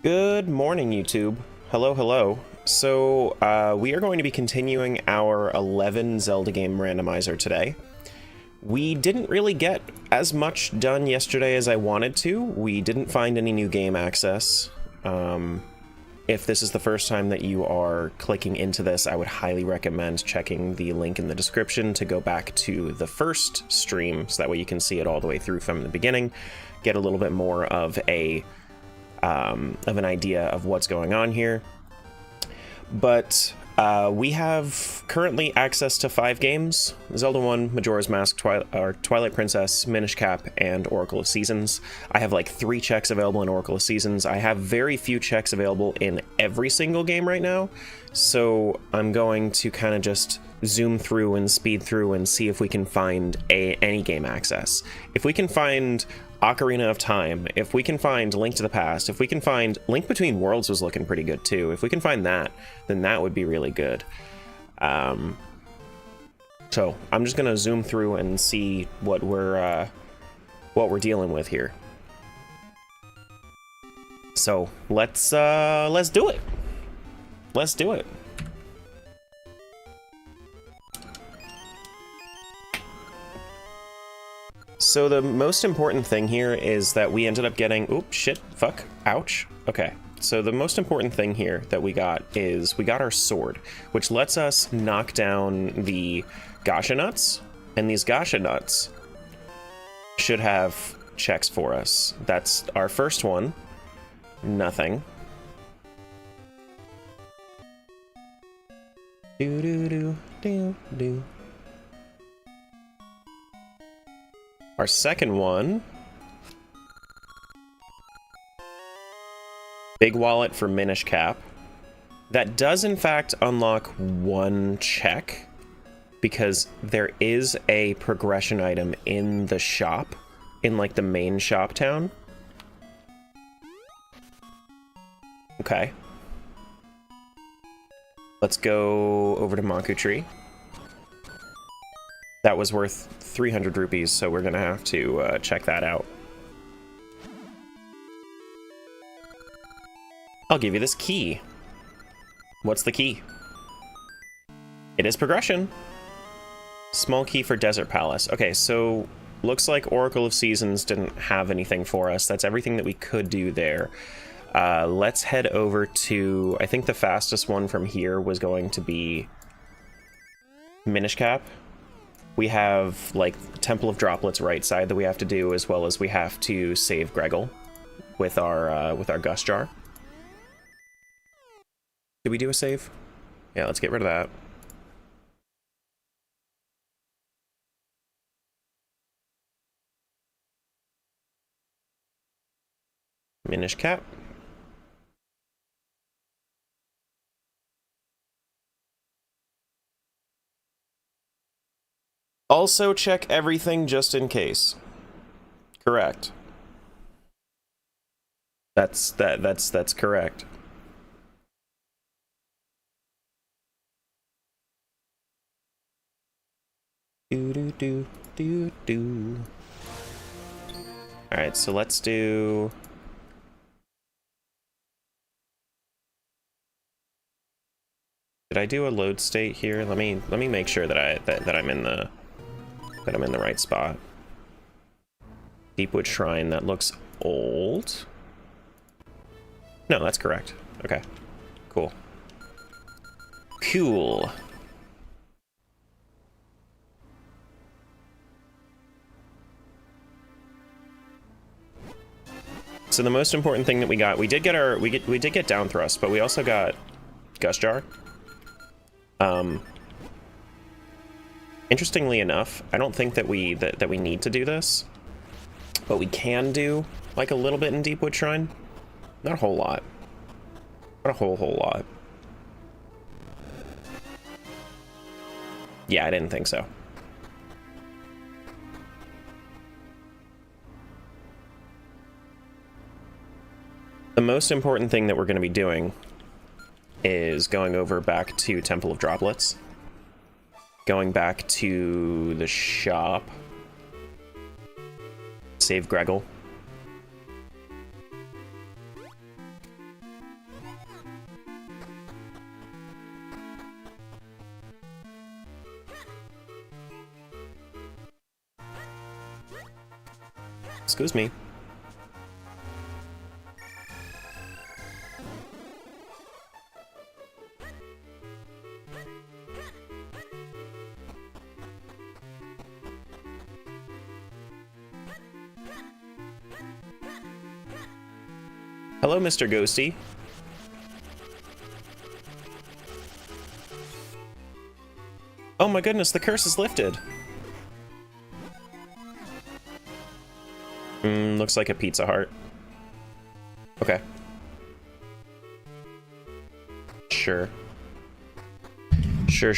Good morning, YouTube. Hello, hello. So, we are going to be continuing our 11 Zelda game randomizer today. We didn't really get as much done yesterday as I wanted to. We didn't find any new game access. If this is the first time that you are clicking into this, I would highly recommend checking the link in the description to go back to the first stream, so that way you can see it all the way through from the beginning, get a little bit more of an idea of what's going on here. But we have currently access to 5 games: Zelda 1, Majora's Mask, Twilight Princess, Minish Cap, and Oracle of Seasons. I have like 3 checks available in Oracle of Seasons. I have very few checks available in every single game right now, so I'm going to kind of just zoom through and speed through and see if we can find any game access. If we can find Ocarina of Time, if we can find Link to the Past, if we can find Link Between Worlds was looking pretty good too. If we can find that, then that would be really good. So I'm just gonna zoom through and see what we're dealing with here. So let's do it. Let's do it. So the most important thing here is that we ended up getting, oops, shit, fuck, ouch. Okay, so the most important thing here that we got is we got our sword, which lets us knock down the Gasha nuts, and these Gasha nuts should have checks for us. That's our first one. Nothing. Do do do do do. Our second one, big wallet for Minish Cap. That does in fact unlock 1 check, because there is a progression item in the shop, in like the main shop town. Okay. Let's go over to Maku Tree. That was worth 300 rupees, so we're gonna have to check that out. I'll give you this key. What's the key? It is progression. Small key for Desert Palace. Okay, so looks like Oracle of Seasons didn't have anything for us. That's everything that we could do there. Let's head over to, I think the fastest one from here was going to be Minish Cap. We have like Temple of Droplets right side that we have to do, as well as we have to save Greggle with our Gust Jar. Did we do a save? Yeah, let's get rid of that. Minish Cap. Also check everything just in case. Correct. That's correct. Do do do do do. All right, so let's do. Did I do a load state here? Let me make sure that I'm in the right spot. Deepwood Shrine, that looks old. No, that's correct. Okay, cool. Cool. So the most important thing that we got, we did get down thrust, but we also got Gust Jar. Interestingly enough, I don't think that we need to do this, but we can do like a little bit in Deepwood Shrine. Not a whole lot. Not a whole lot. Yeah, I didn't think so. The most important thing that we're going to be doing is going over back to Temple of Droplets. Going back to the shop. Save Greggle. Excuse me. Hello, Mr. Ghosty. Oh my goodness, the curse is lifted. Looks like a Pizza Heart. Okay. Sure. Sure.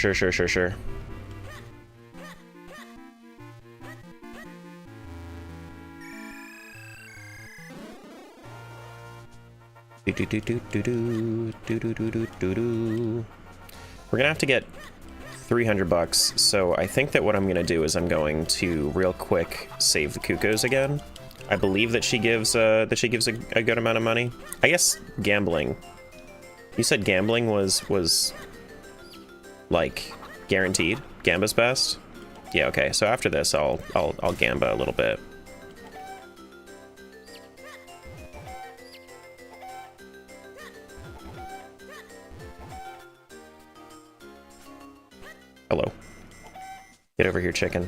We're gonna have to get 300 bucks, so I think that what I'm gonna do is I'm going to real quick save the Cuckoos again. I believe that she gives a good amount of money. I guess gambling. You said gambling was like guaranteed. Gamba's best. Yeah, okay. So after this, I'll gamba a little bit. Hello. Get over here, chicken.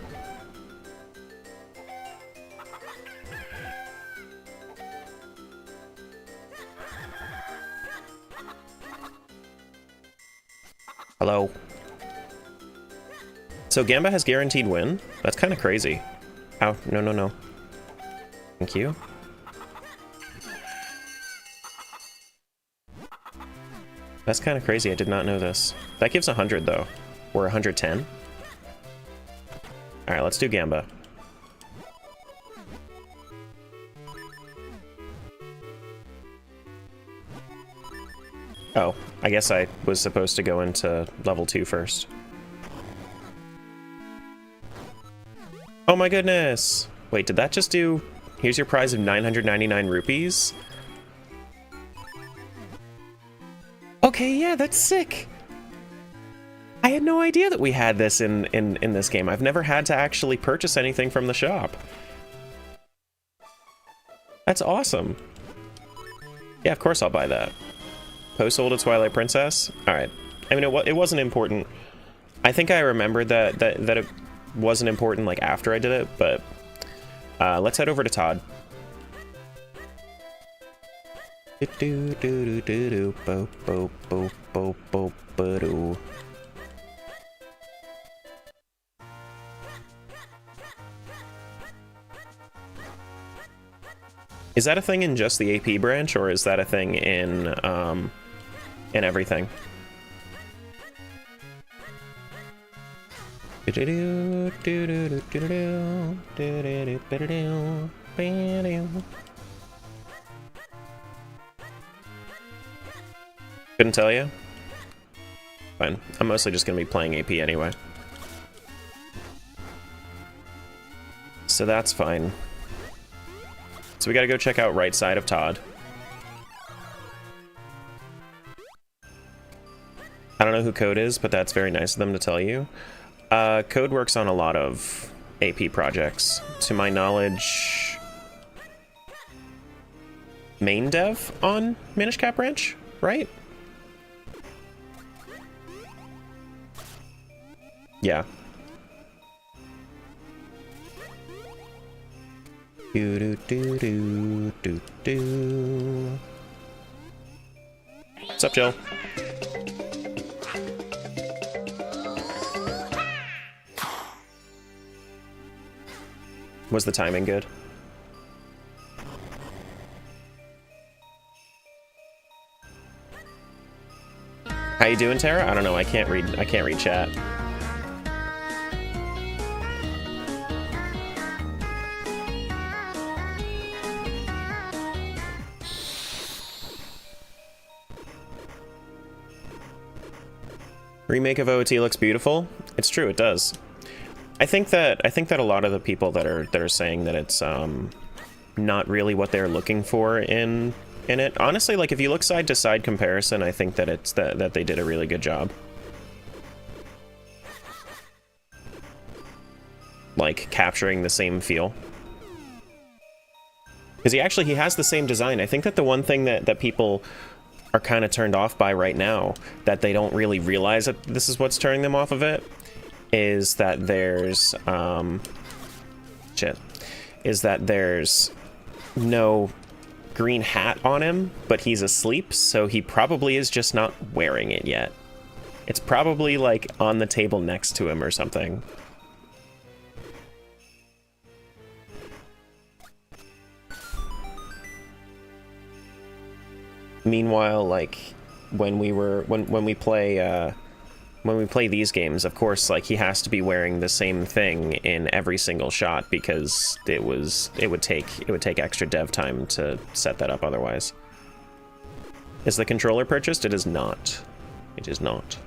Hello. So Gamba has guaranteed win? That's kind of crazy. Ow, no. Thank you. That's kind of crazy, I did not know this. That gives 100 though. Or 110. Alright, let's do Gamba. Oh, I guess I was supposed to go into level 2 first. Oh my goodness! Wait, did that just do... Here's your prize of 999 rupees? Okay, yeah, that's sick! I had no idea that we had this in this game. I've never had to actually purchase anything from the shop. That's awesome. Yeah, of course I'll buy that. Post-sold a Twilight Princess? Alright. I mean, it wasn't important. I think I remembered that it wasn't important, like, after I did it, but... let's head over to Todd. Is that a thing in just the AP branch, or is that a thing in everything? Couldn't tell you? Fine. I'm mostly just gonna be playing AP anyway. So that's fine. So we gotta go check out right side of Todd. I don't know who Code is, but that's very nice of them to tell you. Code works on a lot of AP projects. To my knowledge, main dev on Minish Cap branch, right? Yeah. What's up, Jill? Was the timing good? How you doing, Terra? I don't know. I can't read chat. Remake of OOT looks beautiful. It's true, it does. I think that a lot of the people that are saying that it's not really what they're looking for in it. Honestly, like if you look side to side comparison, I think that it's that they did a really good job. Like capturing the same feel. Because he has the same design. I think that the one thing that people are kind of turned off by right now, that they don't really realize that this is what's turning them off of it, is that there's there's no green hat on him, but he's asleep, so he probably is just not wearing it yet. It's probably like on the table next to him or something. Meanwhile, like when we play these games, of course, like he has to be wearing the same thing in every single shot because it would take extra dev time to set that up otherwise. Is the controller purchased? It is not. It is not.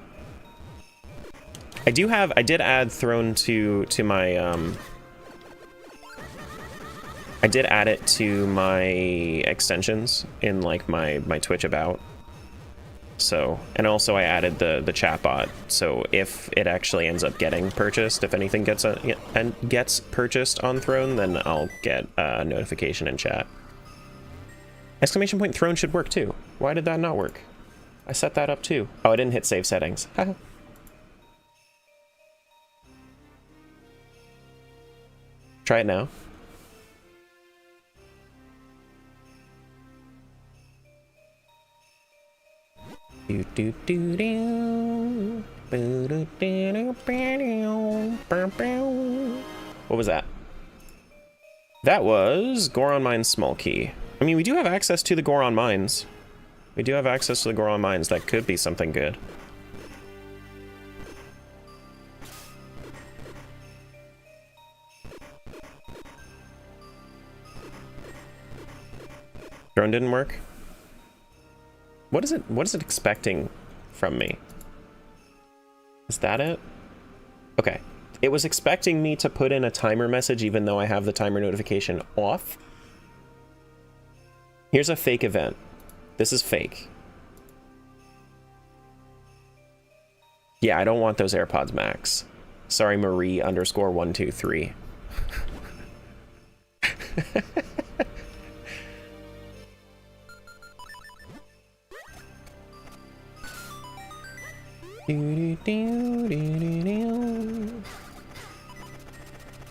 I did add Throne to my I did add it to my extensions in like my Twitch about. So, and also I added the chatbot. So if it actually ends up getting purchased, if anything gets purchased on Throne, then I'll get a notification in chat. Exclamation point Throne should work too. Why did that not work? I set that up too. Oh, I didn't hit save settings. Try it now. What was that? That was Goron Mines Small Key. I mean, we do have access to the Goron Mines. We do have access to the Goron Mines. That could be something good. Drone didn't work? What is it expecting from me? Is that it? Okay. It was expecting me to put in a timer message even though I have the timer notification off. Here's a fake event. This is fake. Yeah, I don't want those AirPods Max. Sorry, Marie _123.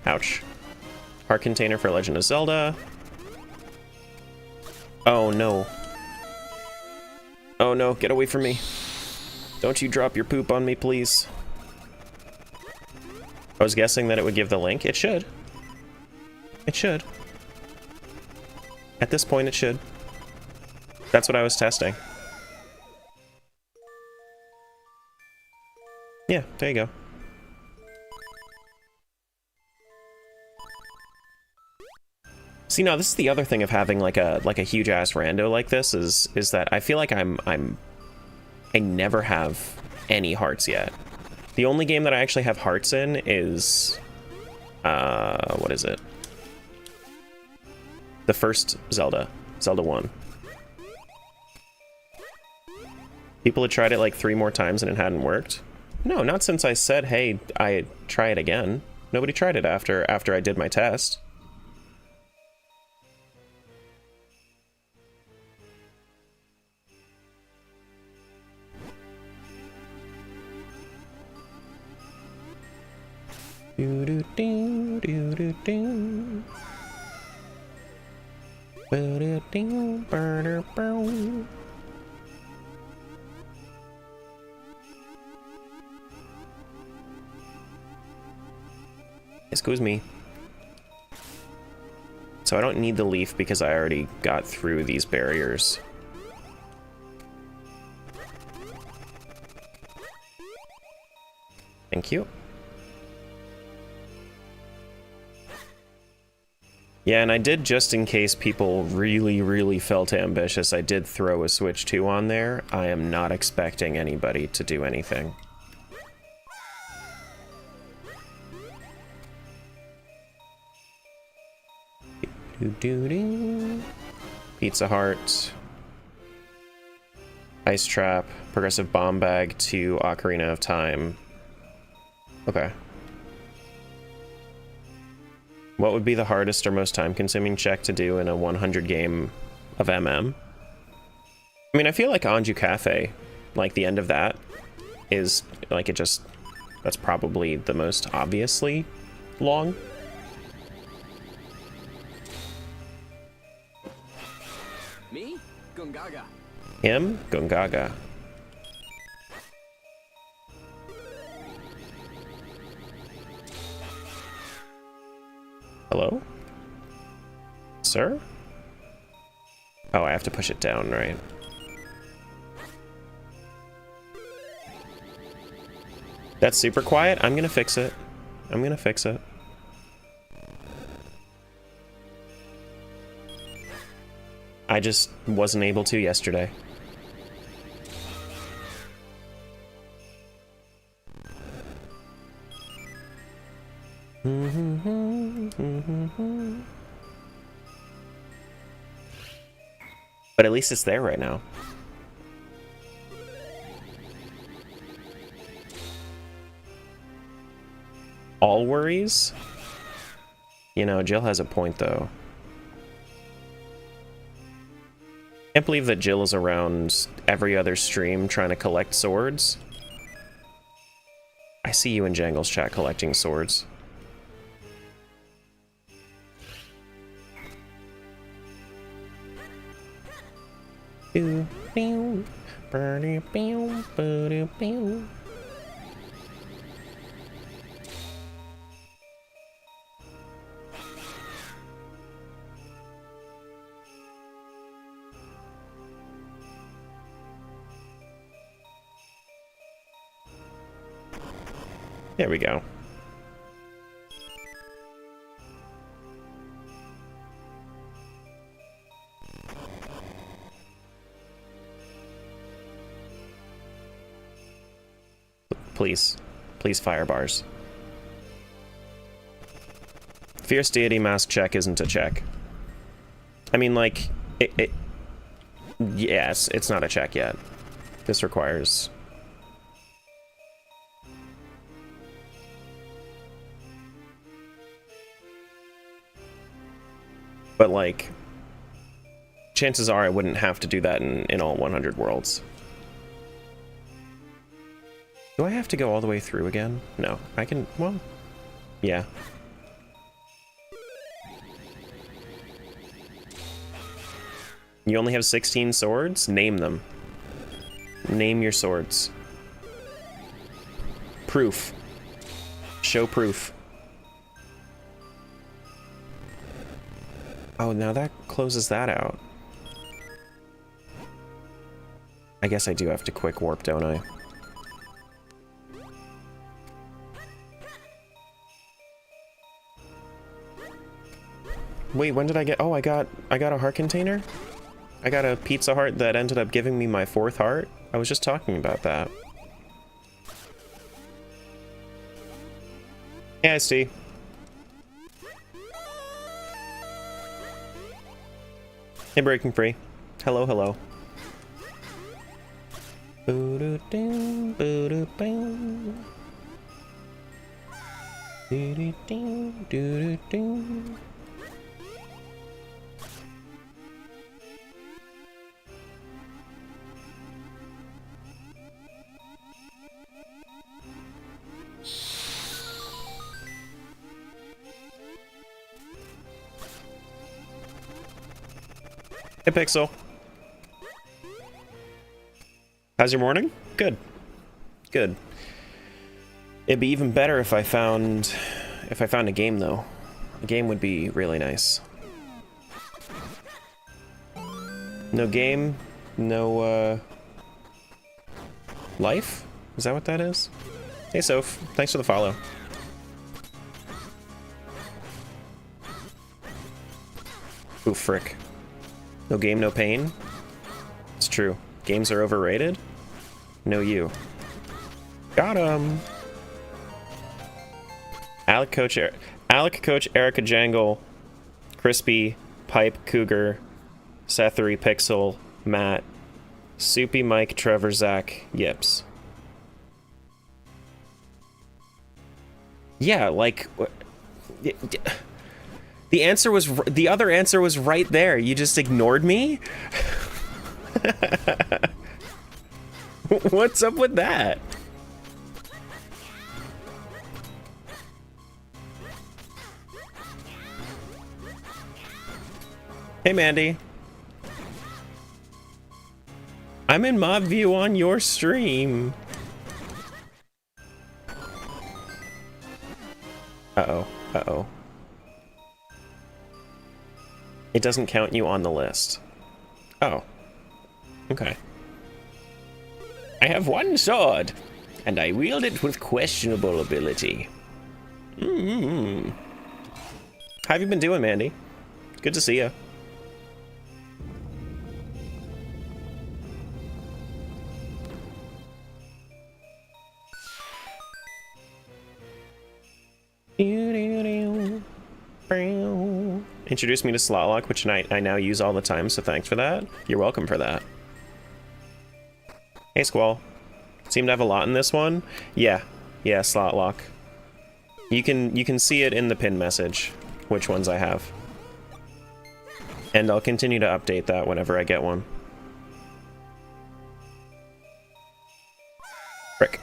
Ouch. Heart container for Legend of Zelda. Oh no. Oh no, get away from me. Don't you drop your poop on me, please. I was guessing that it would give the link. It should. It should. At this point, it should. That's what I was testing. Yeah, there you go. See, now this is the other thing of having like a huge ass rando like this is that I feel like I never have any hearts yet. The only game that I actually have hearts in is what is it? The first Zelda 1. People had tried it like 3 more times and it hadn't worked. No, not since I said, hey, I try it again. Nobody tried it after I did my test. Do do do do do do. Ba-da-ding, ba-da-bow. Excuse me. So I don't need the leaf because I already got through these barriers. Thank you. Yeah, and I did, just in case people really felt ambitious, I did throw a Switch 2 on there. I am not expecting anybody to do anything. Pizza Heart, Ice Trap, Progressive Bomb Bag to Ocarina of Time. Okay. What would be the hardest or most time-consuming check to do in a 100 game of MM? I mean, I feel like Anju Cafe, like the end of that, is like that's probably the most obviously long. Me? Gungaga. Him? Gungaga. Hello? Sir? Oh, I have to push it down, right? That's super quiet? I'm gonna fix it. I'm gonna fix it. I just wasn't able to yesterday. But at least it's there right now. All worries? You know, Jill has a point, though. Can't believe that Jill is around every other stream trying to collect swords. I see you in Jangle's chat collecting swords. There we go. Please. Please, fire bars. Fierce Deity Mask check isn't a check. I mean, like, yes, it's not a check yet. This requires... But, like, chances are I wouldn't have to do that in all 100 worlds. Do I have to go all the way through again? No, I can, well, yeah. You only have 16 swords? Name them. Name your swords. Proof. Show proof. Oh, now that closes that out. I guess I do have to quick warp, don't I? Wait, when did I get... Oh, I got a heart container? I got a pizza heart that ended up giving me my 4th heart? I was just talking about that. Hey, Steve. Hey, Breaking Free. Hello, hello. Boo-doo-doo, boo-doo-boo. Doo-doo-doo, doo-doo-doo. Hey, Pixel. How's your morning? Good. Good. It'd be even better if I found a game, though. A game would be really nice. No game, no life? Is that what that is? Hey, Soph. Thanks for the follow. Ooh, frick. No game, no pain? It's true. Games are overrated? No you. Got him! Alec Coach, Erica Jangle, Crispy, Pipe, Cougar, Sethery, Pixel, Matt, Soupy, Mike, Trevor, Zach, Yips. Yeah, like... The other answer was right there. You just ignored me? What's up with that? Hey, Mandy. I'm in mob view on your stream. Uh-oh. Uh-oh. It doesn't count you on the list. Oh. Okay. I have one sword, and I wield it with questionable ability. How have you been doing, Mandy? Good to see you. Introduced me to slot lock, which I now use all the time, so thanks for that. You're welcome for that. Hey, Squall. Seem to have a lot in this one. Yeah, slot lock. You can see it in the pin message, which ones I have. And I'll continue to update that whenever I get one. Frick.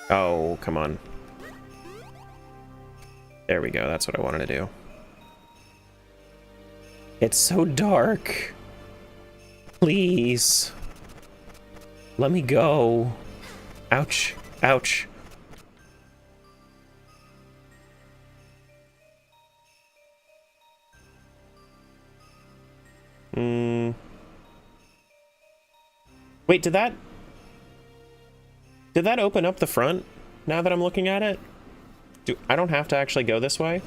Oh, come on. There we go, that's what I wanted to do. It's so dark. Please. Let me go. Ouch. Ouch. Wait, did that open up the front now that I'm looking at it? I don't have to actually go this way?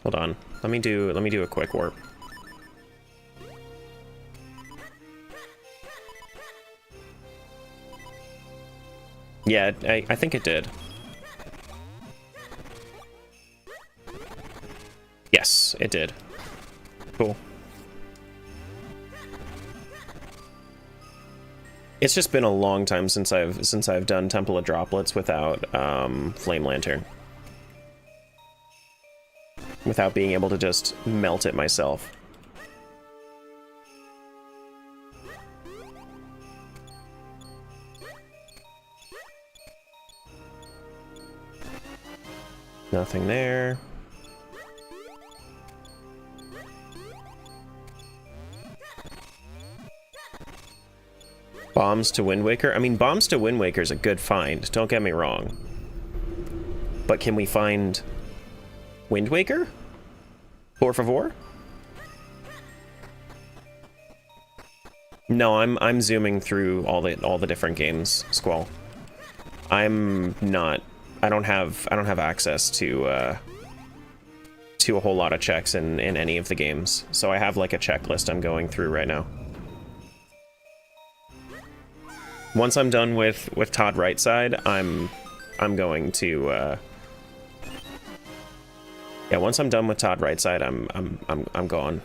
Hold on. Let me do a quick warp. Yeah, I think it did. Yes, it did. Cool. It's just been a long time since I've done Temple of Droplets without Flame Lantern. Without being able to just melt it myself. Nothing there. Bombs to Wind Waker? I mean, Bombs to Wind Waker is a good find, don't get me wrong. But can we find Wind Waker? Por favor? No, I'm zooming through all the different games, Squall. I don't have access to a whole lot of checks in any of the games. So I have like a checklist I'm going through right now. Once I'm done with Todd Rightside, I'm going to yeah, once I'm done with Todd Rightside, I'm gone.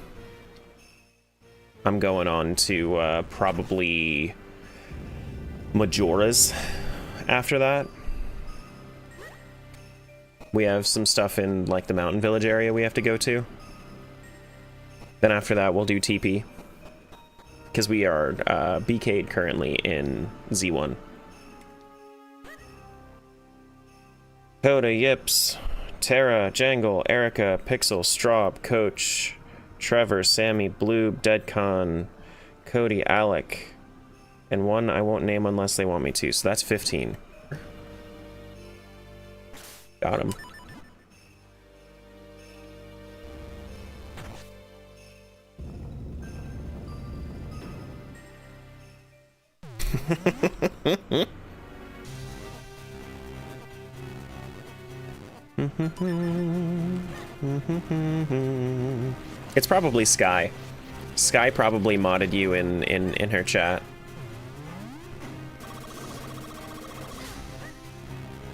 I'm going on to probably Majora's after that. We have some stuff in like the Mountain Village area we have to go to. Then after that we'll do TP. Because we are BK'd currently in Z1. Coda, Yips, Terra, Jangle, Erica, Pixel, Straub, Coach, Trevor, Sammy, Bloob, Deadcon, Cody, Alec, and one I won't name unless they want me to, so that's 15. Got him. It's probably Sky. Sky probably modded you in her chat.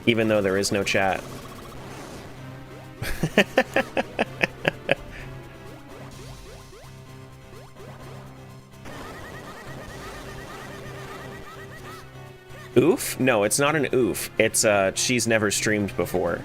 Even though there is no chat. Oof? No, it's not an oof. It's she's never streamed before.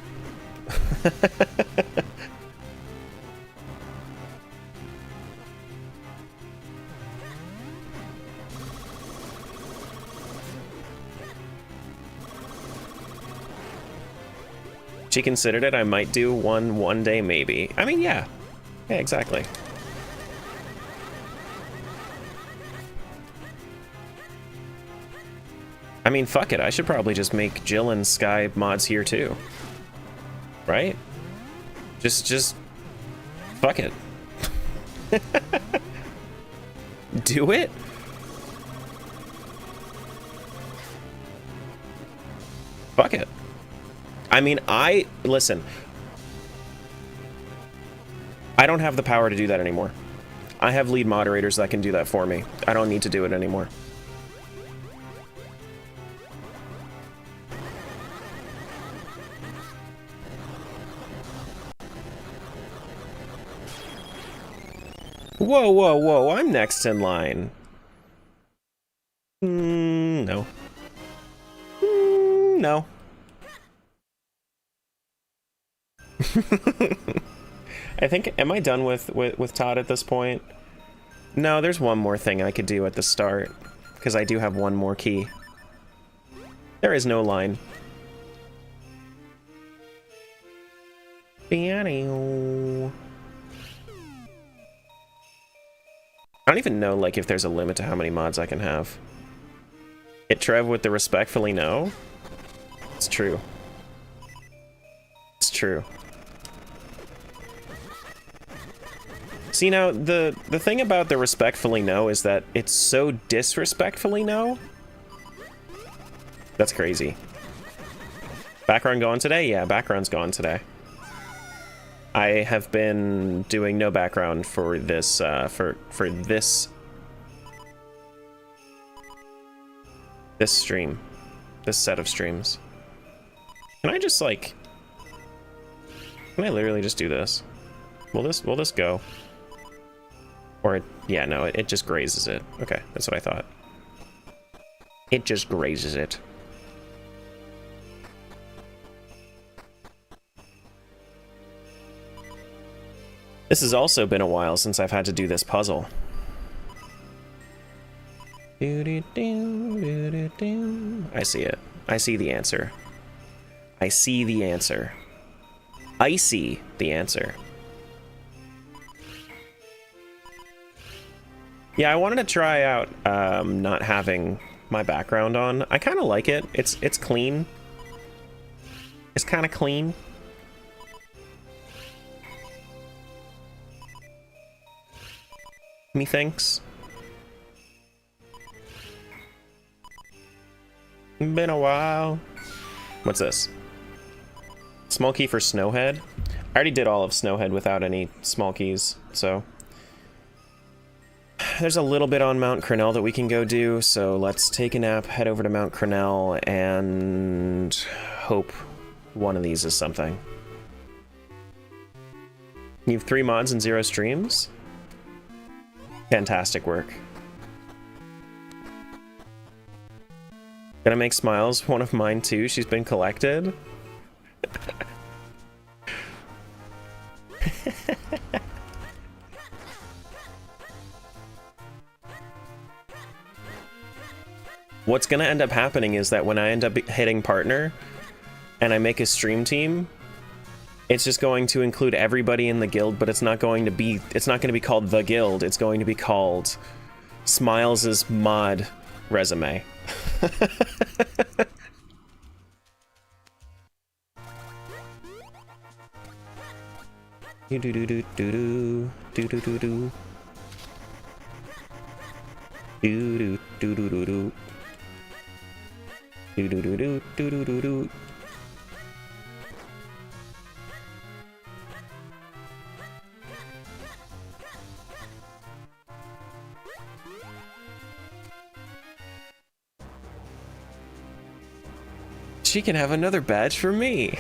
She considered it. I might do one day, maybe. I mean, yeah. Yeah, exactly. I mean, fuck it. I should probably just make Jill and Sky mods here too. Right? Just fuck it. Do it? Fuck it. I mean, listen. I don't have the power to do that anymore. I have lead moderators that can do that for me. I don't need to do it anymore. Whoa, whoa, whoa, I'm next in line. No. No. I think, am I done with Todd at this point? No, there's one more thing I could do at the start, because I do have one more key. There is no line. Piano. I don't even know, like, if there's a limit to how many mods I can have. Hit Trev with the respectfully no? It's true. It's true. See, now, the thing about the respectfully no is that it's so disrespectfully no. That's crazy. Background gone today? Yeah, background's gone today. I have been doing no background for this, for this stream. This set of streams. Can I just, like... Can I literally just do this? Will this go? Or, yeah, no, it just grazes it. Okay, that's what I thought. It just grazes it. This has also been a while since I've had to do this puzzle. I see it. I see the answer. I see the answer. I see the answer. Yeah, I wanted to try out not having my background on. I kind of like it. It's clean. It's kind of clean. Methinks. Been a while. What's this? Small key for Snowhead? I already did all of Snowhead without any small keys, so... There's a little bit on Mount Crenel that we can go do, so let's take a nap, head over to Mount Crenel, and hope one of these is something. You have 3 mods and 0 streams? Fantastic work. Gonna make Smiles one of mine too. She's been collected. What's gonna end up happening is that when I end up hitting partner and I make a stream team, it's just going to include everybody in the guild, but it's not going to be called the guild. It's going to be called Smiles' mod resume. Do do do do do do do do do do do do do do do. Do do do do do do do do. She can have another badge for me.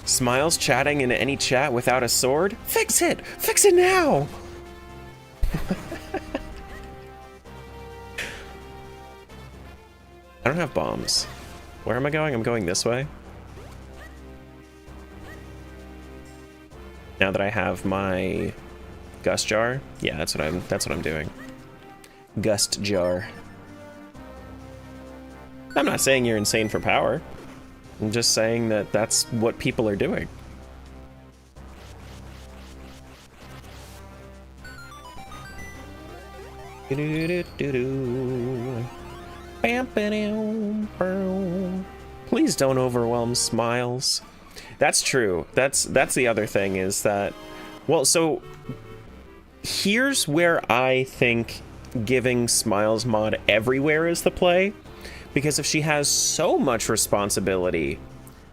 Smiles chatting in any chat without a sword? Fix it! Fix it now! I don't have bombs. Where am I going? I'm going this way. Now that I have my gust jar, yeah, that's what I'm doing. Gust jar. I'm not saying you're insane for power. I'm just saying that that's what people are doing. Please don't overwhelm Smiles. That's true. That's the other thing is that, well, so here's where I think giving Smiles mod everywhere is the play, because if she has so much responsibility,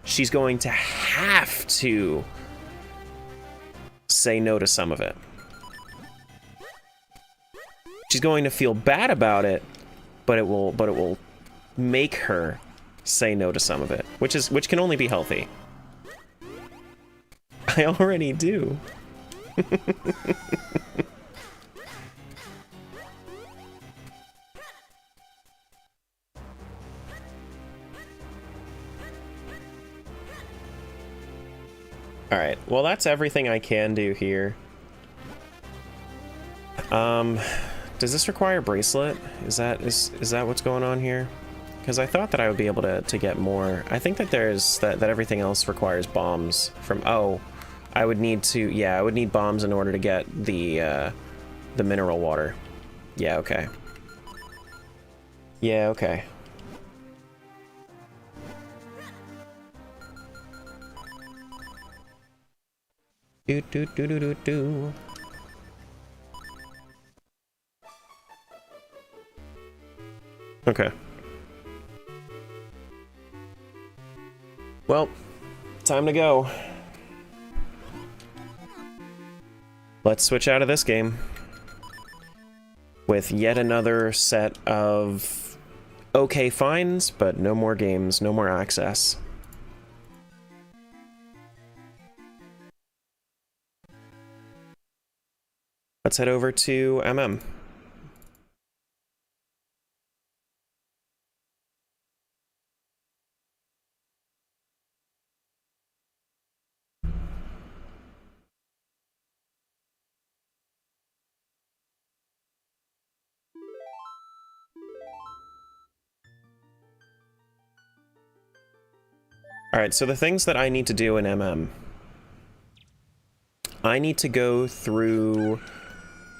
she's going to have to say no to some of it. She's going to feel bad about it, but it will make her say no to some of it, which can only be healthy. I already do. All right. Well, that's everything I can do here. Does this require bracelet? Is that what's going on here? Because I thought that I would be able to get more. I think that that everything else requires bombs from. Oh, I would need to. Yeah, I would need bombs in order to get the mineral water. Yeah. Okay. Yeah. Okay. Do do do do do do. Okay. Well, time to go. Let's switch out of this game with yet another set of okay finds, but no more games, no more access. Let's head over to MM. Alright, so the things that I need to do in MM. I need to go through...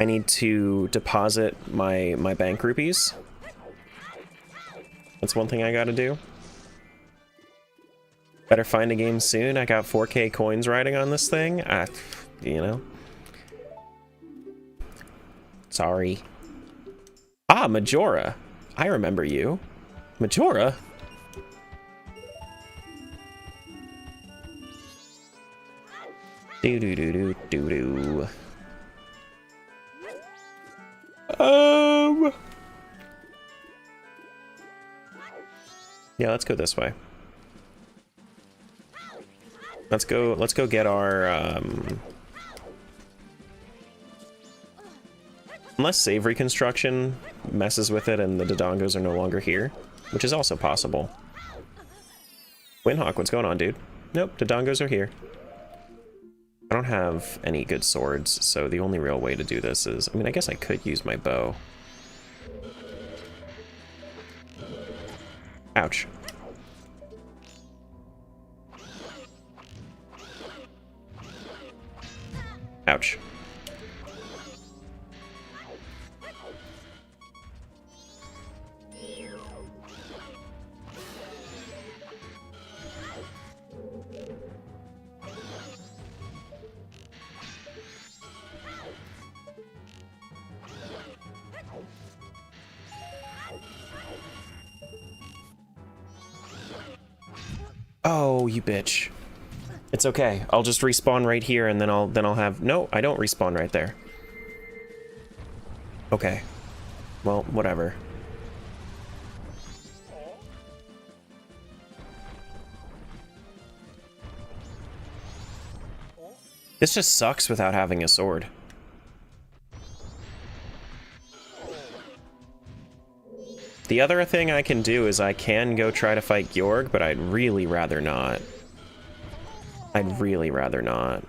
I need to deposit my bank rupees. That's one thing I gotta do. Better find a game soon. I got 4K coins riding on this thing. You know. Sorry. Ah, Majora. I remember you. Majora? Do do do do do do. Yeah, let's go this way. Let's go get our unless save reconstruction messes with it and the Dodongos are no longer here, which is also possible. Windhawk, what's going on, dude? Nope, Dodongos are here. I don't have any good swords, so the only real way to do this is... I mean, I guess I could use my bow. Ouch. Ouch. Oh, you bitch. It's okay. I'll just respawn right here and then I'll have... No, I don't respawn right there. Okay. Well, whatever. This just sucks without having a sword. The other thing I can do is I can go try to fight Georg, but I'd really rather not. I'd really rather not.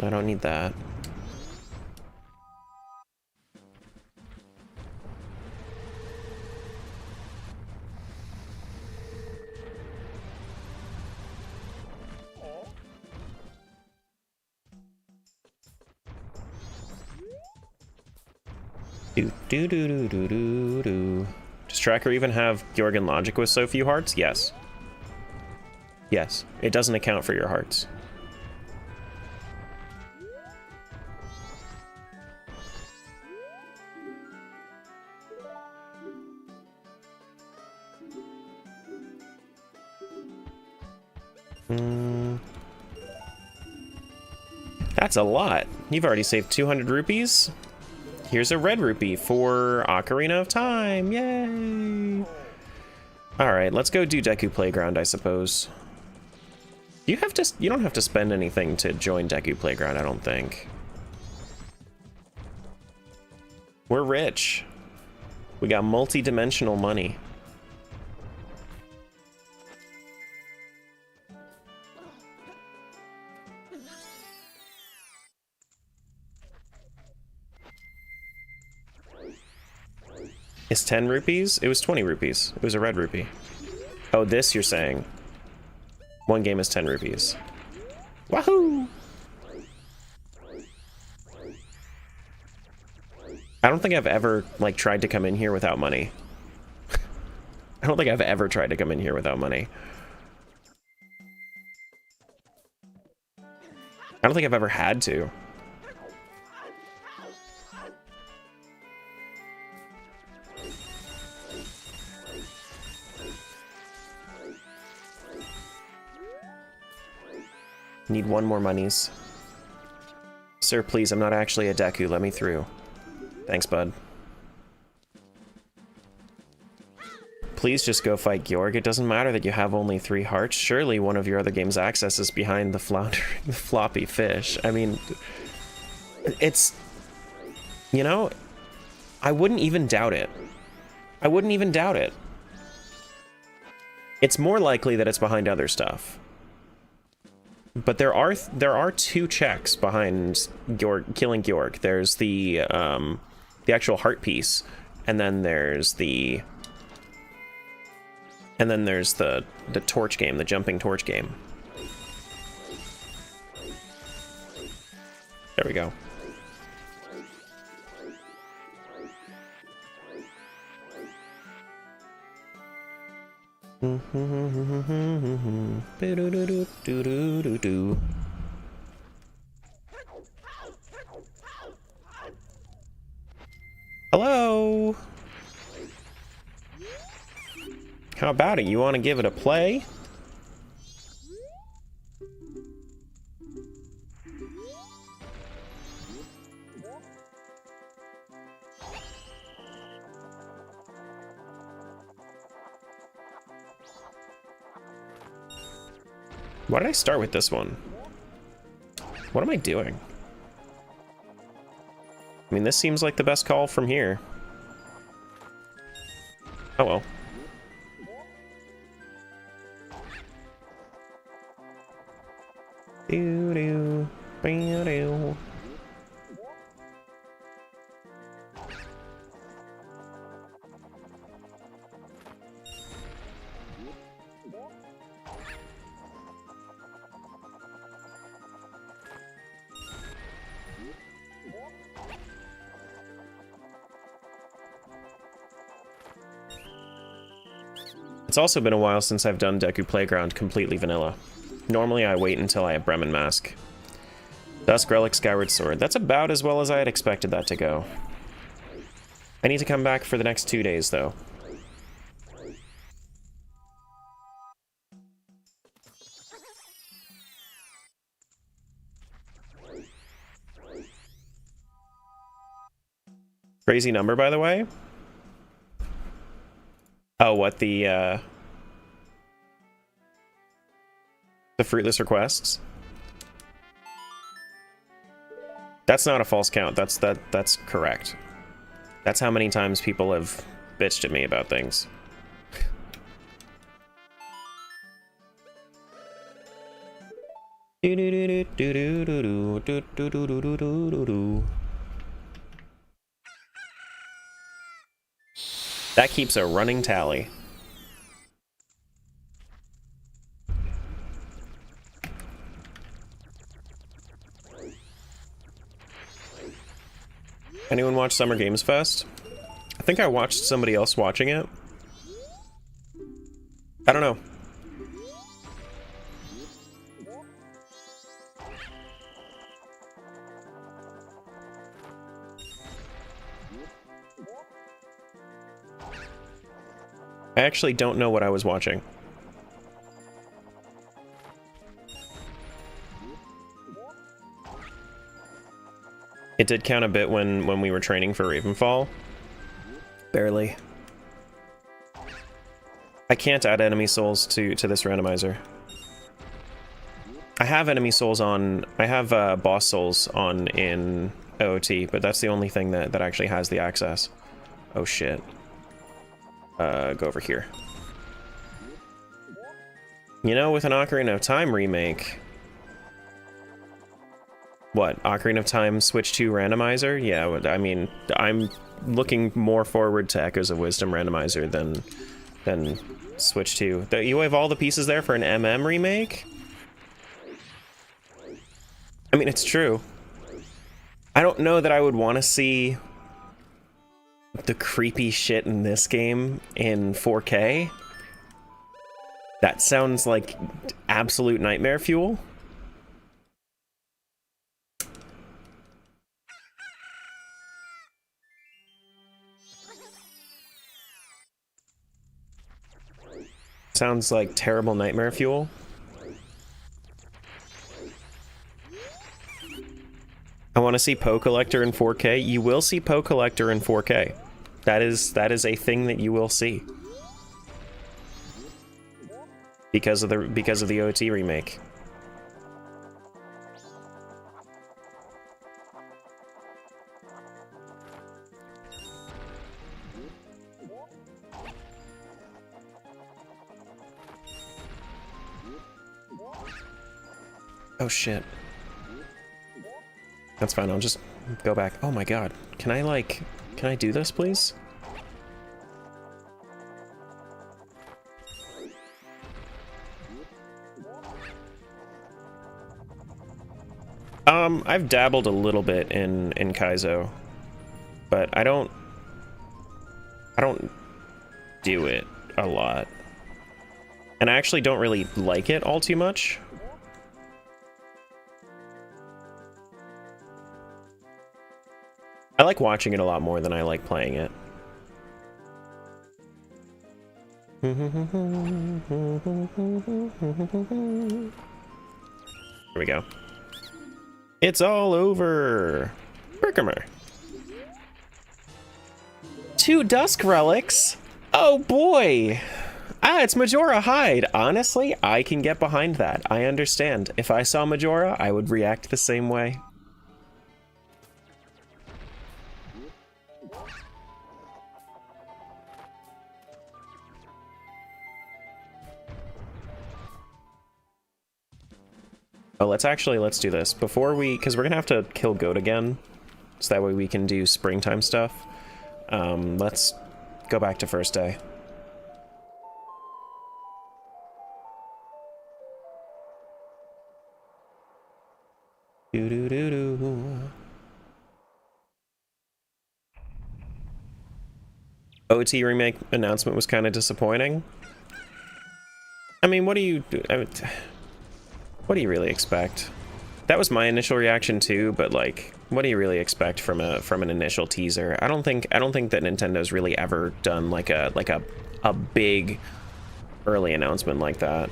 I don't need that. Do. Does Tracker even have Georgian logic with so few hearts? Yes. Yes. It doesn't account for your hearts. That's a lot. You've already saved 200 rupees. Here's a red rupee for Ocarina of Time. Yay! Alright, let's go do Deku Playground, I suppose. You don't have to spend anything to join Deku Playground, I don't think. We're rich. We got multi-dimensional money. It's 10 rupees? It was 20 rupees. It was a red rupee. Oh, this you're saying. One game is 10 rupees. Wahoo! I don't think I've ever, like, tried to come in here without money. I don't think I've ever tried to come in here without money. I don't think I've ever had to. Need one more monies. Sir, please, I'm not actually a Deku. Let me through. Thanks, bud. Please just go fight Georg. It doesn't matter that you have only 3 hearts. Surely one of your other game's access is behind the floundering, the floppy fish. I mean, it's... You know, I wouldn't even doubt it. I wouldn't even doubt it. It's more likely that it's behind other stuff. But there are 2 checks behind Georg, killing Georg. There's the actual heart piece, and then there's the torch game, the jumping torch game. There we go. Hello? How about it? You want to give it a play? Why did I start with this one? What am I doing? I mean, this seems like the best call from here. Oh well. Doo-doo, doo-doo. It's also been a while since I've done Deku Playground completely vanilla. Normally I wait until I have Bremen Mask. Dusk Relic Skyward Sword. That's about as well as I had expected that to go. I need to come back for the next 2 days, though. Crazy number, by the way. Oh, what the fruitless requests? That's not a false count. That's correct. That's how many times people have bitched at me about things. That keeps a running tally. Anyone watch Summer Games Fest? I think I watched somebody else watching it. I don't know. I actually don't know what I was watching. It did count a bit when we were training for Ravenfall. Barely. I can't add enemy souls to this randomizer. I have enemy souls on... I have boss souls on in OOT, but that's the only thing that actually has the access. Oh shit. Go over here. You know, with an Ocarina of Time remake... What, Ocarina of Time Switch 2 randomizer? Yeah, I mean, I'm looking more forward to Echoes of Wisdom randomizer than Switch 2. You have all the pieces there for an MM remake? I mean, it's true. I don't know that I would want to see the creepy shit in this game in 4K. That sounds like absolute nightmare fuel. Sounds like terrible nightmare fuel. I want to see Poe Collector in 4K. You will see Poe Collector in 4K. That is a thing that you will see. Because of the OT remake. Oh shit. That's fine, I'll just go back. Oh my god. Can I do this, please? I've dabbled a little bit in Kaizo, but I don't do it a lot. And I actually don't really like it all too much. I like watching it a lot more than I like playing it. Here we go. It's all over. Berkemer. 2 Dusk Relics? Oh boy! Ah, it's Majora Hide. Honestly, I can get behind that. I understand. If I saw Majora, I would react the same way. Oh, let's do this before because we're gonna have to kill Goat again, so that way we can do springtime stuff. Let's go back to first day. OT remake announcement was kind of disappointing. I mean, what do you really expect? That was my initial reaction too, but like, what do you really expect from an initial teaser? I don't think that Nintendo's really ever done like a big early announcement like that.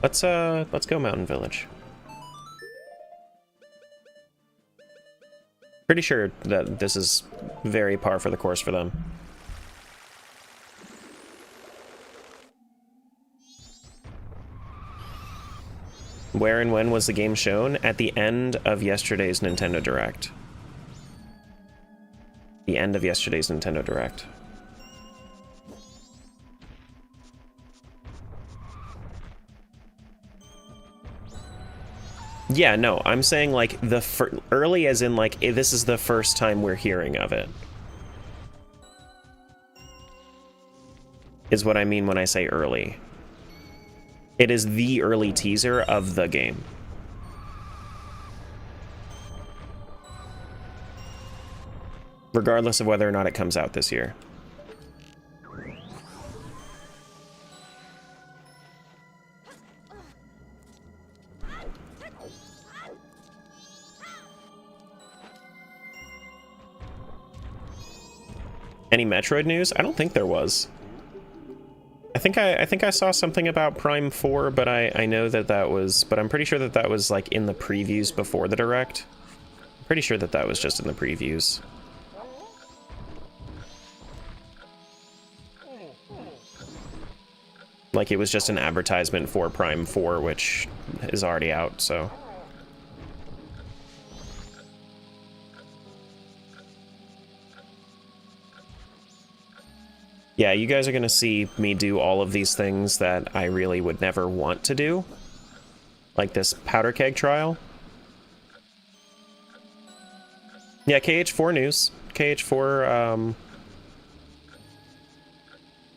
Let's go Mountain Village. Pretty sure that this is very par for the course for them. Where and when was the game shown? At the end of yesterday's Nintendo Direct. The end of yesterday's Nintendo Direct. Yeah, no, I'm saying like the early as in like this is the first time we're hearing of it. Is what I mean when I say early. It is the early teaser of the game. Regardless of whether or not it comes out this year. Any Metroid news? I don't think there was. I think I saw something about Prime 4, but I know that was, but I'm pretty sure that was like in the previews before the Direct. I'm pretty sure that was just in the previews. Like it was just an advertisement for Prime 4, which is already out, so. Yeah, you guys are gonna see me do all of these things that I really would never want to do. Like this powder keg trial. Yeah, KH4 news. KH4,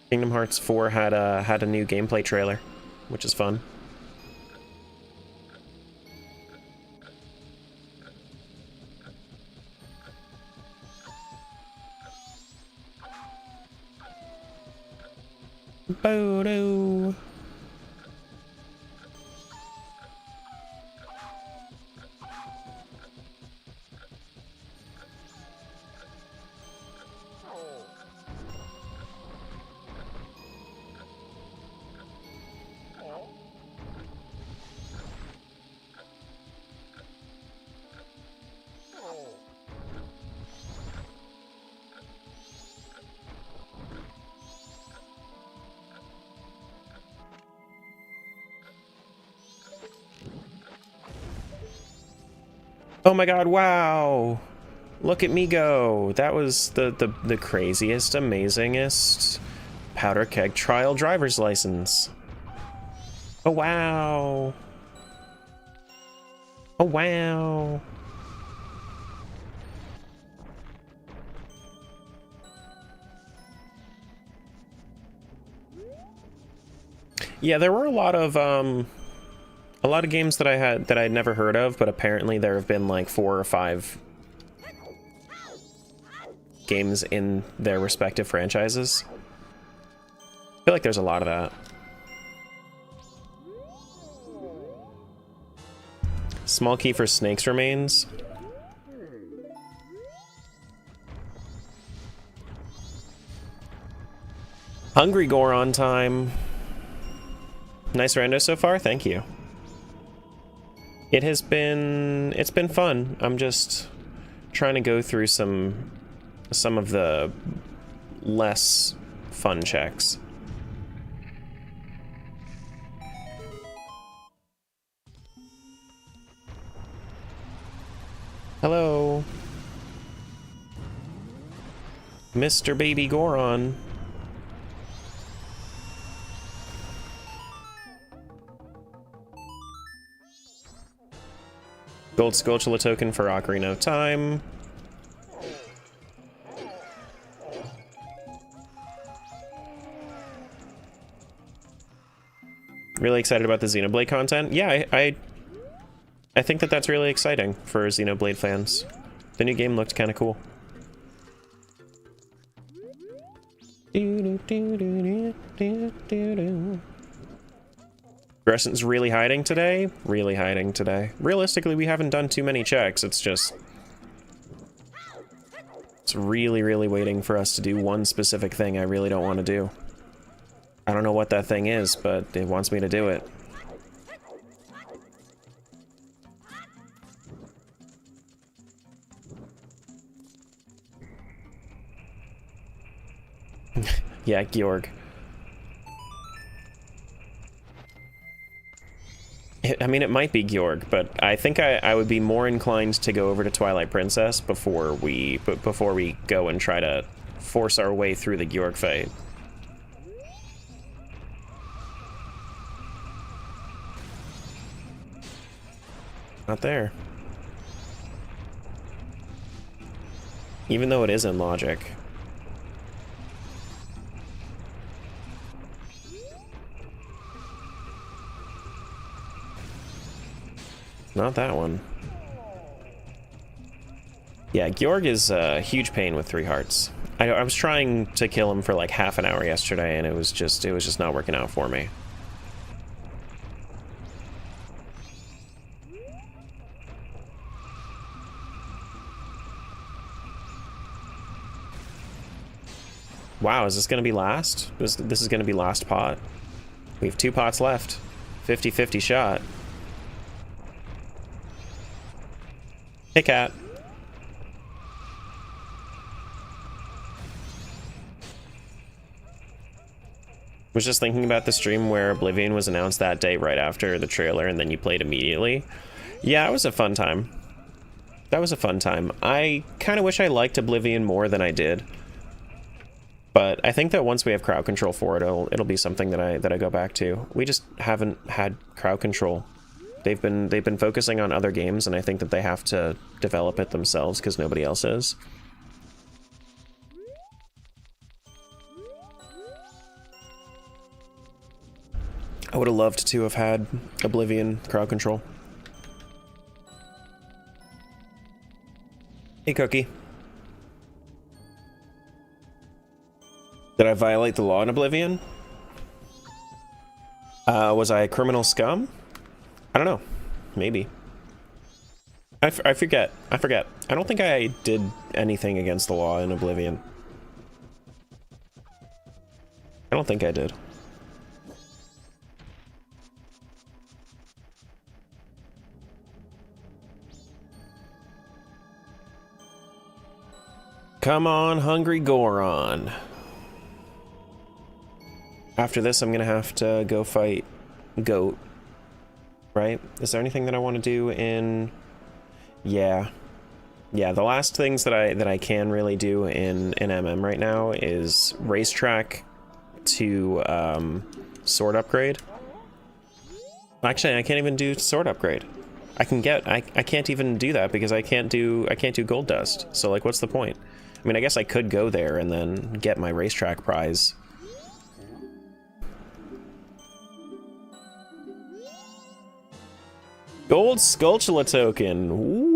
Kingdom Hearts 4 had a new gameplay trailer, which is fun. Bodo. Oh my god, wow! Look at me go! That was the craziest, amazingest powder keg trial driver's license. Oh wow! Oh wow! Yeah, there were a lot of games that I'd never heard of, but apparently there have been like 4 or 5 games in their respective franchises. I feel like there's a lot of that. Small key for Snake's Remains. Hungry Goron time. Nice rando so far, thank you. It's been fun. I'm just trying to go through some of the less fun checks. Hello. Mr. Baby Goron. Gold Skulltula token for Ocarina of Time. Really excited about the Xenoblade content. Yeah, I think that's really exciting for Xenoblade fans. The new game looked kind of cool. Crescent's really hiding today? Really hiding today. Realistically, we haven't done too many checks. It's just... it's really, really waiting for us to do one specific thing I really don't want to do. I don't know what that thing is, but it wants me to do it. Yeah, Georg. I mean, it might be Georg, but I think I would be more inclined to go over to Twilight Princess before we go and try to force our way through the Georg fight. Not there. Even though it is in logic. Not that one. Yeah, Georg is a huge pain with 3 hearts. I was trying to kill him for like half an hour yesterday, and it was just not working out for me. Wow, is this gonna be last? This is gonna be last pot. We have 2 pots left. 50-50 shot. Hey, cat. Was just thinking about the stream where Oblivion was announced that day right after the trailer, and then you played immediately. Yeah, it was a fun time. That was a fun time. I kind of wish I liked Oblivion more than I did. But I think that once we have crowd control for it, it'll be something that I go back to. We just haven't had crowd control. They've been focusing on other games, and I think that they have to develop it themselves because nobody else is. I would have loved to have had Oblivion crowd control. Hey, Cookie. Did I violate the law in Oblivion? Was I a criminal scum? I don't know. Maybe. I forget. I don't think I did anything against the law in Oblivion. I don't think I did. Come on, Hungry Goron. After this, I'm gonna have to go fight Goat. Right? Is there anything that I want to do in... Yeah. Yeah, the last things that I can really do in MM right now is Racetrack to Sword Upgrade. Actually, I can't even do Sword Upgrade. I can't even do that because I can't do Gold Dust. So like, what's the point? I mean, I guess I could go there and then get my Racetrack prize. Gold Skulltula token.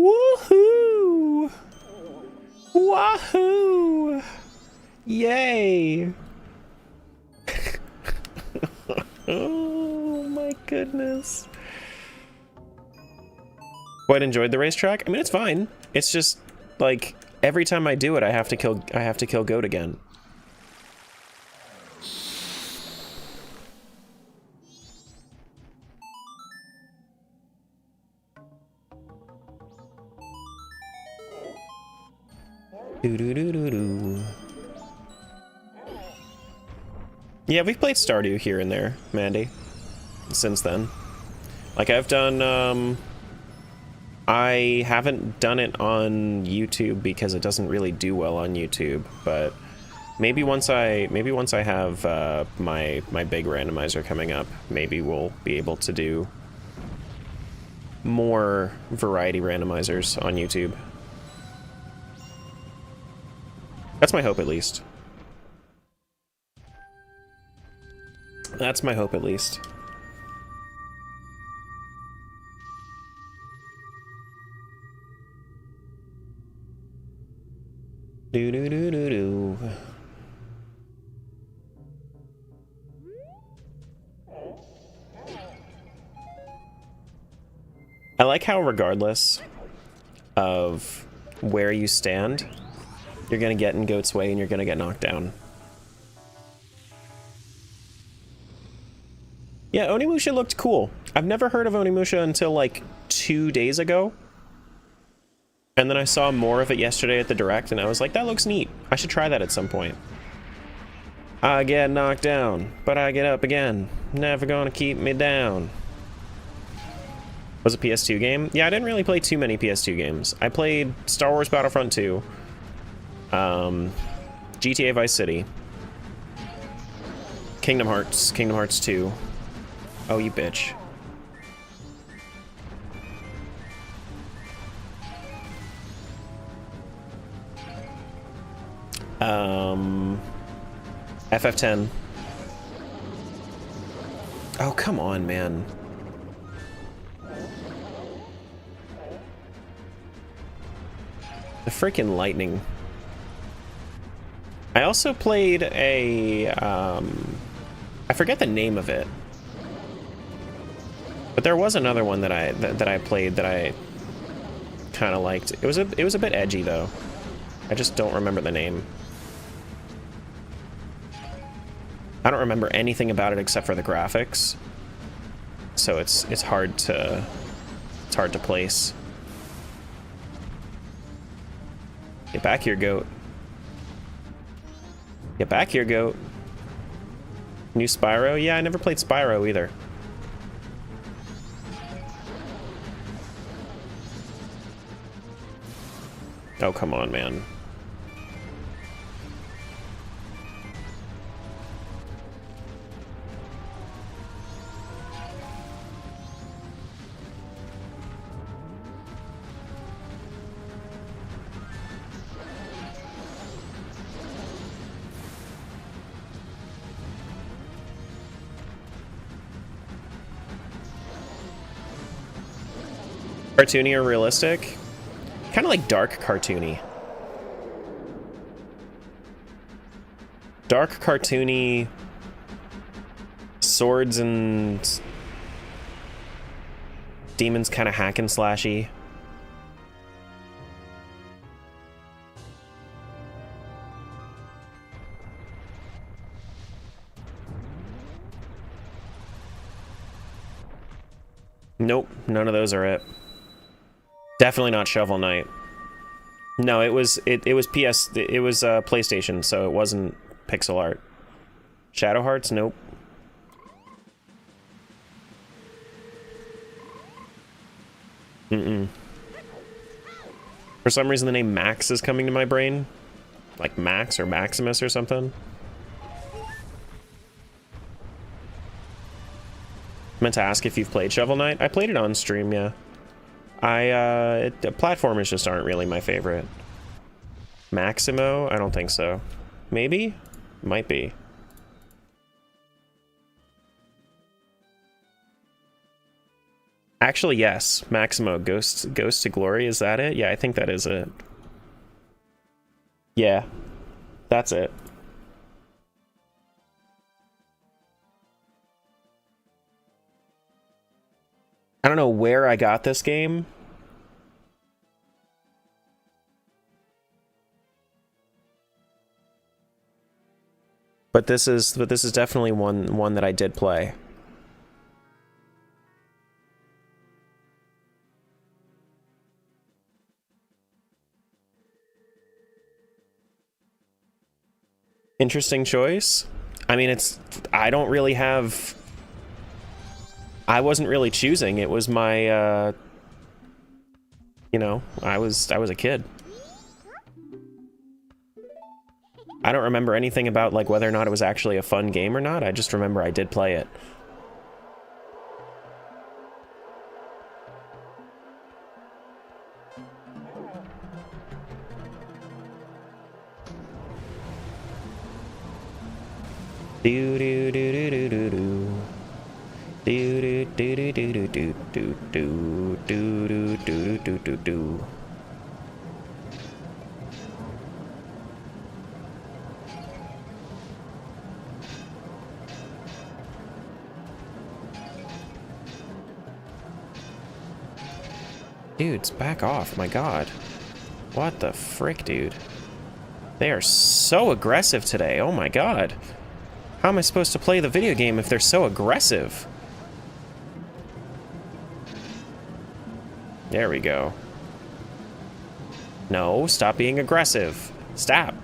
Woohoo! Wahoo! Yay! Oh my goodness. Quite enjoyed the racetrack. I mean, it's fine. It's just like every time I do it, I have to kill Goat again. Yeah, we've played Stardew here and there, Mandy, since then. Like, I've done, I haven't done it on YouTube because it doesn't really do well on YouTube, but maybe once I have my big randomizer coming up, maybe we'll be able to do more variety randomizers on YouTube. That's my hope, at least. That's my hope, at least. Do. I like how regardless of where you stand, you're gonna get in Goat's way and you're gonna get knocked down. Yeah, Onimusha looked cool. I've never heard of Onimusha until like 2 days ago. And then I saw more of it yesterday at the Direct and I was like, that looks neat. I should try that at some point. I get knocked down, but I get up again. Never gonna keep me down. Was a PS2 game? Yeah, I didn't really play too many PS2 games. I played Star Wars Battlefront 2, GTA Vice City, Kingdom Hearts 2. Oh, you bitch. FF10. Oh, come on, man. The freaking lightning. I also played a, I forget the name of it. But there was another one that I played that I kind of liked. It was a bit edgy though. I just don't remember the name. I don't remember anything about it except for the graphics. So it's hard to place. Get back here, goat. Get back here, goat. New Spyro? Yeah, I never played Spyro either. Oh, come on, man. Cartoony or realistic? Kind of like dark cartoony. Dark cartoony, swords and demons, kind of hack and slashy. Nope, none of those are it. Definitely not Shovel Knight. No, it was PlayStation, so it wasn't pixel art. Shadow Hearts? Nope. Mm-mm. For some reason the name Max is coming to my brain. Like Max or Maximus or something. I meant to ask if you've played Shovel Knight. I played it on stream, yeah. Platformers just aren't really my favorite. Maximo? I don't think so. Maybe? Might be. Actually, yes. Maximo, Ghost to Glory, is that it? Yeah, I think that is it. Yeah, that's it. I don't know where I got this game. But this is definitely one that I did play. Interesting choice. I mean, I don't really have... I wasn't really choosing. It was my, you know, I was a kid. I don't remember anything about, like, whether or not it was actually a fun game or not. I just remember I did play it. Do do do do do do do. Do do do do do do do do do do do do do do. Dudes, back off, my god. What the frick, dude? They are so aggressive today, oh my god. How am I supposed to play the video game if they're so aggressive? There we go. No, stop being aggressive. Stop.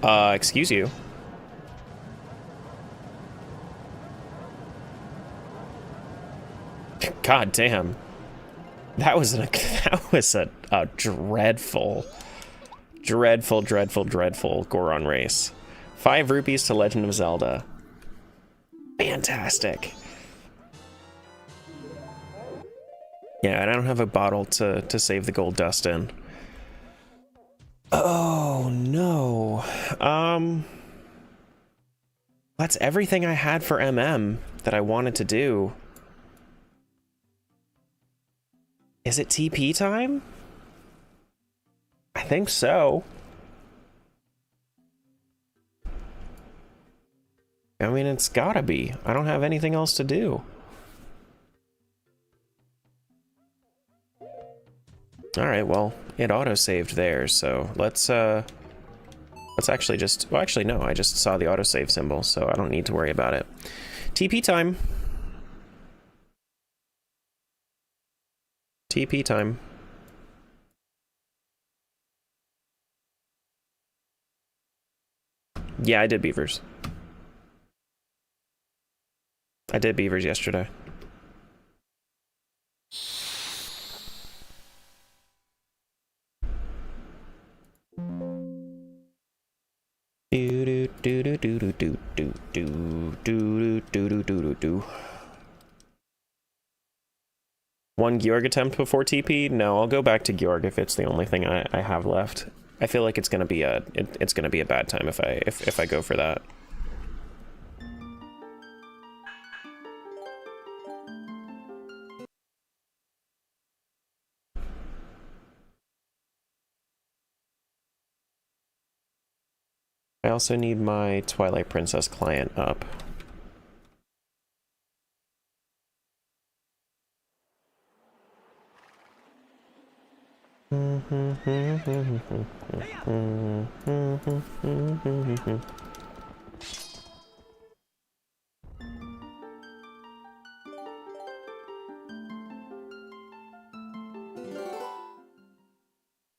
Excuse you. God damn. That was a dreadful, dreadful Goron race. 5 rupees to Legend of Zelda. Fantastic. Yeah, I don't have a bottle to save the gold dust in. Oh, no. That's everything I had for MM that I wanted to do. Is it TP time? I think so. I mean, it's gotta be. I don't have anything else to do. Alright, well, it auto-saved there, so let's actually just... Well, actually, no, I just saw the autosave symbol, so I don't need to worry about it. TP time. TP time. Yeah, I did beavers. I did beavers yesterday. Do do do do do do do do do do do do do. One Georg attempt before TP? No, I'll go back to Georg if it's the only thing I have left. I feel like it's gonna be a it's gonna be a bad time if I go for that. I also need my Twilight Princess client up.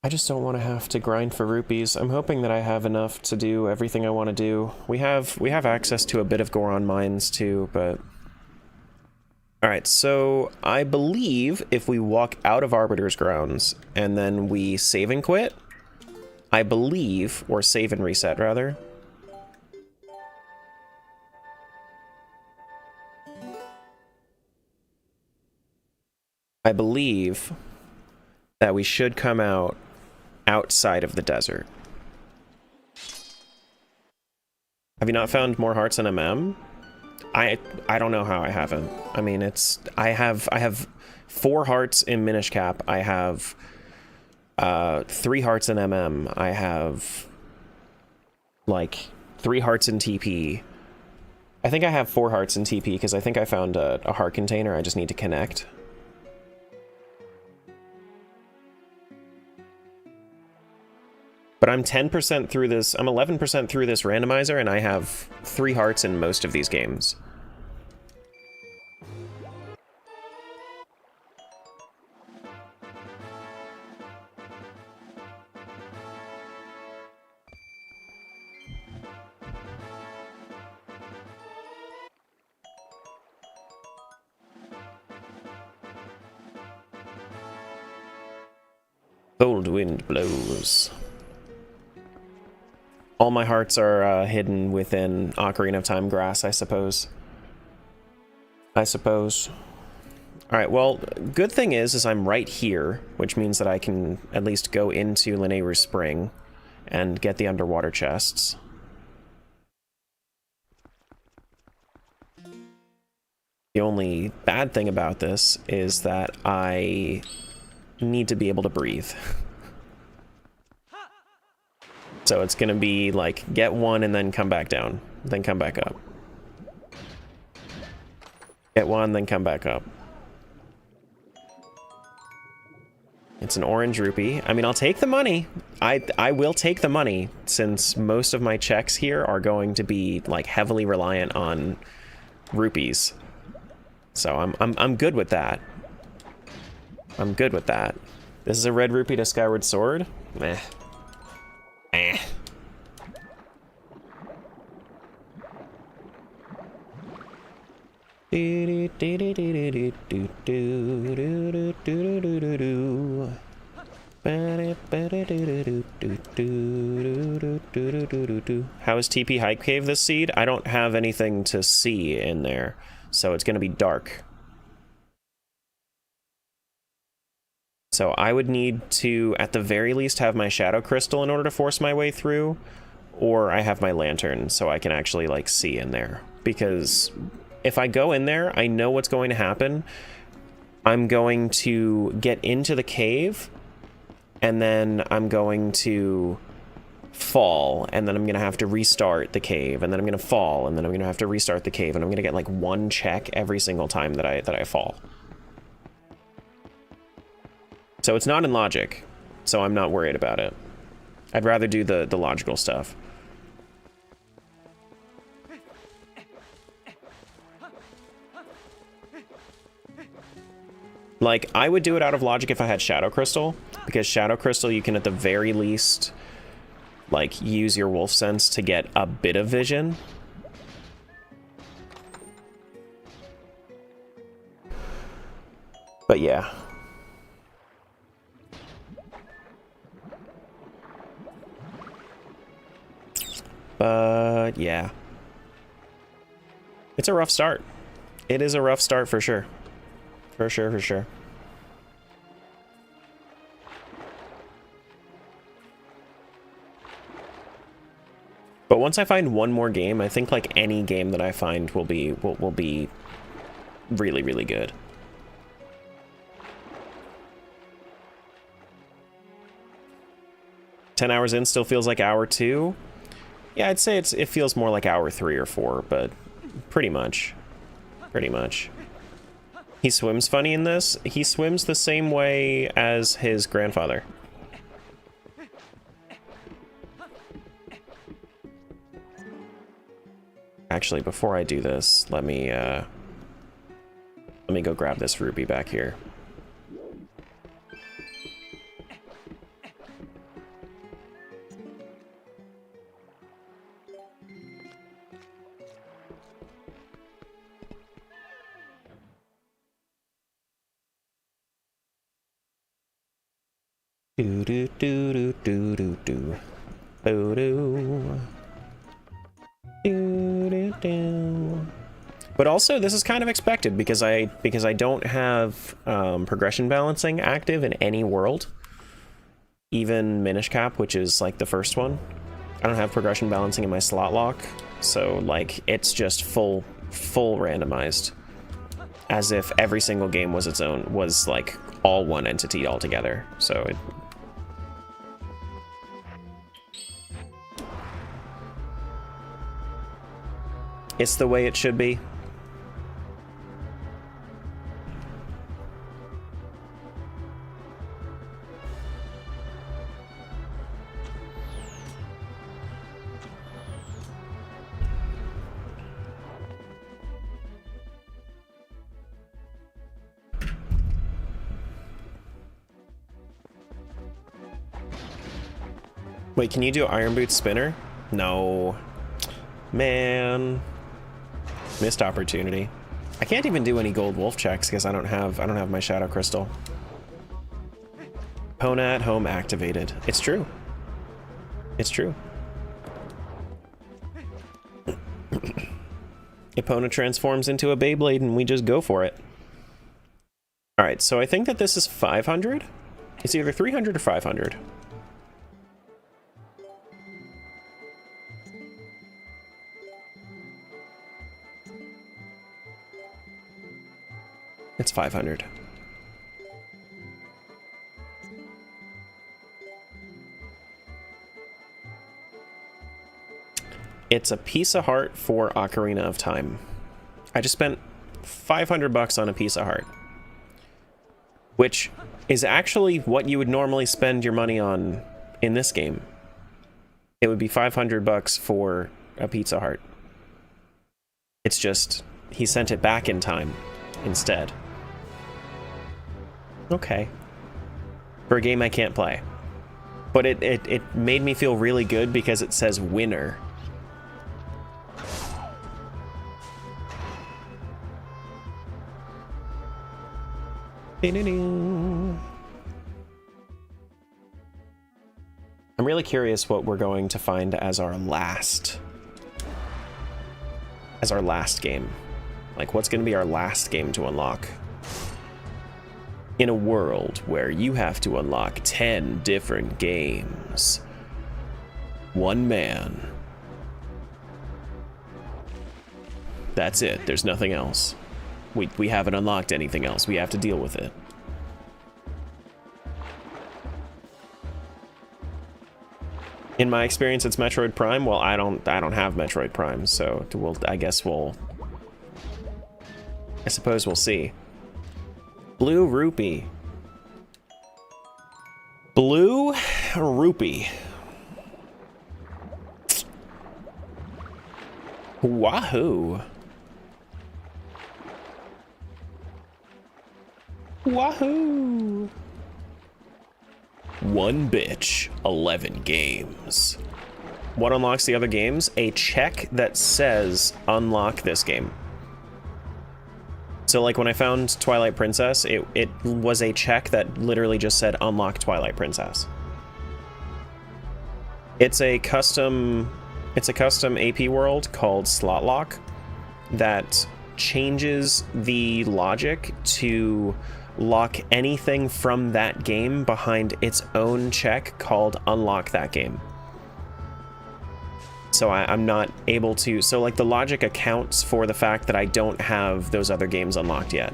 I just don't want to have to grind for rupees. I'm hoping that I have enough to do everything I want to do. We have access to a bit of Goron mines too, but... Alright, so I believe if we walk out of Arbiter's Grounds and then we save and quit, I believe, or save and reset rather, I believe that we should come out outside of the desert. Have you not found more hearts in MM? I don't know how I haven't. I mean, it's I have 4 hearts in Minish Cap. I have 3 hearts in MM. I have like 3 hearts in TP. I think I have 4 hearts in TP because I think I found a heart container. I just need to connect. But I'm 10% through this, I'm 11% through this randomizer, and I have 3 hearts in most of these games. Cold wind blows. All my hearts are hidden within Ocarina of Time grass, I suppose. Alright, well, good thing is I'm right here, which means that I can at least go into Lanayru Spring and get the underwater chests. The only bad thing about this is that I need to be able to breathe. So it's gonna be like, get one and then come back down, then come back up. Get one, then come back up. It's an orange rupee. I mean, I'll take the money. I will take the money, since most of my checks here are going to be like heavily reliant on rupees. So I'm good with that. I'm good with that. This is a red rupee to Skyward Sword? Meh. Eh. How is TP Hype Cave this seed? I don't have anything to see in there, so it's going to be dark. So I would need to, at the very least, have my Shadow Crystal in order to force my way through, or I have my lantern so I can actually, like, see in there. Because if I go in there, I know what's going to happen. I'm going to get into the cave, and then I'm going to fall, and then I'm going to have to restart the cave, and then I'm going to fall, and then I'm going to have to restart the cave, and I'm going to get, like, one check every single time that I fall. So it's not in logic, so I'm not worried about it. I'd rather do the logical stuff. Like, I would do it out of logic if I had Shadow Crystal, because Shadow Crystal you can at the very least, like, use your wolf sense to get a bit of vision. But yeah. But yeah. It's a rough start. It is a rough start for sure. For sure, for sure. But once I find one more game, I think like any game that I find will be really, really good. "10 hours in still feels like hour 2. Yeah, I'd say it feels more like hour 3 or 4, but pretty much. Pretty much. He swims funny in this. He swims the same way as his grandfather. Actually, before I do this, let me go grab this rupee back here. Do do do do do do do. Do do. Do do do. But also, this is kind of expected because I don't have progression balancing active in any world. Even Minish Cap, which is like the first one. I don't have progression balancing in my slot lock, so like it's just full randomized. As if every single game was its own, was like all one entity altogether. So it's the way it should be. Wait, can you do Iron Boot Spinner? No. Man. Missed opportunity. I can't even do any gold wolf checks because I don't have my Shadow Crystal. Epona at home activated. It's true. It's true. Epona transforms into a Beyblade and we just go for it. Alright, so I think that this is 500? It's either 300 or 500. It's 500. It's a piece of heart for Ocarina of Time. I just spent 500 bucks on a piece of heart, which is actually what you would normally spend your money on in this game. It would be 500 bucks for a pizza heart. It's just he sent it back in time instead. Okay. For a game I can't play. But it made me feel really good because it says winner. I'm really curious what we're going to find as our last game. Like, what's going to be our last game to unlock? In a world where you have to unlock 10 different games. One man. That's it. There's nothing else. We haven't unlocked anything else. We have to deal with it. In my experience, it's Metroid Prime. Well, I don't have Metroid Prime, so I suppose we'll see. Blue Rupee. Blue Rupee. Wahoo. Wahoo. One bitch, 11 games. What unlocks the other games? A check that says unlock this game. So like when I found Twilight Princess, it was a check that literally just said unlock Twilight Princess. It's a custom AP world called Slot Lock that changes the logic to lock anything from that game behind its own check called unlock that game. So I'm not able to, so like the logic accounts for the fact that I don't have those other games unlocked yet.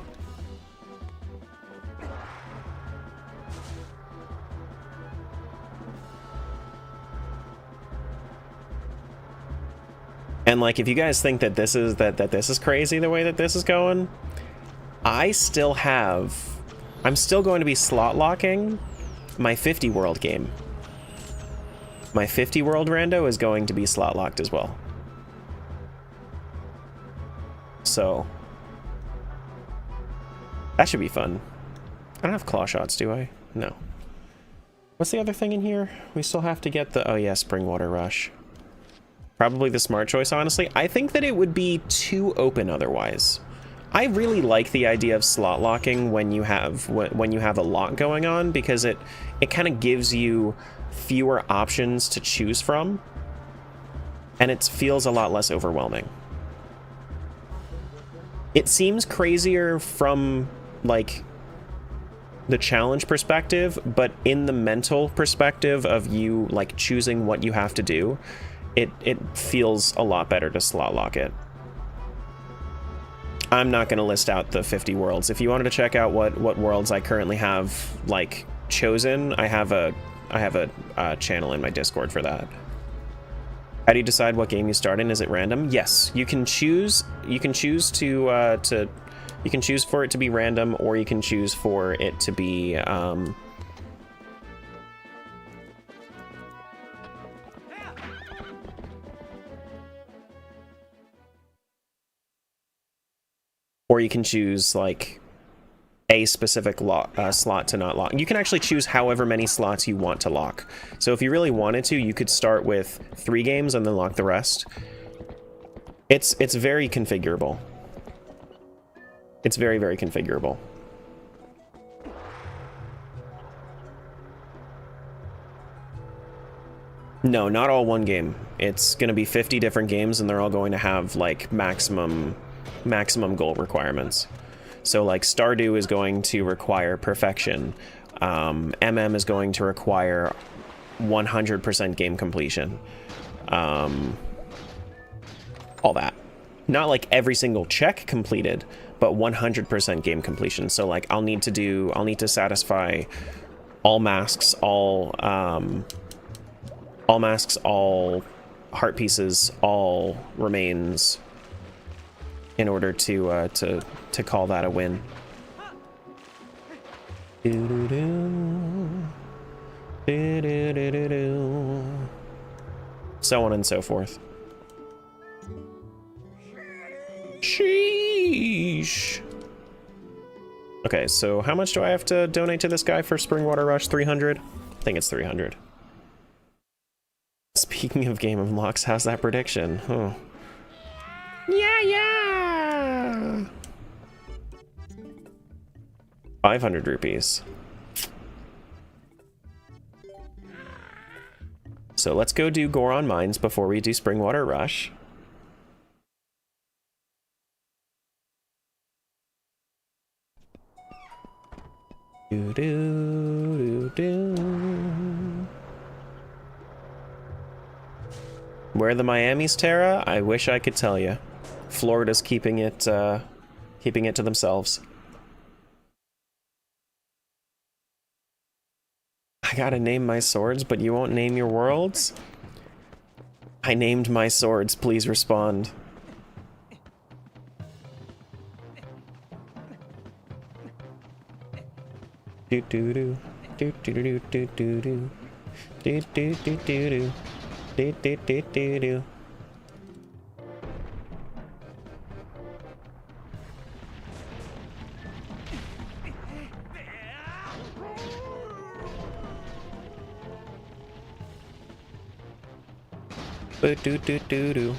And like, if you guys think that this is crazy the way that this is going, I'm still going to be slot locking my 50 world game. My 50 world rando is going to be slot locked as well. So that should be fun. I don't have claw shots, do I? No. What's the other thing in here? We still have to get the, oh yeah, Spring Water Rush. Probably the smart choice, honestly. I think that it would be too open otherwise. I really like the idea of slot locking when you have a lot going on, because it kind of gives you fewer options to choose from, and it feels a lot less overwhelming. It seems crazier from like the challenge perspective, but in the mental perspective of you like choosing what you have to do, it feels a lot better to slot lock it. I'm not going to list out the 50 worlds. If you wanted to check out what worlds I currently have like chosen, I have a channel in my Discord for that. How do you decide what game you start in? Is it random? Yes, you can choose. You can choose for it to be random, or you can choose for it to be or you can choose like a specific slot to not lock. You can actually choose however many slots you want to lock. So if you really wanted to, you could start with 3 games and then lock the rest. It's very configurable. It's very, very configurable. No, not all one game. It's going to be 50 different games, and they're all going to have like maximum goal requirements. So like Stardew is going to require perfection. MM is going to require 100% game completion. All that. Not like every single check completed, but 100% game completion. So like I'll need to satisfy all masks, all heart pieces, all remains, in order to call that a win. So on and so forth. Sheesh. Okay, so how much do I have to donate to this guy for Spring Water Rush? 300? I think it's 300. Speaking of game unlocks, how's that prediction? Oh. Yeah. 500 rupees. So let's go do Goron Mines before we do Springwater Rush. Do do do do. Where are the Miamis, Terra? I wish I could tell you. Florida's keeping it to themselves. I gotta name my swords, but you won't name your worlds? I named my swords, please respond. Do do do do do do do do do do do do do do do do do do. Do do do do do.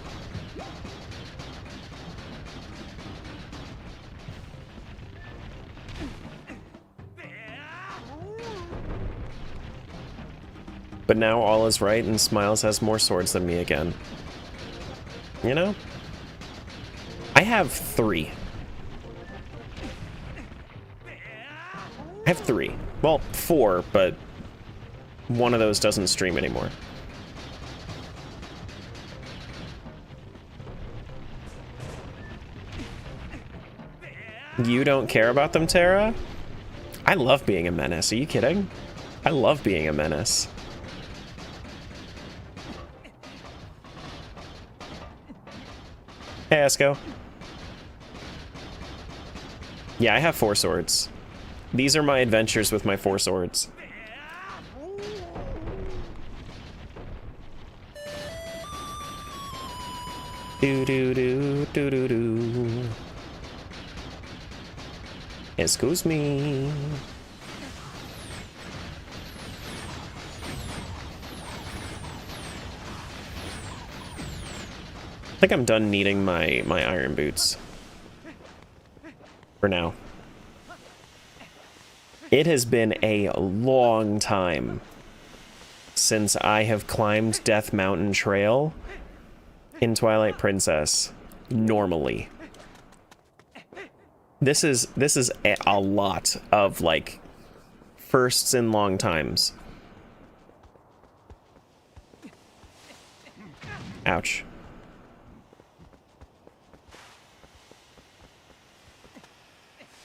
But now all is right and Smiles has more swords than me again. You know? I have 3. I have 3. Well, 4, but one of those doesn't stream anymore. You don't care about them, Terra? I love being a menace. Are you kidding? I love being a menace. Hey, Esco. Yeah, I have 4 swords. These are my adventures with my 4 swords. Do do do do do do. Excuse me. I think I'm done needing my iron boots. For now. It has been a long time since I have climbed Death Mountain Trail in Twilight Princess normally. This is a lot of like firsts in long times. Ouch.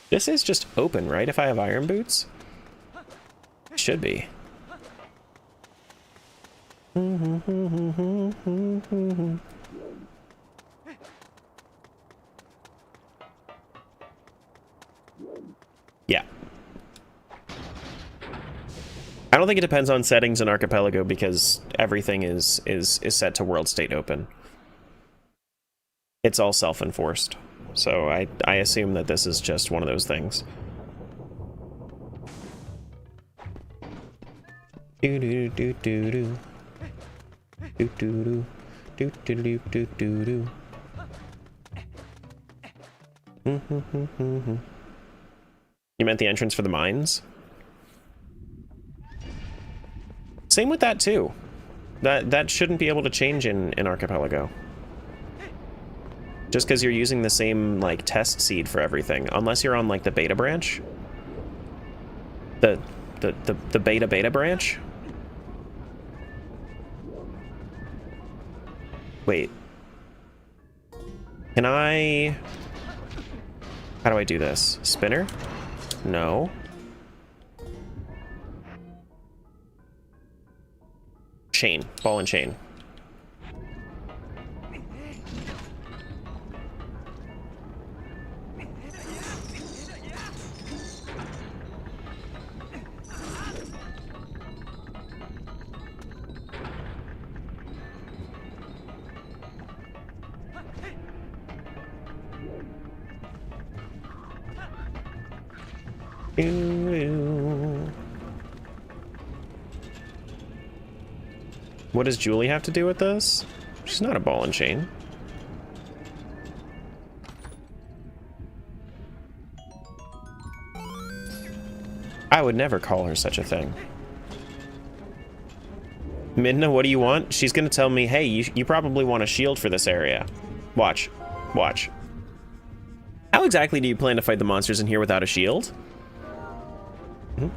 This is just open, right? If I have iron boots? It should be. Yeah. I don't think it depends on settings in Archipelago because everything is set to world state open. It's all self-enforced. So I assume that this is just one of those things. Do do do do do. Do do do do do do do do. You meant the entrance for the mines? Same with that too. That shouldn't be able to change in Archipelago. Just because you're using the same like test seed for everything, unless you're on like the beta branch. The beta branch. Wait. Can I? How do I do this? Spinner? No. Chain. Ball and chain. What does Julie have to do with this? She's not a ball and chain. I would never call her such a thing. Midna, what do you want? She's gonna tell me, hey, you probably want a shield for this area. Watch. Watch. How exactly do you plan to fight the monsters in here without a shield? Hmm?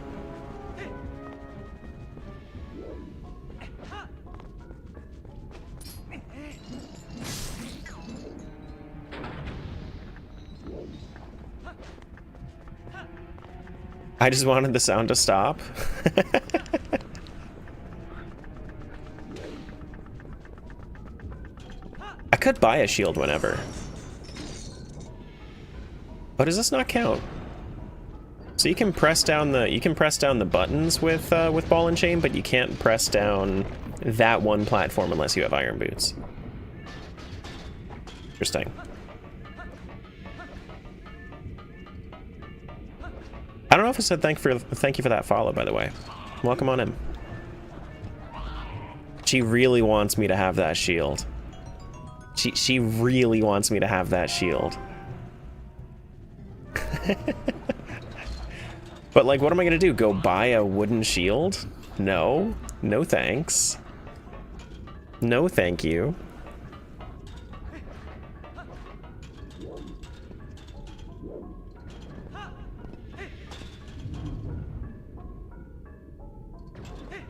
I just wanted the sound to stop. I could buy a shield whenever. But does this not count? So you can press down the buttons with ball and chain, but you can't press down that one platform unless you have iron boots. Interesting. I don't know if I said thank you for that follow, by the way. Welcome on in. She really wants me to have that shield. She really wants me to have that shield. But like, what am I gonna do? Go buy a wooden shield? No. No thanks. No thank you.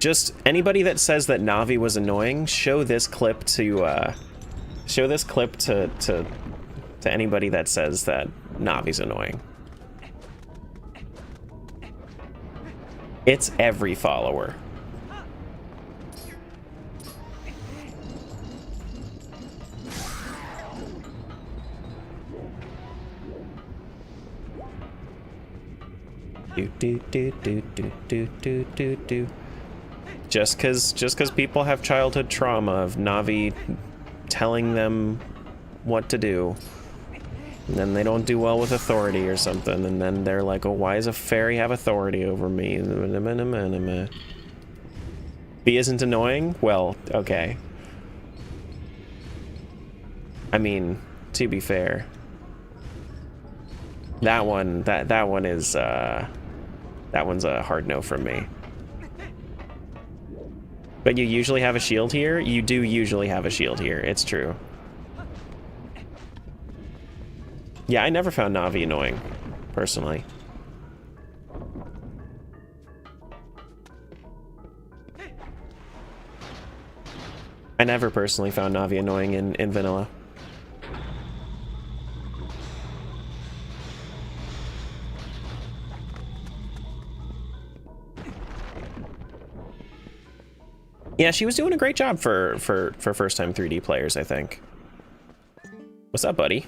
Just anybody that says that Navi was annoying, show this clip to anybody that says that Navi's annoying. It's every follower. Do. Just cause people have childhood trauma of Navi telling them what to do, and then they don't do well with authority or something, and then they're like, oh, why does a fairy have authority over me? B isn't annoying? Well, okay. I mean, to be fair, that one's a hard no from me. But you usually have a shield here? You do usually have a shield here, it's true. Yeah, I never found Navi annoying, personally. I never personally found Navi annoying in vanilla. Yeah, she was doing a great job for first-time 3D players, I think. What's up, buddy?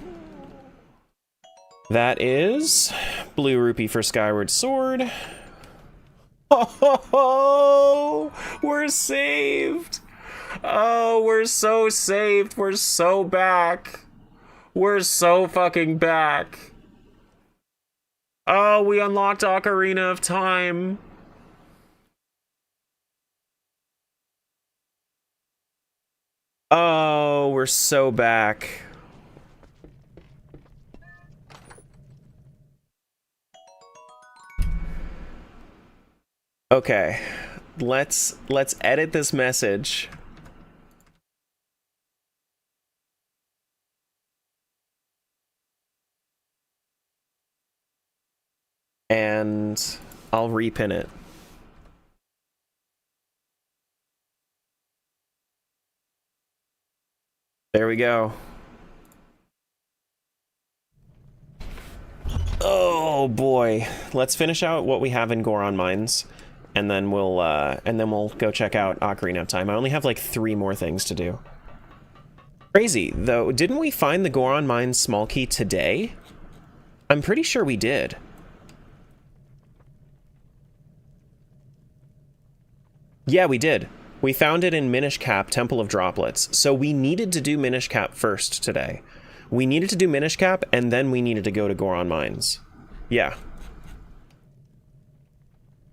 That is blue rupee for Skyward Sword. Oh, we're saved. Oh, we're so saved. We're so back. We're so fucking back. Oh, we unlocked Ocarina of Time. Oh, we're so back. Okay, let's edit this message. And I'll repin it. There we go. Oh boy. Let's finish out what we have in Goron Mines, and then we'll go check out Ocarina of Time. I only have like 3 more things to do. Crazy, though, didn't we find the Goron Mines small key today? I'm pretty sure we did. Yeah, we did. We found it in Minish Cap, Temple of Droplets. So we needed to do Minish Cap first today. We needed to do Minish Cap, and then we needed to go to Goron Mines. Yeah.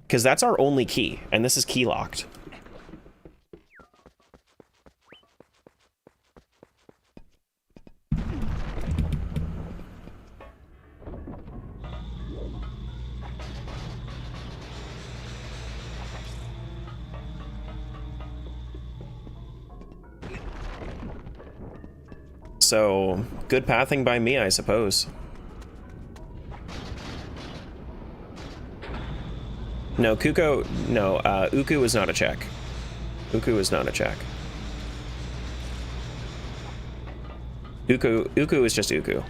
Because that's our only key, and this is key locked. So, good pathing by me, I suppose. No, Uku is not a check. Uku is not a check. Uku is just Uku.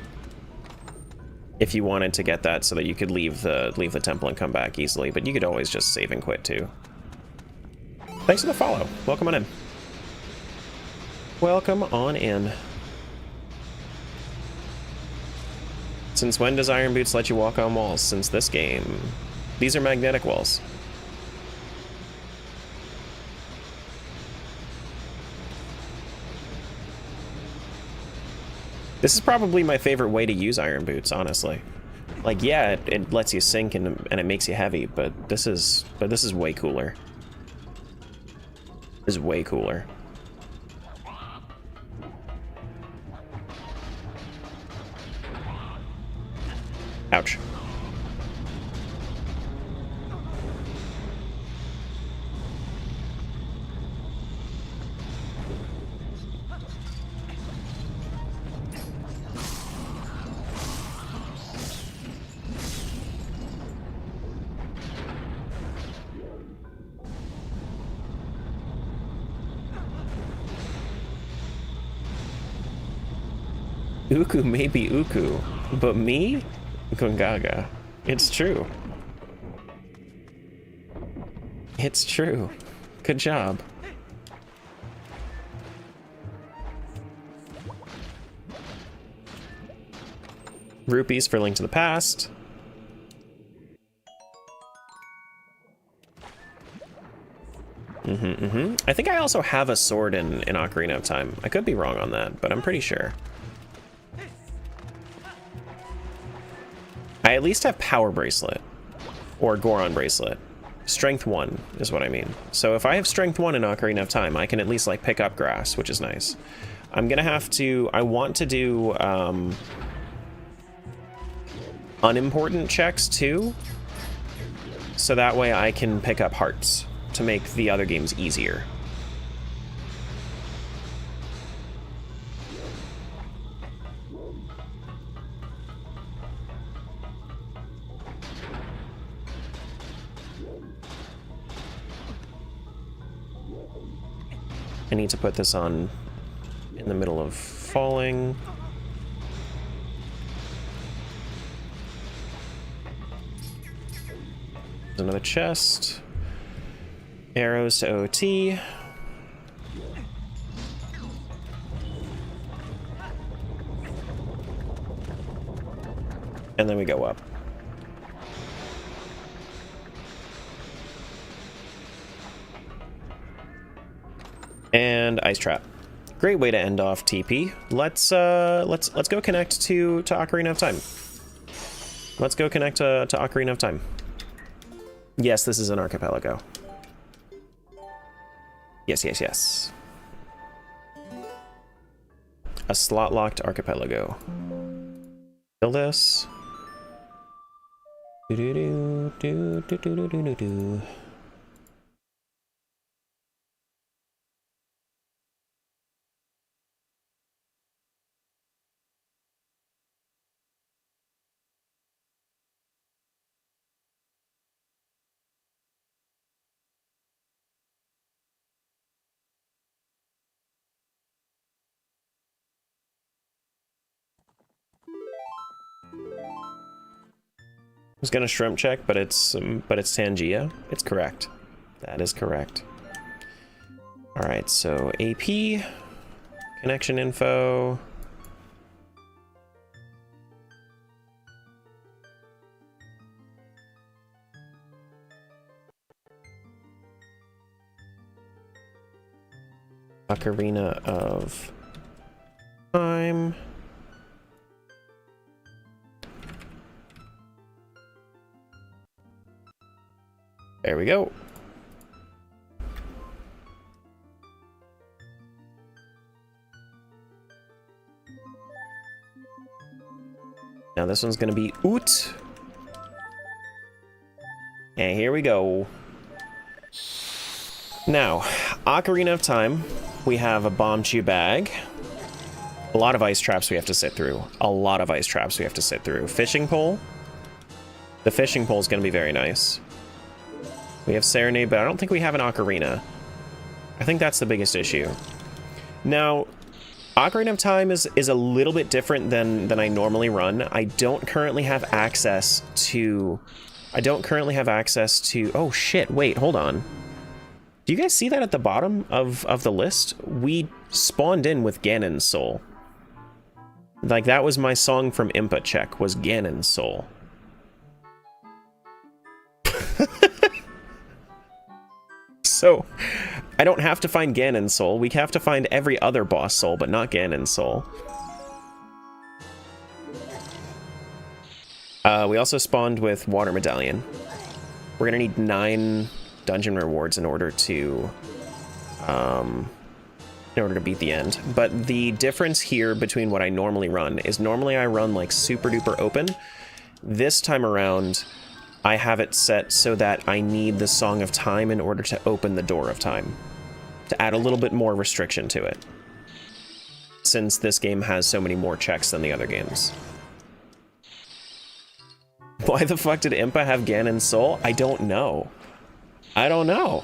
If you wanted to get that so that you could leave the temple and come back easily, but you could always just save and quit too. Thanks for the follow. Welcome on in. Welcome on in. Since when does Iron Boots let you walk on walls? Since this game. These are magnetic walls. This is probably my favorite way to use Iron Boots, honestly. Like, yeah, it lets you sink and it makes you heavy, but this is way cooler. This is way cooler. Ouch. Uku may be Uku, but me? Gongaga. It's true. It's true. Good job. Rupees for Link to the Past. I think I also have a sword in Ocarina of Time. I could be wrong on that, but I'm pretty sure. I at least have Power Bracelet. Or Goron Bracelet. Strength 1 is what I mean. So if I have Strength 1 in Ocarina of Time, I can at least, like, pick up grass, which is nice. I'm gonna have to... I want to do, unimportant checks, too. So that way I can pick up hearts to make the other games easier. I need to put this on in the middle of falling. There's another chest. Arrows to OOT. And then we go up. And ice trap. Great way to end off TP. Let's go connect to Ocarina of Time. Let's go connect to Ocarina of Time. Yes, this is an archipelago. Yes, yes, yes. A slot-locked archipelago. Kill this. Do-do-do-do-do-do-do-do-do. I was gonna shrimp check, but it's Tangia. It's correct. That is correct. All right, so AP, connection info. Ocarina of Time. There we go. Now this one's gonna be OOT. And here we go. Now, Ocarina of Time, we have a Bomb Chew bag. A lot of ice traps we have to sit through. A lot of ice traps we have to sit through. Fishing pole. The fishing pole is going to be very nice. We have Serenade, but I don't think we have an Ocarina. I think that's the biggest issue. Now, Ocarina of Time is a little bit different than I normally run. I don't currently have access to... Oh shit, wait, hold on. Do you guys see that at the bottom of the list? We spawned in with Ganon's Soul. Like, that was my song from Impa Check, was Ganon's Soul. So, I don't have to find Ganon's Soul. We have to find every other boss soul, but not Ganon's Soul. We also spawned with Water Medallion. We're gonna need 9 dungeon rewards in order to beat the end. But the difference here between what I normally run is normally I run like super duper open. This time around, I have it set so that I need the Song of Time in order to open the Door of Time, to add a little bit more restriction to it, since this game has so many more checks than the other games. Why the fuck did Impa have Ganon's Soul? I don't know. I don't know.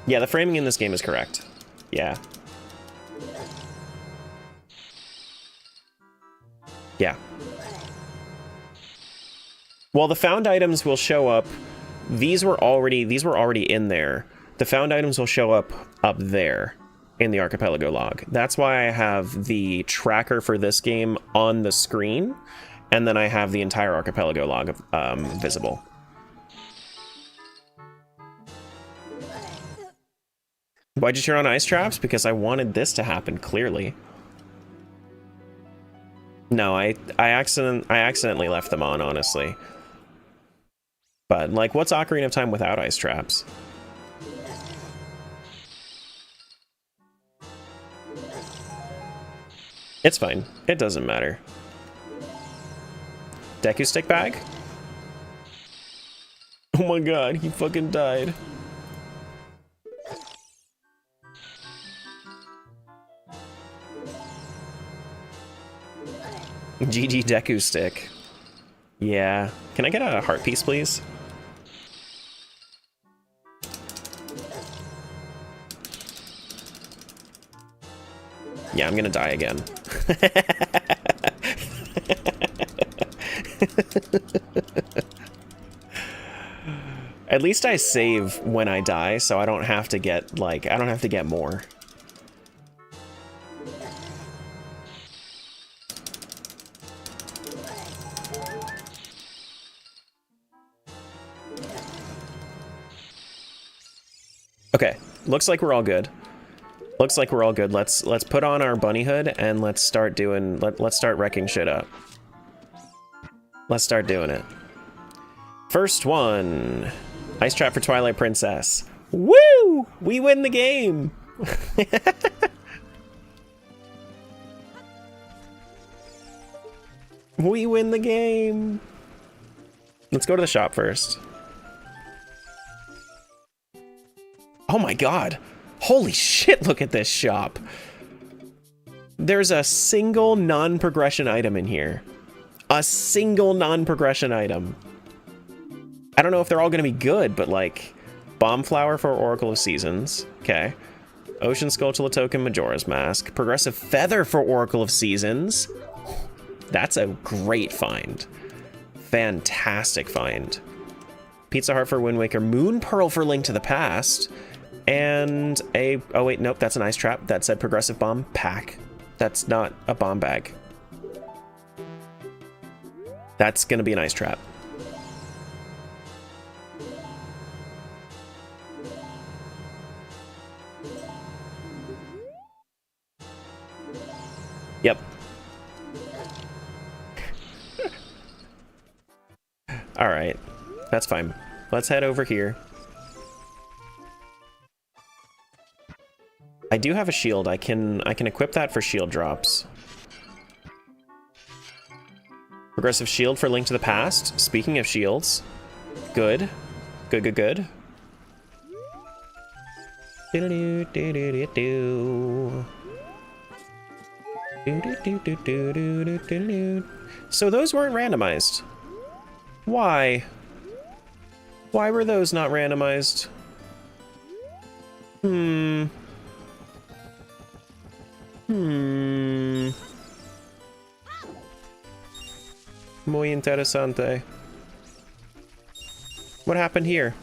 Yeah, the framing in this game is correct. Yeah. Yeah. Well, the found items will show up. These were already in there. The found items will show up there in the archipelago log. That's why I have the tracker for this game on the screen, and then I have the entire archipelago log visible. Why'd you turn on ice traps? Because I wanted this to happen, clearly. No, I accidentally left them on, honestly. But, like, what's Ocarina of Time without ice traps? It's fine. It doesn't matter. Deku stick bag? Oh my god, he fucking died. GG Deku stick. Yeah. Can I get a heart piece, please? Yeah, I'm gonna die again. At least I save when I die, so I don't have to get, like, I don't have to get more. Okay, looks like we're all good. Looks like we're all good. Let's put on our bunny hood and let's start doing, let's start wrecking shit up. Let's start doing it. First one. Ice trap for Twilight Princess. Woo! We win the game. We win the game. Let's go to the shop first. Oh my god. Holy shit, look at this shop. There's a single non-progression item in here. A single non-progression item. I don't know if they're all gonna be good, but like, Bomb Flower for Oracle of Seasons. Okay. Ocean Skulltula token, Majora's Mask. Progressive Feather for Oracle of Seasons. That's a great find. Fantastic find. Pizza Heart for Wind Waker. Moon Pearl for Link to the Past. And a... Oh, wait, nope, that's an ice trap. That said Progressive Bomb Pack. That's not a bomb bag. That's gonna be an ice trap. Yep. Alright. That's fine. Let's head over here. I do have a shield. I can equip that for shield drops. Progressive shield for Link to the Past. Speaking of shields. Good. Good, good, good. So those weren't randomized. Why? Why were those not randomized? Muy interesante. What happened here?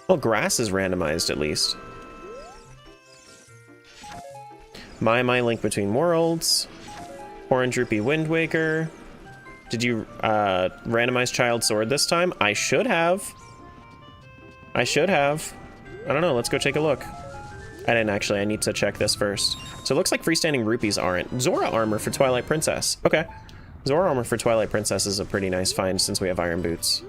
Well, grass is randomized at least. My Link Between Worlds. Orange Rupee Wind Waker. Did you randomize Child Sword this time? I should have. I should have. I don't know, let's go take a look. I didn't actually, I need to check this first. So it looks like freestanding rupees aren't. Zora armor for Twilight Princess. Okay. Zora armor for Twilight Princess is a pretty nice find since we have iron boots.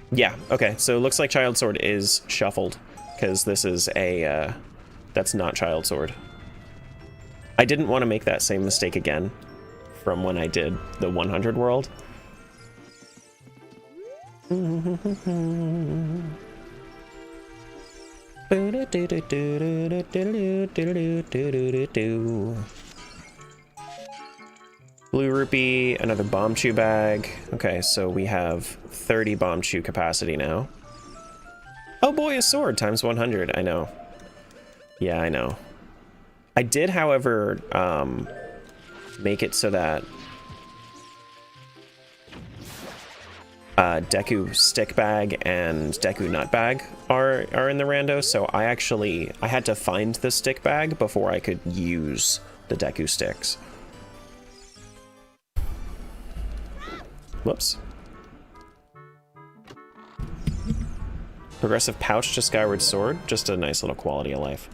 Yeah, okay, so it looks like Child Sword is shuffled, because this is a, that's not Child Sword. I didn't want to make that same mistake again from when I did the 100 world. Blue rupee, another bomb chew bag. Okay, so we have 30 bomb chew capacity now. Oh boy, a sword times 100. I know. Yeah, I know. I did, however, make it so that Deku stick bag and Deku nut bag are in the rando, so I had to find the stick bag before I could use the Deku sticks. Whoops. Progressive pouch to Skyward Sword, just a nice little quality of life.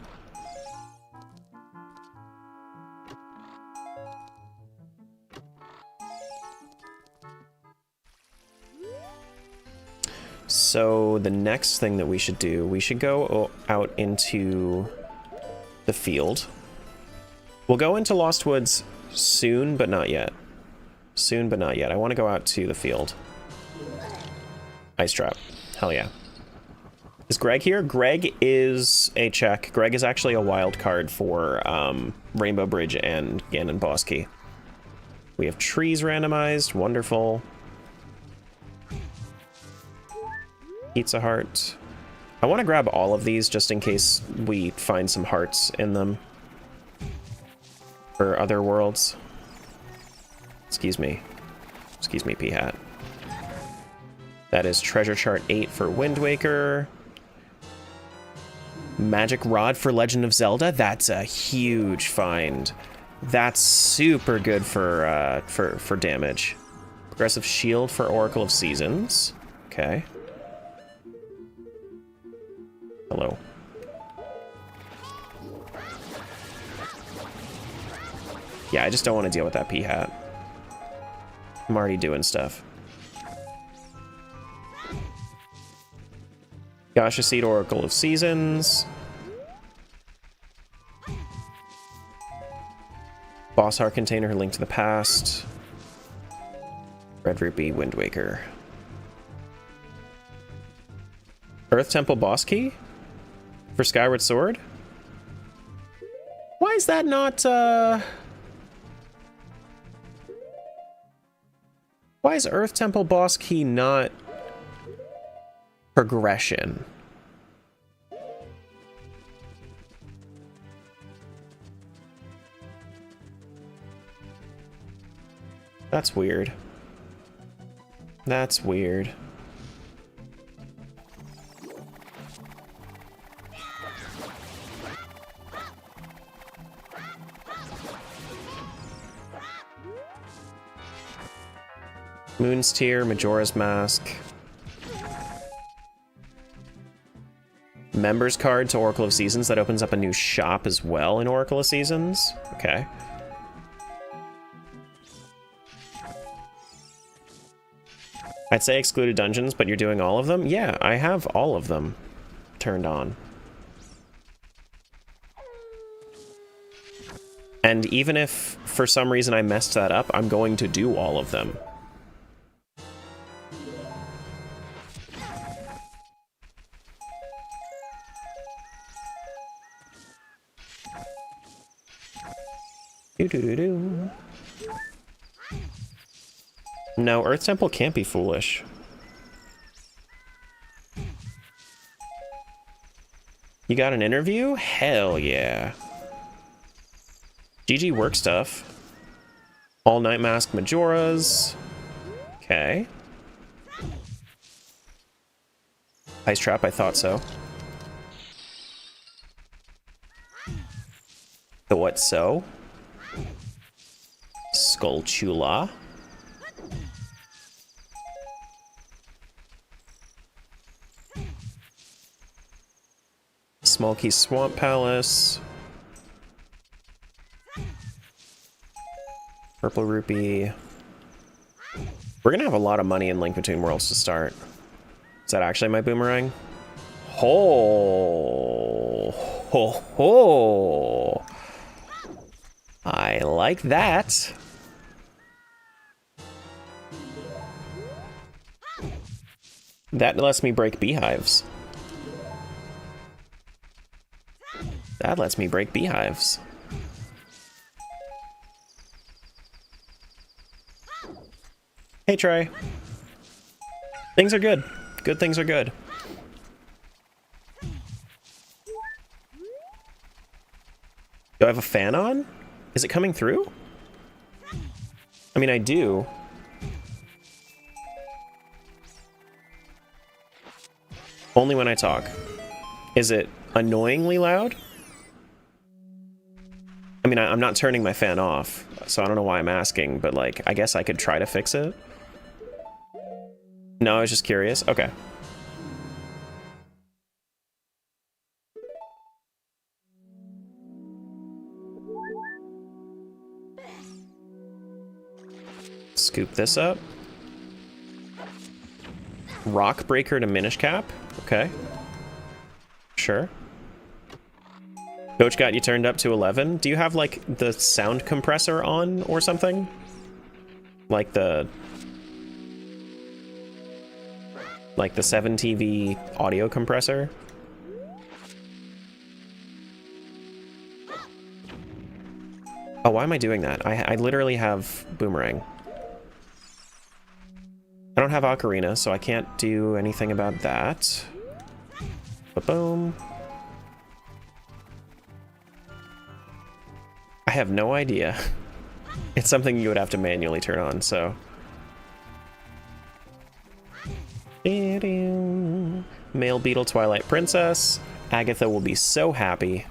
So the next thing that we should do, we should go out into the field. We'll go into Lost Woods soon, but not yet. Soon, but not yet. I want to go out to the field. Ice trap. Hell yeah. Is Greg here? Greg is a check. Greg is actually a wild card for Rainbow Bridge and Ganon Boss Key. We have trees randomized. Wonderful. Pizza Heart. I want to grab all of these just in case we find some hearts in them for other worlds. Excuse me. Excuse me, P-Hat. That is Treasure Chart 8 for Wind Waker. Magic Rod for Legend of Zelda. That's a huge find. That's super good for damage. Progressive Shield for Oracle of Seasons. Okay. Hello. Yeah, I just don't want to deal with that P-Hat. I'm already doing stuff. Gasha Seed, Oracle of Seasons. Boss Heart Container, Link to the Past. Red Rupee, Wind Waker. Earth Temple Boss Key? For Skyward Sword? Why is that not, Why is Earth Temple Boss Key not progression? That's weird. That's weird. Moon's Tear, Majora's Mask. Members card to Oracle of Seasons. That opens up a new shop as well in Oracle of Seasons. Okay. I'd say excluded dungeons, but you're doing all of them? Yeah, I have all of them turned on. And even if for some reason I messed that up, I'm going to do all of them. Do-do-do-do. No, Earth Temple can't be foolish. You got an interview? Hell yeah. GG work stuff. All Night Mask Majoras. Okay. Ice Trap, I thought so. The what so? Skulltula. Smolky Swamp Palace. Purple Rupee. We're gonna have a lot of money in Link Between Worlds to start. Is that actually my boomerang? Ho! Ho ho! I like that. That lets me break beehives. That lets me break beehives. Hey, Trey. Things are good. Good things are good. Do I have a fan on? Is it coming through? I mean, I do. Only when I talk. Is it annoyingly loud? I mean, I'm not turning my fan off, so I don't know why I'm asking, but like, I guess I could try to fix it. No, I was just curious. Okay. Scoop this up. Rock Breaker to Minish Cap. Okay. Sure. Coach got you turned up to 11. Do you have, like, the sound compressor on or something? Like the 7TV audio compressor? Oh, why am I doing that? I literally have Boomerang. I don't have Ocarina, so I can't do anything about that. Ba-boom. I have no idea. It's something you would have to manually turn on, so. Male Beetle Twilight Princess. Agatha will be so happy.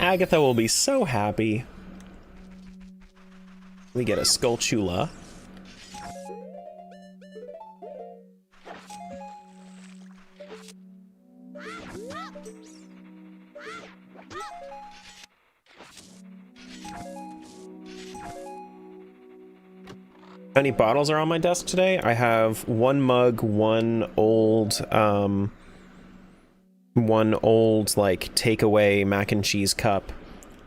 Agatha will be so happy. We get a Skulltula. How many bottles are on my desk today? I have one mug, one old like takeaway mac and cheese cup.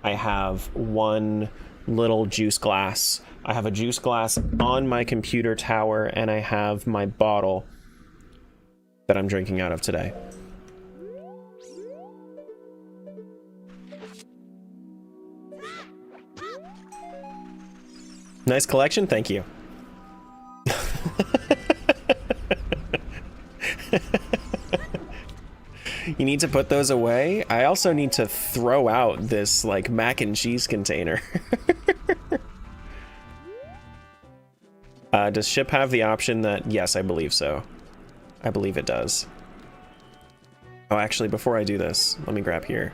I have one little juice glass. I have a juice glass on my computer tower, and I have my bottle that I'm drinking out of today. Nice collection, thank you. You need to put those away. I also need to throw out this like mac and cheese container. Does ship have the option that, yes, I believe so. I believe it does. Oh, actually, before I do this, let me grab here.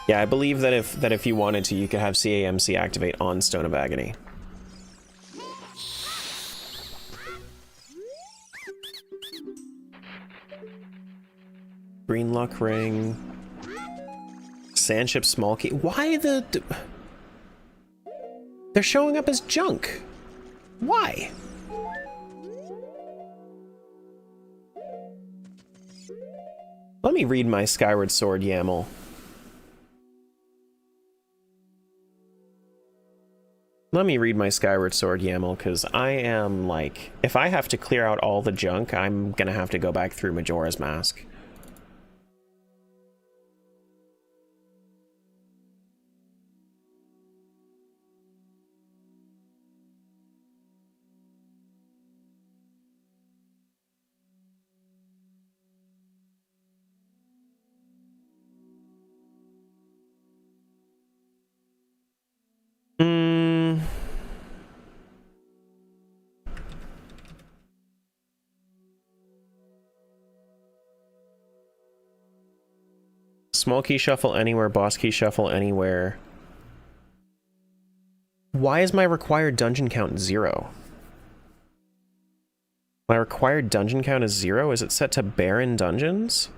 Yeah, I believe that if you wanted to, you could have CAMC activate on Stone of Agony. Green Luck Ring. Sandship Small Key. Why the... They're showing up as junk. Why? Let me read my Skyward Sword YAML. Let me read my Skyward Sword YAML, because I am, like... If I have to clear out all the junk, I'm gonna have to go back through Majora's Mask. Small key shuffle anywhere, boss key shuffle anywhere. Why is my required dungeon count 0? My required dungeon count is 0? Is it set to barren dungeons?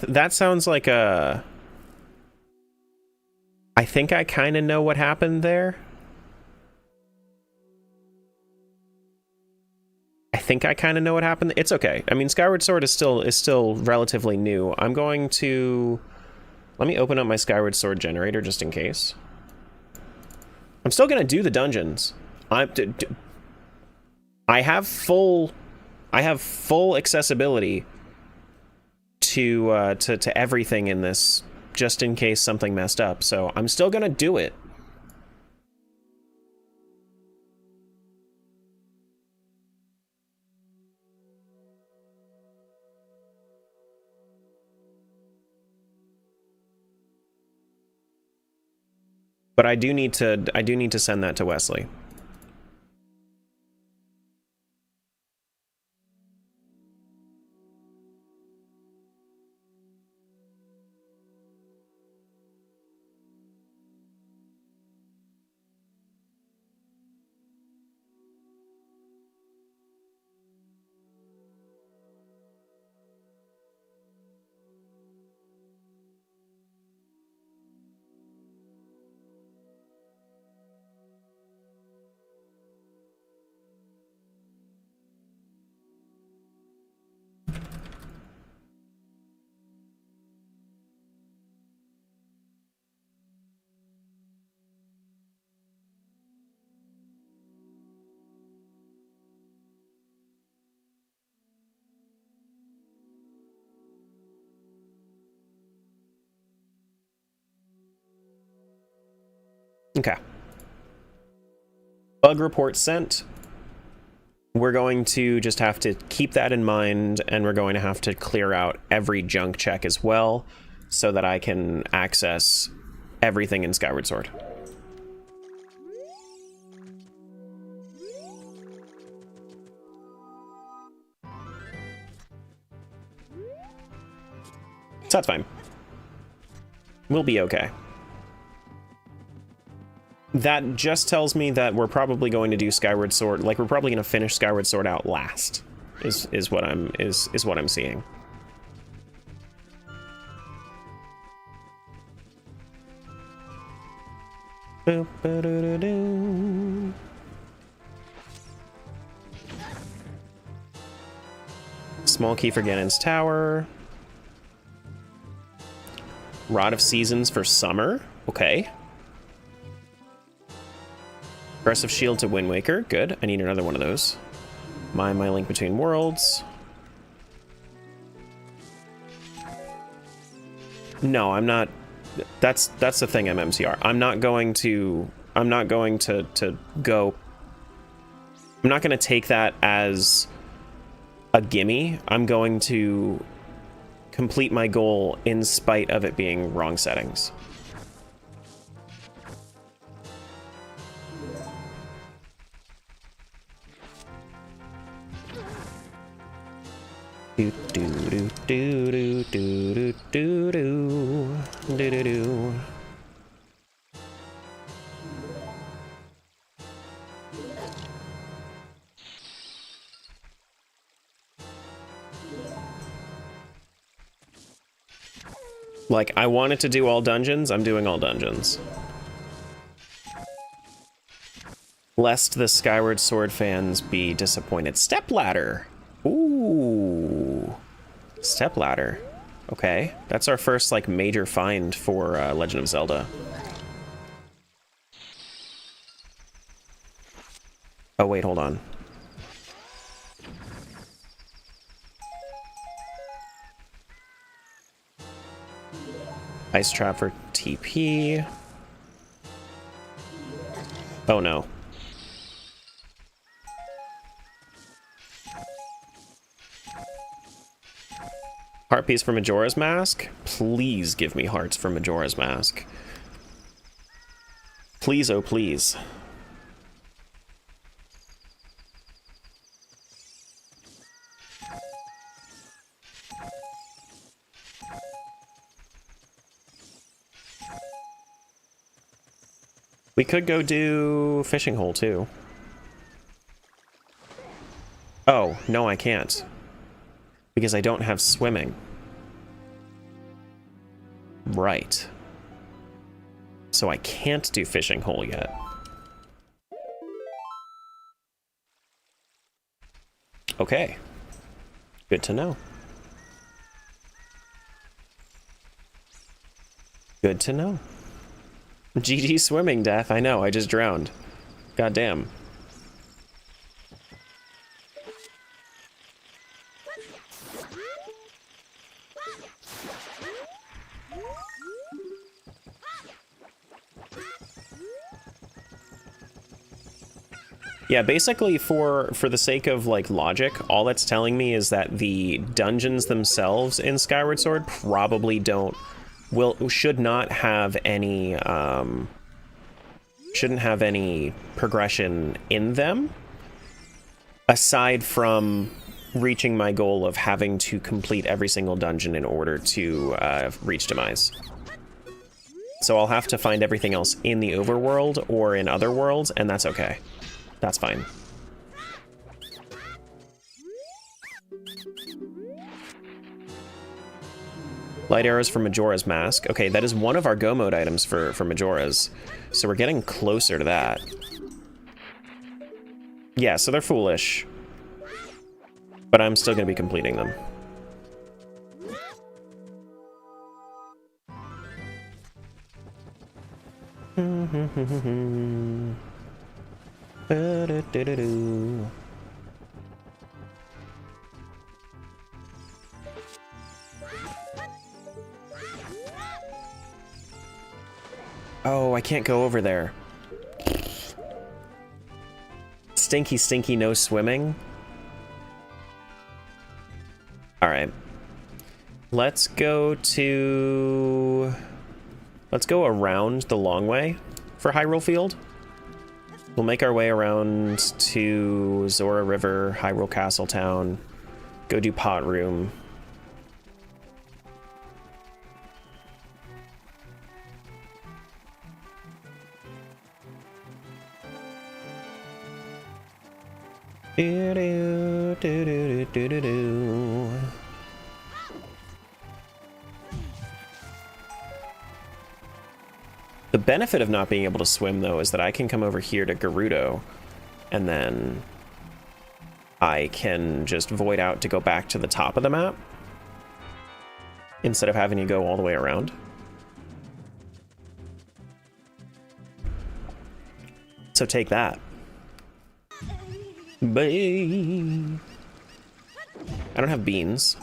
That sounds like a... I think I kind of know what happened there. I think I kind of know what happened. It's okay. I mean, Skyward Sword is still relatively new. I'm going to... Let me open up my Skyward Sword generator just in case. I'm still going to do the dungeons. I have full accessibility to everything in this, just in case something messed up. So I'm still going to do it. But I do need to send that to Wesley. Okay. Bug report sent. We're going to just have to keep that in mind, and we're going to have to clear out every junk check as well, so that I can access everything in Skyward Sword. So that's fine. We'll be okay. That just tells me that we're probably going to do Skyward Sword, like we're probably going to finish Skyward Sword out last, is what I'm seeing. Small key for Ganon's Tower. Rod of Seasons for summer. Okay. Aggressive Shield to Wind Waker. Good. I need another one of those. My Link Between Worlds. No, I'm not. That's the thing, MMCR. I'm not going to go. I'm not going to take that as a gimme. I'm going to complete my goal in spite of it being wrong settings. Do do do do do do do do do do do. Like, I wanted to do all dungeons, I'm doing all dungeons. Lest the Skyward Sword fans be disappointed. Stepladder! Ooh. stepladder. Okay, that's our first like major find for Legend of Zelda. Oh wait, hold on. Ice trap for TP. Oh no. Heart piece for Majora's Mask? Please give me hearts for Majora's Mask. Please, oh please. We could go do fishing hole too. Oh, no I can't. Because I don't have swimming. Right. So I can't do fishing hole yet. Okay. Good to know. Good to know. GG swimming, Death. I know, I just drowned. God damn. Yeah, basically for the sake of like logic, all that's telling me is that the dungeons themselves in Skyward Sword probably should not have any shouldn't have any progression in them aside from reaching my goal of having to complete every single dungeon in order to reach demise. So I'll have to find everything else in the overworld or in other worlds, and that's okay. That's fine. Light arrows for Majora's Mask. Okay, that is one of our go mode items for Majora's. So we're getting closer to that. Yeah, so they're foolish. But I'm still going to be completing them. Oh, I can't go over there. Stinky, stinky, no swimming. Alright. Let's go around the long way for Hyrule Field. We'll make our way around to Zora River, Hyrule Castle Town, go do Pot Room. The benefit of not being able to swim, though, is that I can come over here to Gerudo, and then I can just void out to go back to the top of the map, instead of having to go all the way around. So take that. Bye. I don't have beans.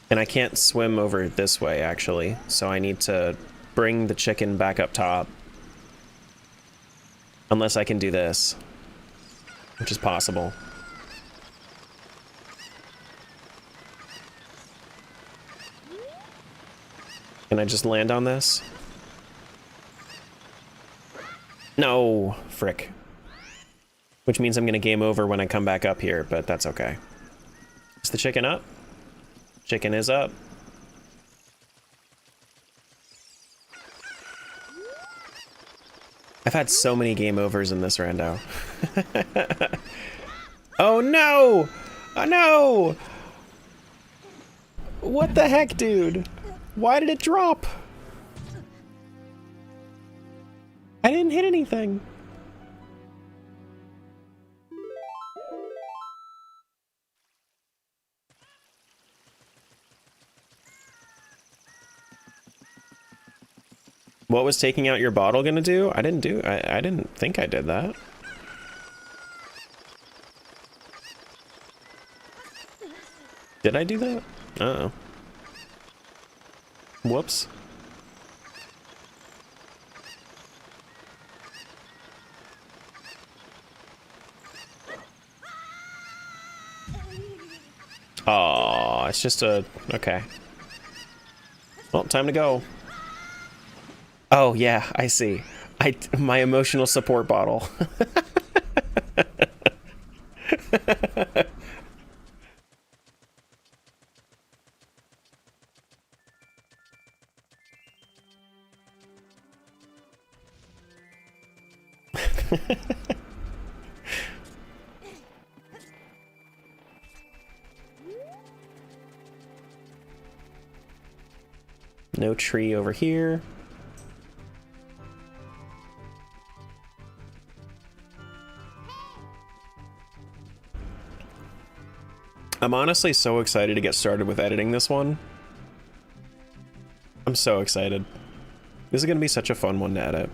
And I can't swim over this way, actually, so I need to bring the chicken back up top. Unless I can do this, which is possible. Can I just land on this? No, frick. Which means I'm gonna game over when I come back up here, but that's okay. Is the chicken up? Chicken is up. I've had so many game overs in this rando. Oh no! Oh no! What the heck, dude? Why did it drop? I didn't hit anything. What was taking out your bottle gonna do? I didn't think I did that. Did I do that? Uh-oh. Whoops. Oh, it's just a... Okay. Well, time to go. Oh, yeah, I see. My emotional support bottle. No tree over here. I'm honestly so excited to get started with editing this one. I'm so excited. This is gonna be such a fun one to edit.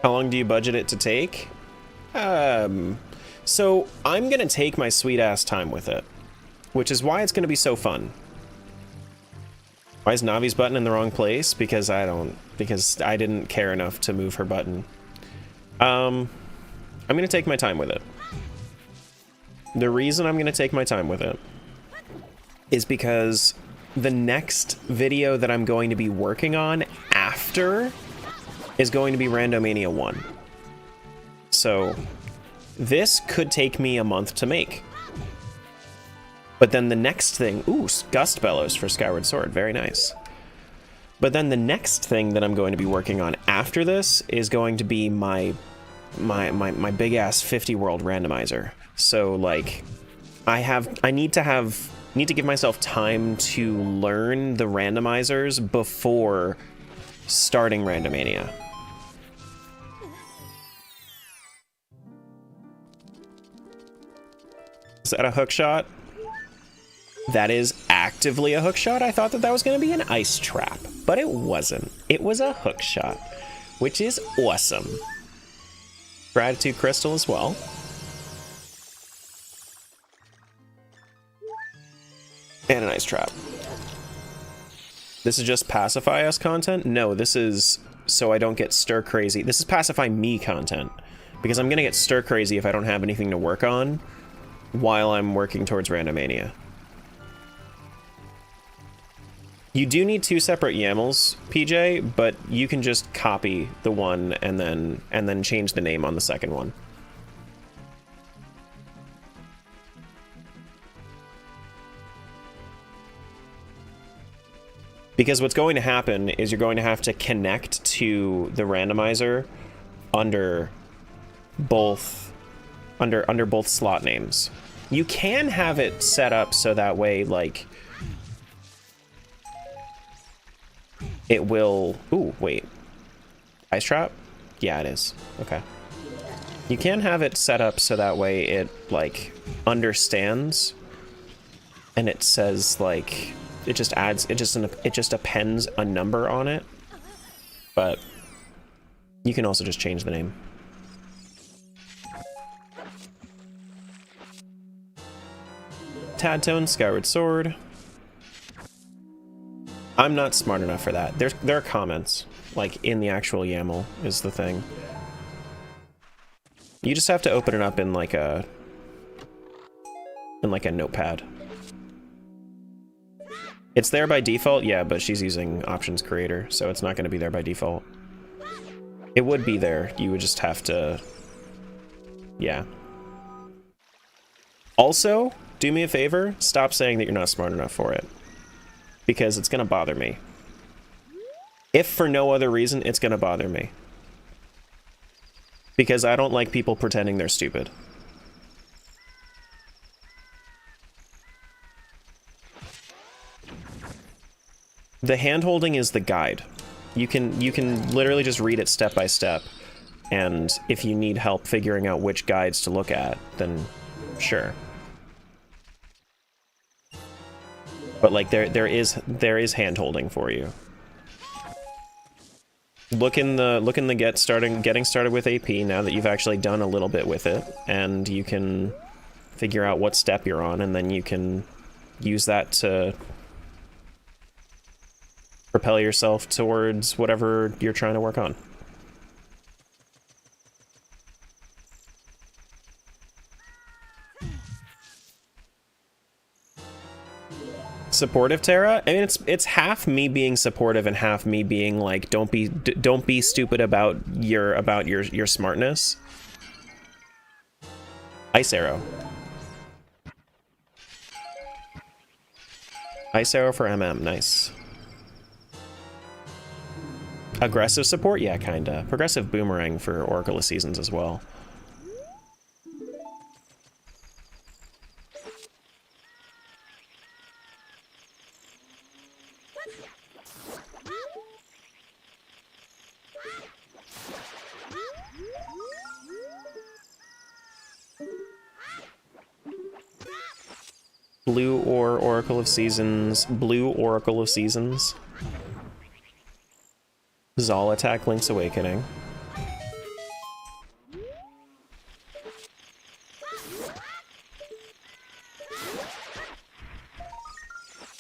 How long do you budget it to take? So I'm gonna take my sweet ass time with it, which is why it's gonna be so fun. Why is Navi's button in the wrong place? Because I didn't care enough to move her button. I'm gonna take my time with it. The reason I'm gonna take my time with it is because the next video that I'm going to be working on after is going to be Randomania 1. So this could take me a month to make. But then the next thing, ooh, Gust Bellows for Skyward Sword, very nice. But then the next thing that I'm going to be working on after this is going to be my big ass 50 world randomizer. So like I need to give myself time to learn the randomizers before starting Randomania. Is that a hook shot? That is actively a hook shot. I thought that was going to be an ice trap, but it wasn't. It was a hook shot, which is awesome. Gratitude crystal as well. And an ice trap. This is just pacify us content? No, this is so I don't get stir crazy. This is pacify me content, because I'm going to get stir crazy if I don't have anything to work on while I'm working towards Randomania. You do need two separate YAMLs, PJ, but you can just copy the one and then change the name on the second one. Because what's going to happen is you're going to have to connect to the randomizer under both slot names. You can have it set up so that way, like, it will... Ooh, wait. Ice trap? Yeah, it is. Okay. You can have it set up so that way it, like, understands, and it says, like, it just appends a number on it, but you can also just change the name. Tadtone, Skyward Sword. I'm not smart enough for that. There are comments, like, in the actual YAML is the thing. You just have to open it up in like a notepad. It's there by default, yeah, but she's using Options Creator, so it's not going to be there by default. It would be there, you would just have to... Yeah. Also, do me a favor, stop saying that you're not smart enough for it. Because it's going to bother me. If for no other reason, it's going to bother me. Because I don't like people pretending they're stupid. The hand-holding is the guide. You can literally just read it step by step, and if you need help figuring out which guides to look at, then sure. But like there is hand-holding for you. Look in the getting started with AP now that you've actually done a little bit with it, and you can figure out what step you're on, and then you can use that to propel yourself towards whatever you're trying to work on. Supportive Terra? I mean, it's half me being supportive and half me being like, don't be stupid about your smartness. Ice arrow. Ice arrow for MM, nice. Aggressive support? Yeah, kinda. Progressive boomerang for Oracle of Seasons as well. Blue or Oracle of Seasons. Blue Oracle of Seasons. Zal attack, Link's Awakening.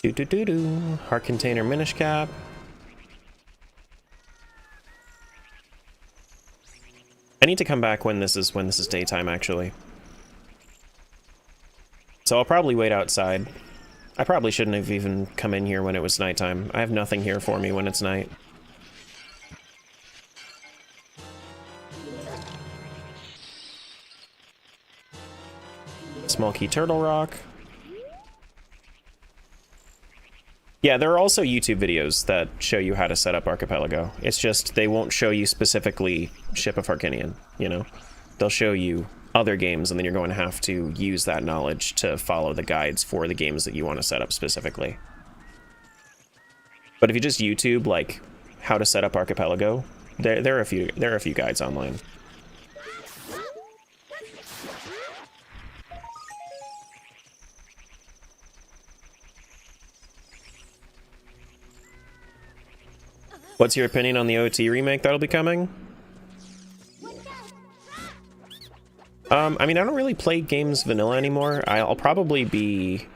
Do. Heart Container, Minish Cap. I need to come back when this is daytime, actually. So I'll probably wait outside. I probably shouldn't have even come in here when it was nighttime. I have nothing here for me when it's night. Small Key Turtle Rock. Yeah, there are also YouTube videos that show you how to set up Archipelago. It's just they won't show you specifically Ship of Harkinian, you know? They'll show you other games, and then you're going to have to use that knowledge to follow the guides for the games that you want to set up specifically. But if you just YouTube, like, how to set up Archipelago, there are a few guides online. What's your opinion on the OOT remake that'll be coming? I mean, I don't really play games vanilla anymore. I'll probably be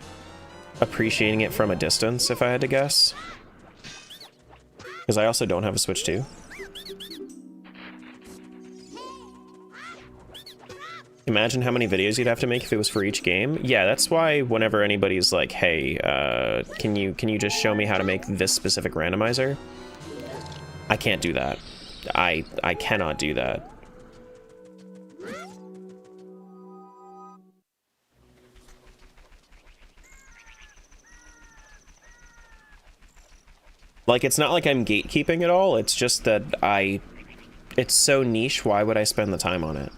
appreciating it from a distance, if I had to guess. Because I also don't have a Switch 2. Imagine how many videos you'd have to make if it was for each game. Yeah, that's why whenever anybody's like, hey, can you just show me how to make this specific randomizer? I can't do that. I cannot do that. Like, it's not like I'm gatekeeping at all, it's just that it's so niche, why would I spend the time on it?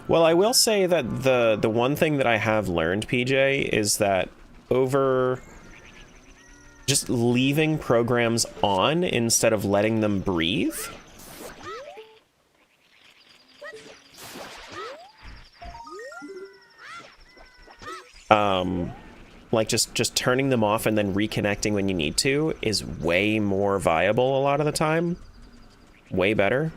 Well, I will say that the one thing that I have learned, PJ, is that over just leaving programs on instead of letting them breathe, like just turning them off and then reconnecting when you need to is way more viable a lot of the time. Way better.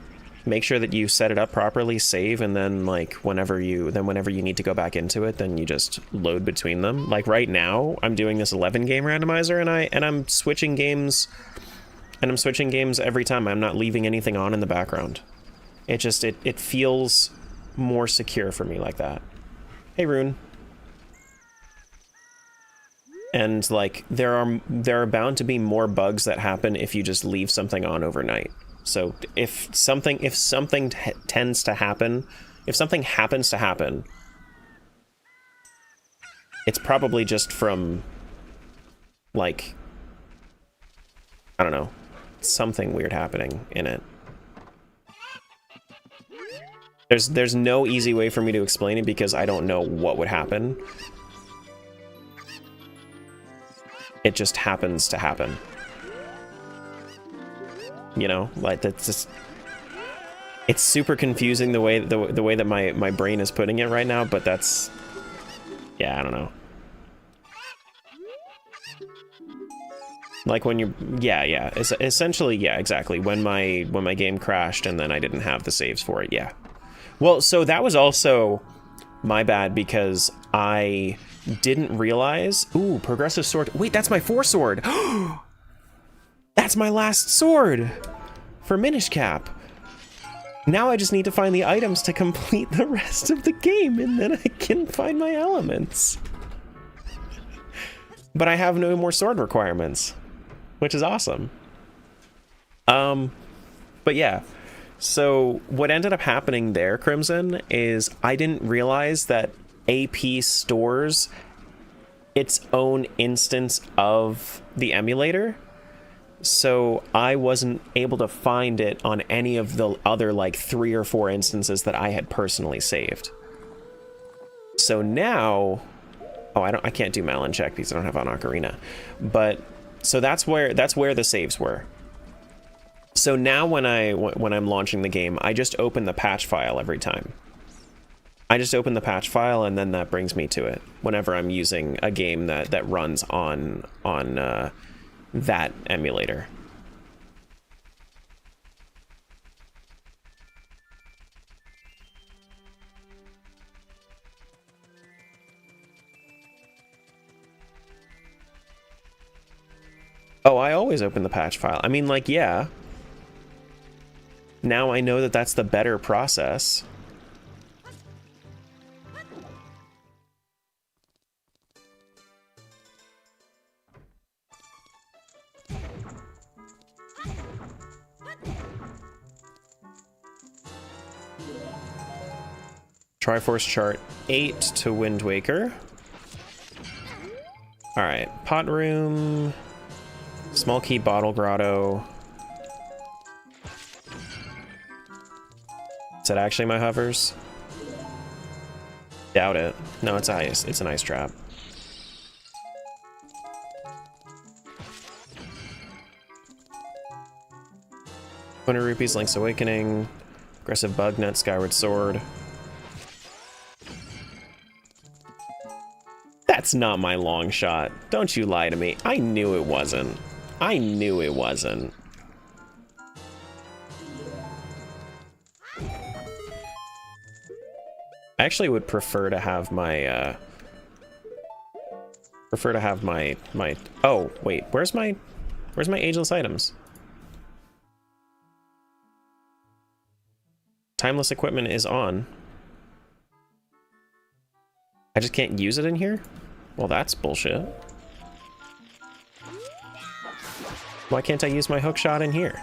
Make sure that you set it up properly, save, and then like whenever you need to go back into it, then you just load between them. Like right now, I'm doing this 11 game randomizer, and I'm switching games, every time. I'm not leaving anything on in the background. It feels more secure for me like that. Hey, Rune. And like there are bound to be more bugs that happen if you just leave something on overnight. So if something tends to happen, if something happens to happen, it's probably just from like, I don't know, something weird happening in it. There's no easy way for me to explain it because I don't know what would happen. It just happens to happen. You know, like that's just, it's super confusing the way that my brain is putting it right now, but that's, yeah, I don't know. Like when you, yeah, essentially, yeah, exactly. When my game crashed and then I didn't have the saves for it, yeah. Well, so that was also my bad because I didn't realize. Ooh, progressive sword. Wait, that's my 4 sword. That's my last sword for Minish Cap. Now I just need to find the items to complete the rest of the game, and then I can find my elements. But I have no more sword requirements, which is awesome. But yeah. So what ended up happening there, Crimson, is I didn't realize that AP stores its own instance of the emulator. So I wasn't able to find it on any of the other like 3 or 4 instances that I had personally saved. So now, oh, I can't do Malin check because I don't have an Ocarina. But so that's where the saves were. So now when I'm launching the game, I just open the patch file every time. I just open the patch file and then that brings me to it whenever I'm using a game that runs on that emulator. Oh, I always open the patch file. I mean, like, yeah. Now I know that that's the better process. Triforce chart 8 to Wind Waker. Alright, pot room, small key bottle grotto. Is that actually my hovers? Doubt it. No, it's ice. It's an ice trap. ₹20, Link's Awakening, aggressive bug net, Skyward Sword. That's not my long shot. Don't you lie to me. I knew it wasn't. I knew it wasn't. I actually would prefer to have my oh, wait, where's my ageless items? Timeless equipment is on. I just can't use it in here? Well, that's bullshit. Why can't I use my hook shot in here?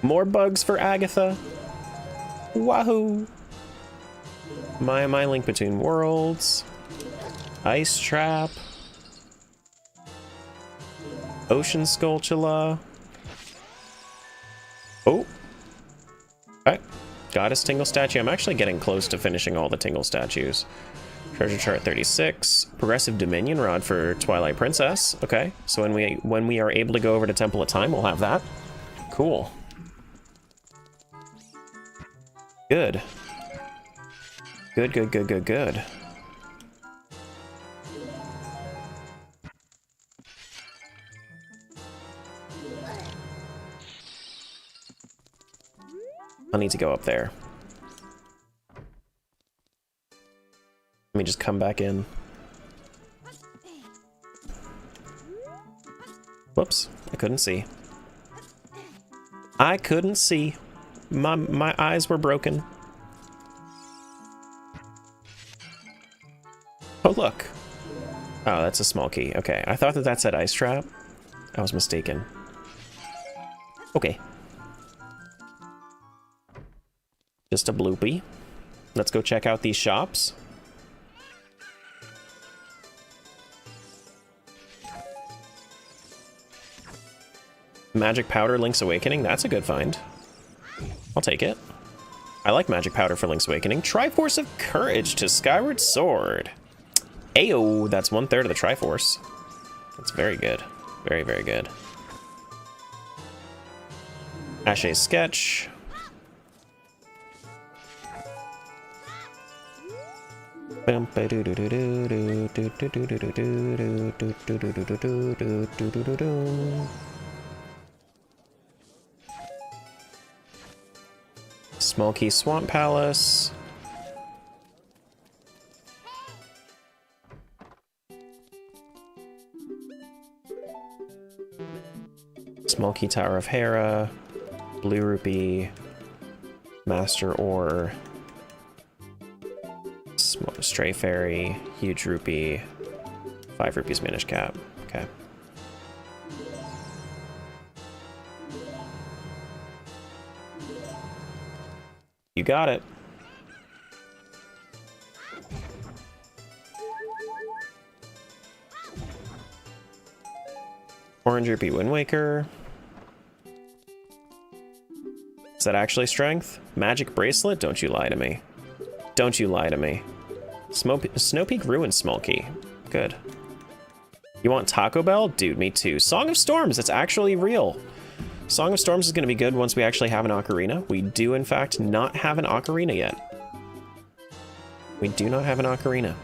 More bugs for Agatha. Wahoo! My Link Between Worlds. Ice Trap. Ocean Skulltula. Oh. Okay. Goddess Tingle statue. I'm actually getting close to finishing all the Tingle statues. Treasure chart 36. Progressive Dominion Rod for Twilight Princess. Okay. So when we are able to go over to Temple of Time, we'll have that. Cool. Good. Good, good, good, good, good. I'll need to go up there. Let me just come back in. Whoops, I couldn't see. I couldn't see. My eyes were broken. Oh, look. Oh, that's a small key. Okay, I thought that said ice trap. I was mistaken. Okay. Just a bloopy. Let's go check out these shops. Magic Powder, Link's Awakening. That's a good find. I'll take it. I like Magic Powder for Link's Awakening. Triforce of Courage to Skyward Sword. Ayo, that's 1/3 of the Triforce. That's very good. Very, very good. Ashe's Sketch. Small Key Swamp Palace. Small Key Tower of Hera. Blue Rupee. Master Ore. Stray Fairy. Huge Rupee. 5 rupees Minish Cap. Okay. You got it. Orange Rupee Wind Waker. Is that actually strength? Magic Bracelet? Don't you lie to me. Don't you lie to me. Snow Peak Ruin Small Key. Good. You want Taco Bell? Dude, me too. Song of Storms, it's actually real. Song of Storms is going to be good once we actually have an ocarina. We do, in fact, not have an ocarina yet. We do not have an ocarina.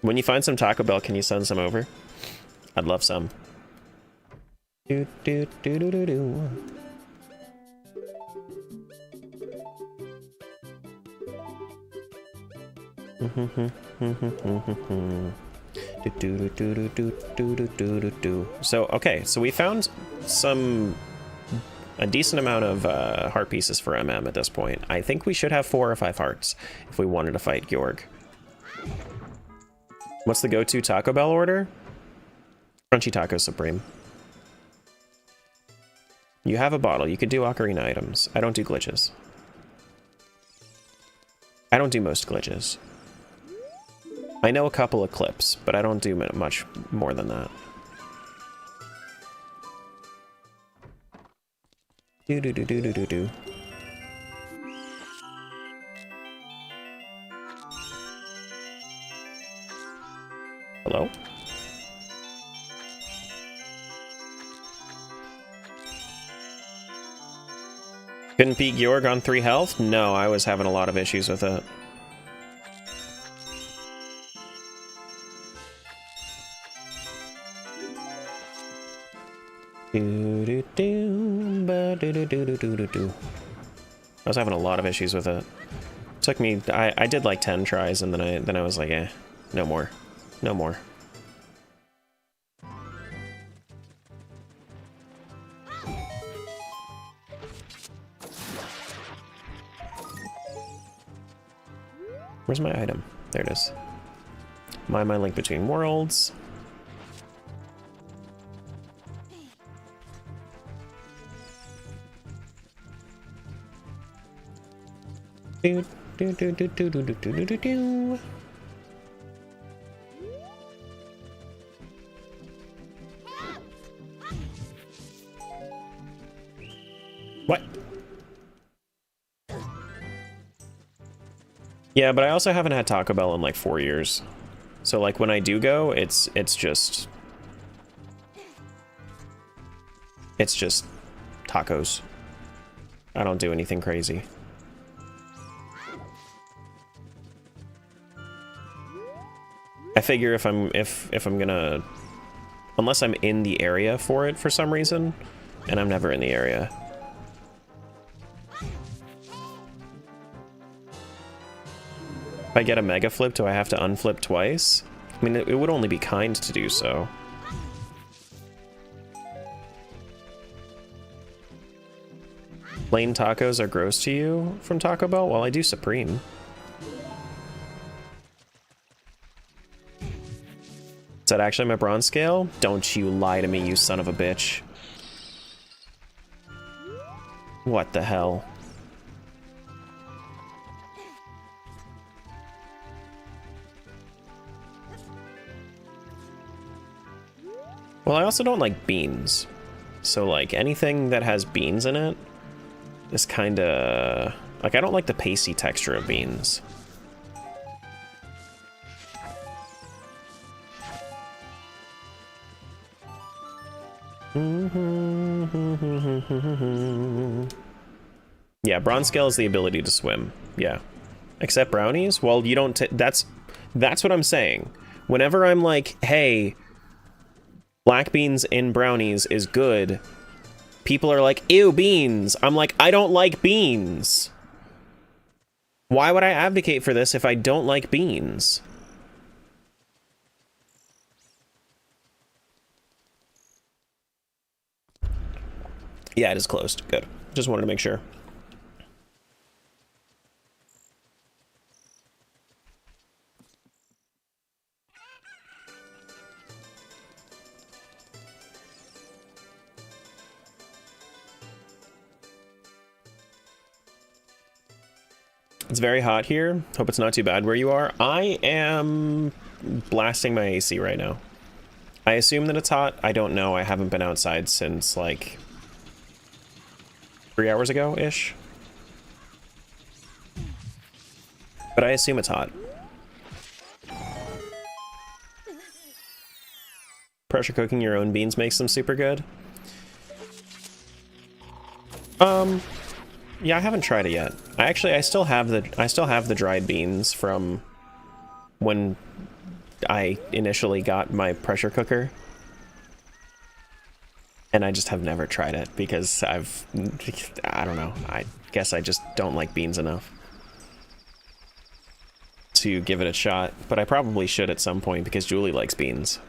When you find some Taco Bell, can you send some over? I'd love some. Do, do, do, do, do, do. So, okay, so we found a decent amount of heart pieces for MM at this point. I think we should have 4 or 5 hearts if we wanted to fight Georg. What's the go-to Taco Bell order? Crunchy Taco Supreme. You have a bottle. You could do ocarina items. I don't do glitches. I don't do most glitches. I know a couple of clips, but I don't do much more than that. Do. Hello? Couldn't beat Georg on 3 health? No, I was having a lot of issues with it. I was having a lot of issues with it. Took me, I did like 10 tries, and then I was like, eh, no more. No more. Where's my item? There it is. My Link Between Worlds. Do. What? Yeah, but I also haven't had Taco Bell in like 4 years. So like when I do go, it's just tacos. I don't do anything crazy. I figure if I'm gonna, unless I'm in the area for it for some reason, and I'm never in the area. If I get a mega flip, do I have to unflip twice? I mean, it would only be kind to do so. Plain tacos are gross to you from Taco Bell? Well, I do Supreme. Is that actually my bronze scale? Don't you lie to me, you son of a bitch. What the hell? Well, I also don't like beans. So, like, anything that has beans in it is kinda... Like, I don't like the pasty texture of beans. Yeah, bronze scale is the ability to swim. Yeah. Except brownies? Well, you don't... That's what I'm saying. Whenever I'm like, hey, black beans in brownies is good, people are like, ew, beans. I'm like, I don't like beans. Why would I advocate for this if I don't like beans? Yeah, it is closed. Good. Just wanted to make sure. It's very hot here. Hope it's not too bad where you are. I am blasting my AC right now. I assume that it's hot. I don't know. I haven't been outside since, like, 3 hours ago-ish. But I assume it's hot. Pressure cooking your own beans makes them super good. Yeah, I haven't tried it yet. I still have the dried beans from when I initially got my pressure cooker. And I just have never tried it because I don't know. I guess I just don't like beans enough to give it a shot. But I probably should at some point because Julie likes beans.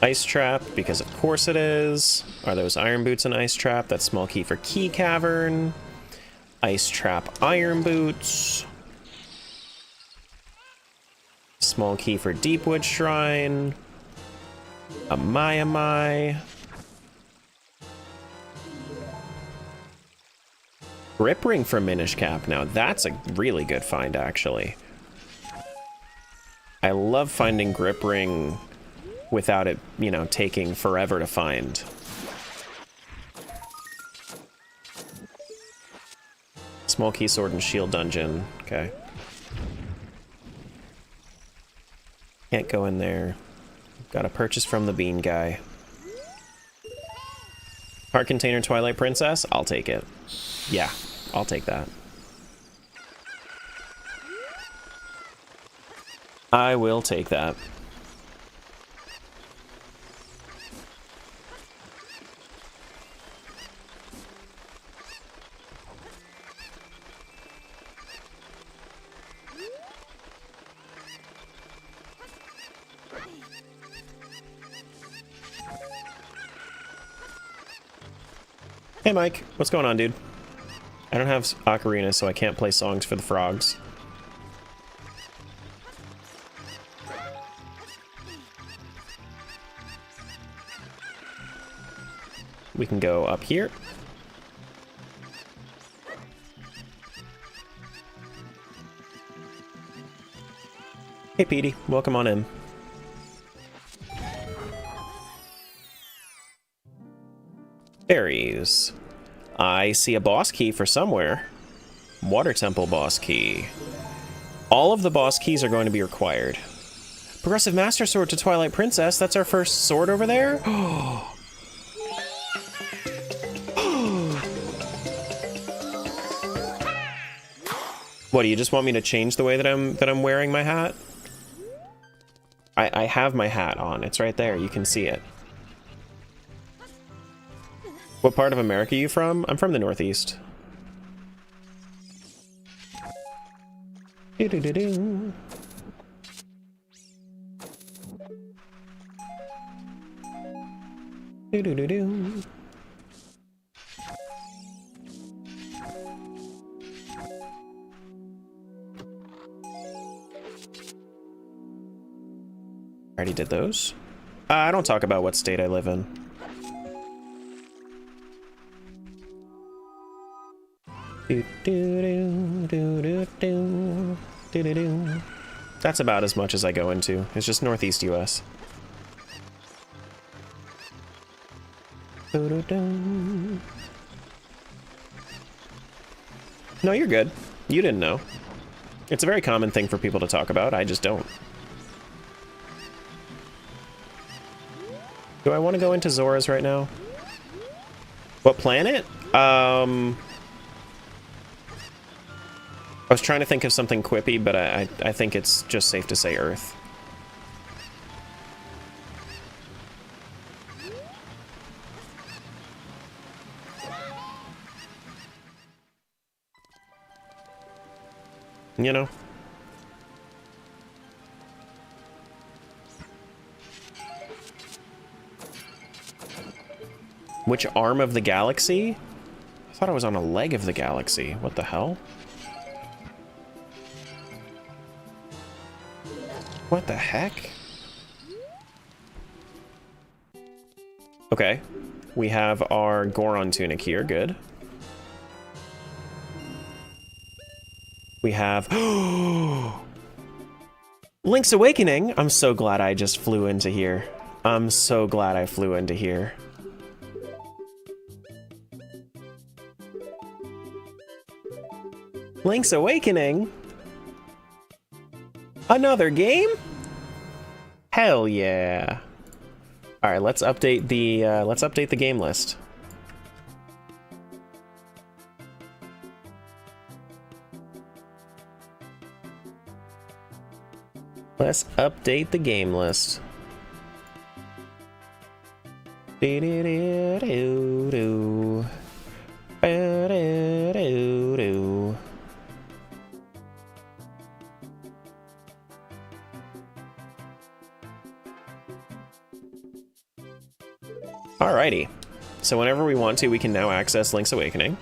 Ice trap, because of course it is. Are those iron boots an ice trap? That's small key for key cavern. Ice trap iron boots. Small key for Deepwood Shrine. Amai. Grip ring for Minish Cap. Now that's a really good find, actually. I love finding grip ring without it, you know, taking forever to find. Small key sword and shield dungeon. Okay. Can't go in there. Gotta purchase from the bean guy. Heart container Twilight Princess? I'll take it. Yeah, I'll take that. I will take that. Hey Mike, what's going on, dude? I don't have Ocarina, so I can't play songs for the frogs. We can go up here. Hey Petey, welcome on in. Berries. I see a boss key for somewhere. Water Temple boss key. All of the boss keys are going to be required. Progressive Master Sword to Twilight Princess. That's our first sword over there. What, do you just want me to change the way that I'm wearing my hat? I have my hat on. It's right there. You can see it. What part of America are you from? I'm from the Northeast. Do-do-do-do. Do-do-do-do. Already did those. I don't talk about what state I live in. That's about as much as I go into. It's just Northeast US. No, you're good. You didn't know. It's a very common thing for people to talk about. I just don't. Do I want to go into Zora's right now? What planet? I was trying to think of something quippy, but I think it's just safe to say Earth. You know? Which arm of the galaxy? I thought I was on a leg of the galaxy. What the hell? What the heck? Okay. We have our Goron tunic here. Good. We have... Link's Awakening! I'm so glad I just flew into here. I'm so glad I flew into here. Link's Awakening? Another game? Hell yeah. All right, let's update the game list. Let's update the game list. Do-do-do-do-do. Ba-do-do-do. Alrighty. So whenever we want to, we can now access Link's Awakening.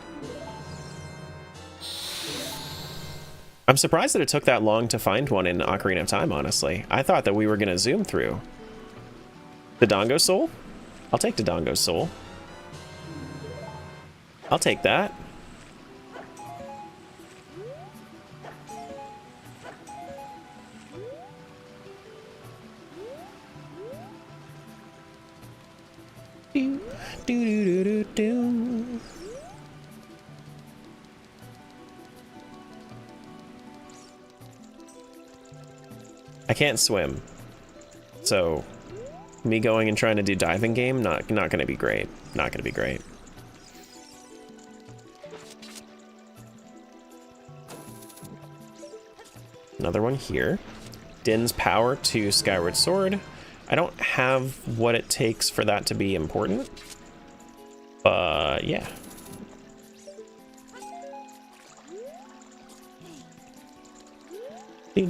I'm surprised that it took that long to find one in Ocarina of Time, honestly. I thought that we were going to zoom through. Dodongo Soul? I'll take Dodongo Soul. I'll take that. Do, do, do, do, do. I can't swim, so me going and trying to do diving game, not gonna be great. Not gonna be great. Another one here. Din's power to Skyward Sword. I don't have what it takes for that to be important, but yeah. Yeah,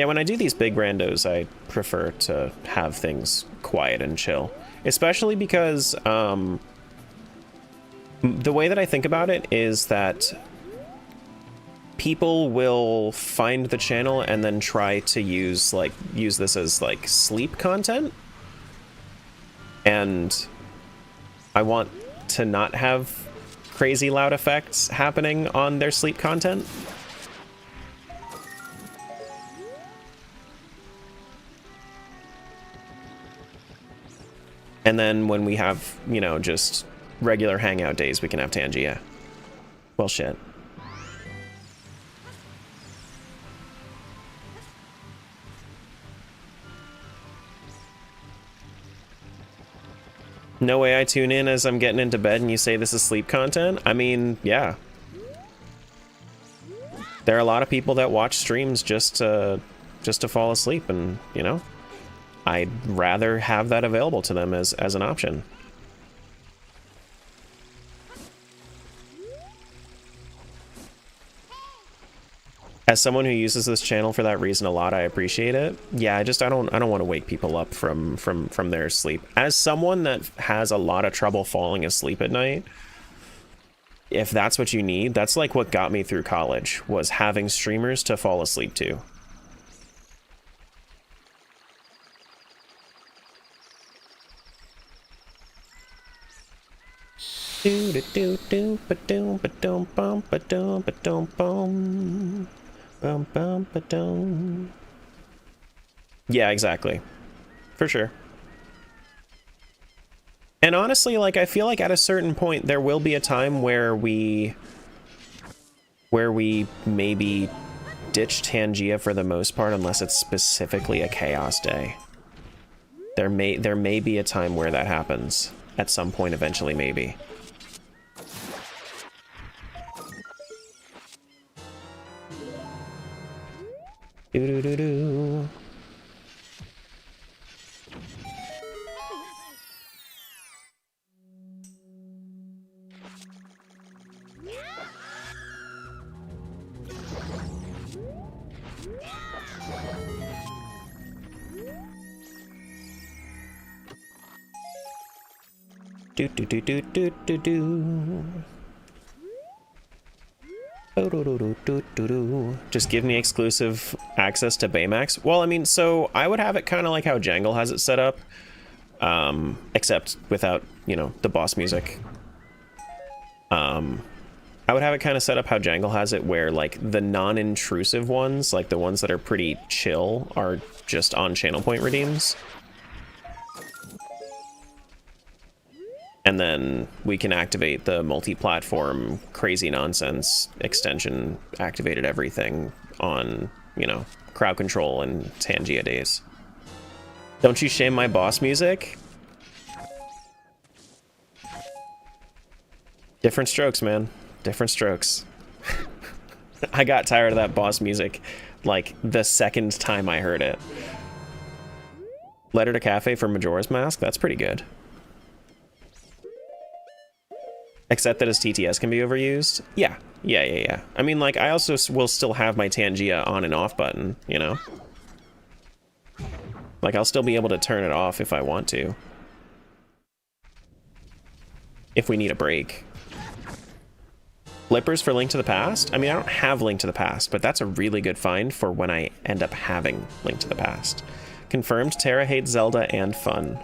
when I do these big randos, I prefer to have things quiet and chill, especially because the way that I think about it is that people will find the channel and then try to use this as like sleep content. And I want to not have crazy loud effects happening on their sleep content. And then when we have, you know, just regular hangout days, we can have Tangia. Well, shit. No way I tune in as I'm getting into bed and you say this is sleep content? I mean, yeah. There are a lot of people that watch streams just to fall asleep, and, you know, I'd rather have that available to them as an option. As someone who uses this channel for that reason a lot, I appreciate it. Yeah, I don't want to wake people up from their sleep. As someone that has a lot of trouble falling asleep at night, if that's what you need, that's like what got me through college, was having streamers to fall asleep to. Do do do do ba doom ba doom bum ba doom ba doom bum bum bum ba doom. Yeah, exactly. For sure. And honestly, like, I feel like at a certain point there will be a time where we maybe ditch Tangia for the most part, unless it's specifically a chaos day. There may be a time where that happens at some point eventually, maybe. Do do do do. Do do do do do do do. Just give me exclusive access to Baymax. Well, I mean, so I would have it kind of like how Jangle has it set up, except without, you know, the boss music. I would have it kind of set up how Jangle has it, where like the non-intrusive ones, like the ones that are pretty chill, are just on channel point redeems. And then we can activate the multi-platform crazy nonsense extension activated everything on, you know, crowd control and Tangia days. Don't you shame my boss music? Different strokes, man. Different strokes. I got tired of that boss music like the second time I heard it. Letter to Cafe for Majora's Mask? That's pretty good. Except that his TTS can be overused? Yeah. Yeah. I mean, like, I also will still have my Tangia on and off button, you know? Like, I'll still be able to turn it off if I want to. If we need a break. Flippers for Link to the Past? I mean, I don't have Link to the Past, but that's a really good find for when I end up having Link to the Past. Confirmed, Terra hates Zelda and fun.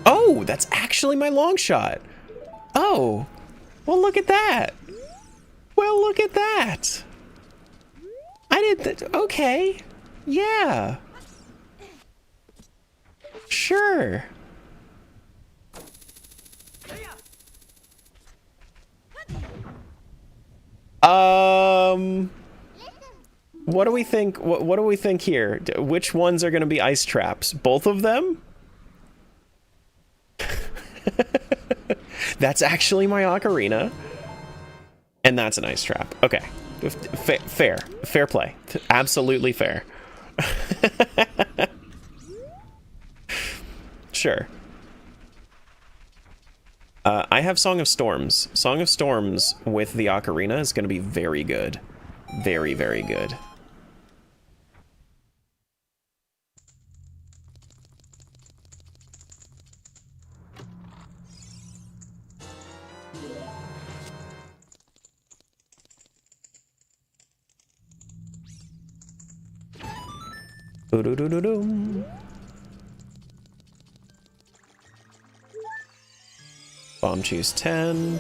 Oh, that's actually my long shot. Oh, well, look at that. Well, look at that. I did that. Okay. Yeah. Sure. What do we think? What do we think here? Which ones are going to be ice traps? Both of them? That's actually my ocarina. And that's an ice trap. Okay. Fair play. Absolutely fair. Sure. I have Song of Storms. Song of Storms with the ocarina is going to be very good. Very, very good. Bomb choose 10.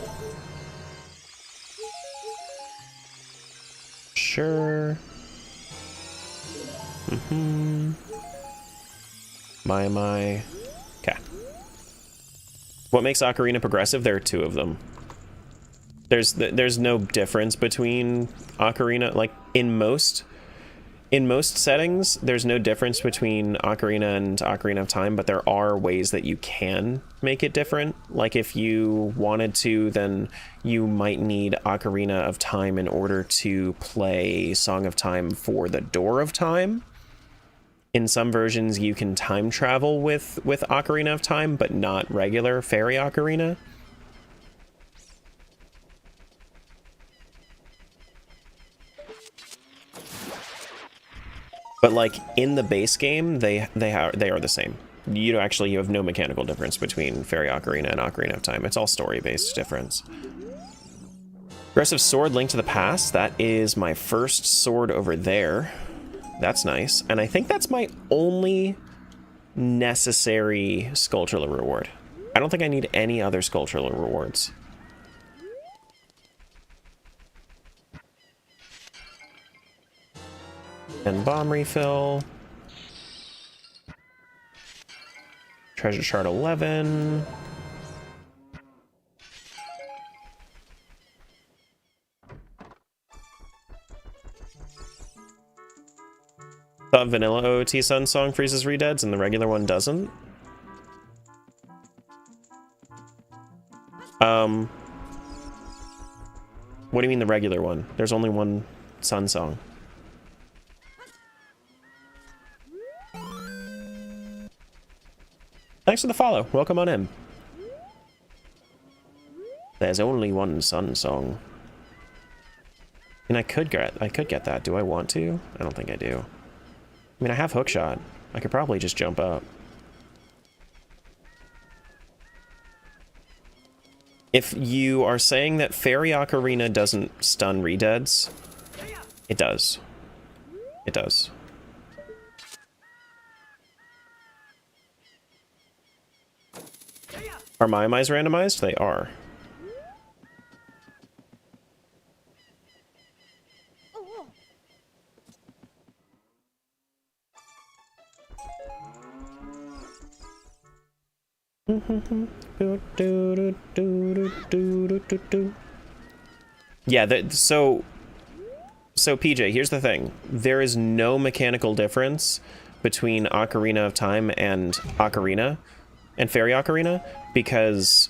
Sure. My. Okay. What makes Ocarina progressive? There are two of them. There's no difference between Ocarina, like in most in most settings, there's no difference between Ocarina and Ocarina of Time, but there are ways that you can make it different. Like if you wanted to, then you might need Ocarina of Time in order to play Song of Time for the Door of Time. In some versions, you can time travel with Ocarina of Time, but not regular Fairy Ocarina. But like in the base game, they are the same. You have no mechanical difference between Fairy Ocarina and Ocarina of Time. It's all story-based difference. Aggressive Sword, Link to the Past. That is my first sword over there. That's nice. And I think that's my only necessary Skulltula reward. I don't think I need any other Skulltula rewards. And bomb refill. Treasure shard 11. The vanilla OOT Sun song freezes redeads and the regular one doesn't. What do you mean the regular one? There's only one Sun song. Thanks for the follow. Welcome on in. There's only one Sun song. And I could get that. Do I want to? I don't think I do. I mean, I have hookshot. I could probably just jump up. If you are saying that Fairy Ocarina doesn't stun redeads, it does. It does. Are my eyes randomized? They are. Yeah, so PJ, here's the thing. There is no mechanical difference between Ocarina of Time and Ocarina and Fairy Ocarina because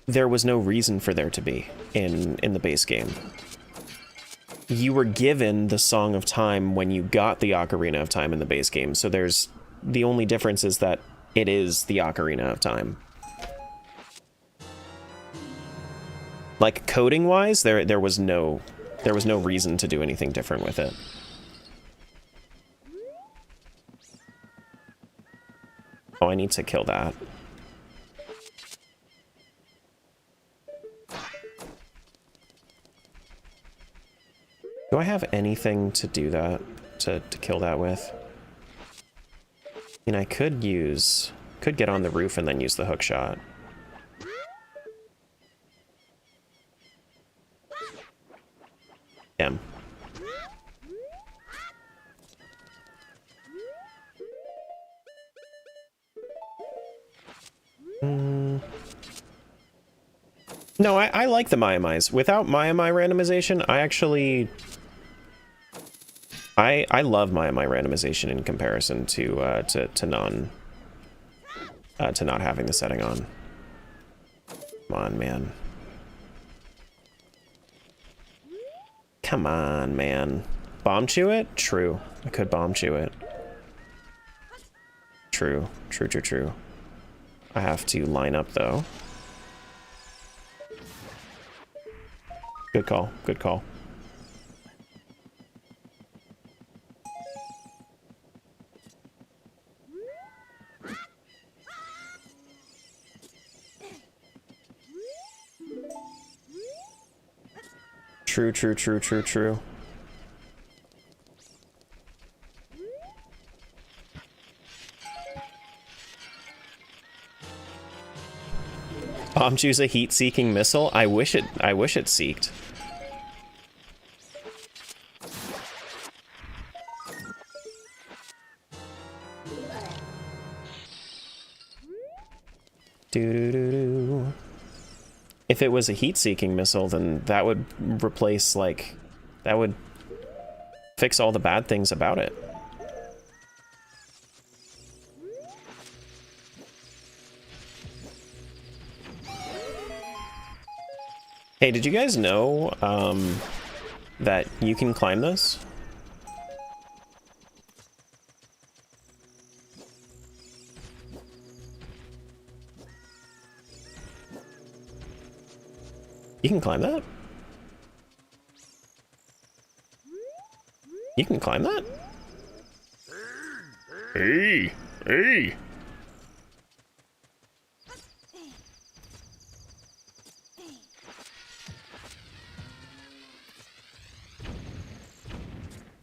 there was no reason for there to be in the base game. You were given the Song of Time when you got the Ocarina of Time in the base game, so the only difference is that it is the Ocarina of Time. Like coding wise, there was no reason to do anything different with it. Oh, I need to kill that. Do I have anything to do that, to kill that with? I mean, I could get on the roof and then use the hook shot. Damn. No, I like the Maiamais. Without Maiamai randomization, I love Maiamai randomization in comparison to not having the setting on. Come on, man. Come on, man. Bomb chew it? True. I could bomb chew it. True. True, true, true. I have to line up, though. Good call. Good call. True, true, true, true, true. Bomb choose a heat-seeking missile? I wish it seeked. Do-do-do-do. If it was a heat-seeking missile, then that would replace, like, that would fix all the bad things about it. Hey, did you guys know that you can climb this? You can climb that? You can climb that? Hey! Hey!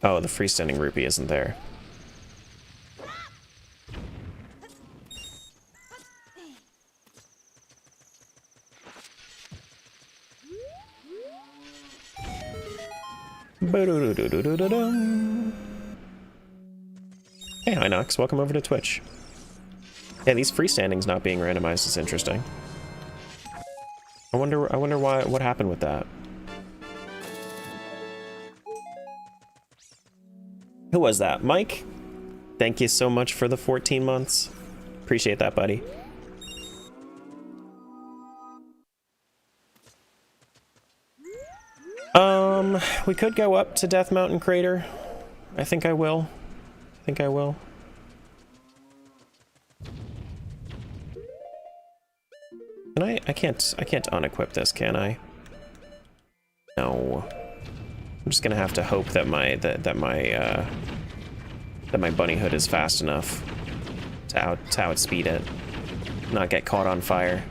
Oh, the freestanding rupee isn't there. Hey, Hinox, welcome over to Twitch. Yeah, these freestandings not being randomized is interesting. I wonder what happened with that. Who was that? Mike? Thank you so much for the 14 months. Appreciate that, buddy. We could go up to Death Mountain Crater. I think I will. I think I will. Can I can't unequip this, can I? No. I'm just gonna have to hope that my bunny hood is fast enough to outspeed it, not get caught on fire.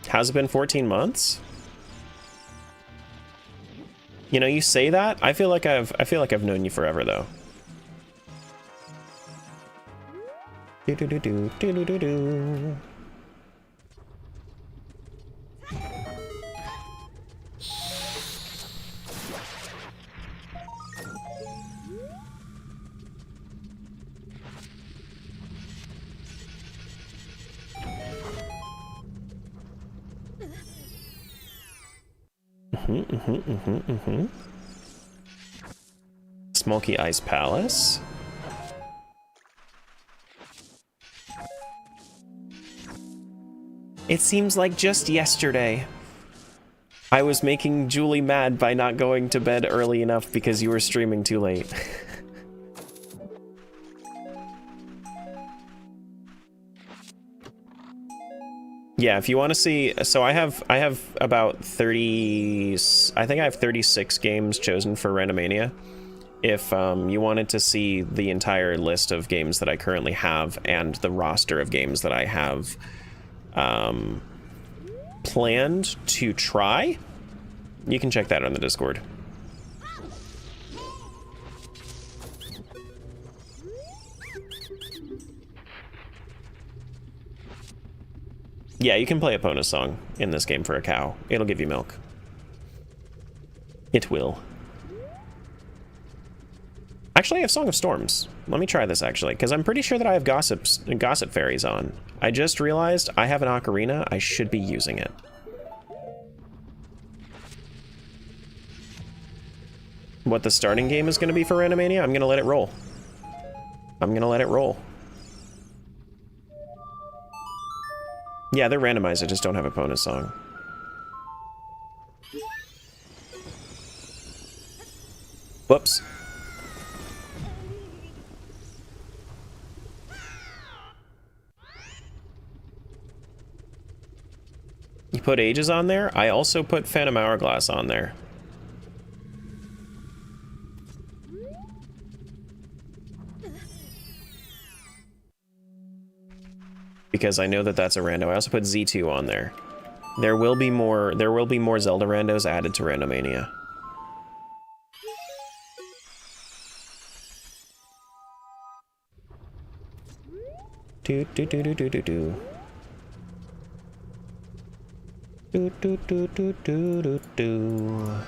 How's it been 14 months? You know, you say that. I feel like I've known you forever though. Do do do do do do do do. Smoky Ice Palace. It seems like just yesterday I was making Julie mad by not going to bed early enough because you were streaming too late. Yeah, if you want to see, so I have about 30, I think I have 36 games chosen for Randomania. If you wanted to see the entire list of games that I currently have and the roster of games that I have planned to try, you can check that on the Discord. Yeah, you can play a bonus song in this game for a cow. It'll give you milk. It will. Actually, I have Song of Storms. Let me try this, actually, because I'm pretty sure that I have Gossip Fairies on. I just realized I have an ocarina. I should be using it. What the starting game is going to be for Randomania? I'm going to let it roll. I'm going to let it roll. Yeah, they're randomized. I just don't have a bonus song. Whoops. You put Ages on there? I also put Phantom Hourglass on there. Because I know that that's a rando. I also put Z2 on there. There will be more Zelda randos added to Randomania. Do do do do do do do. Do do do do do do do.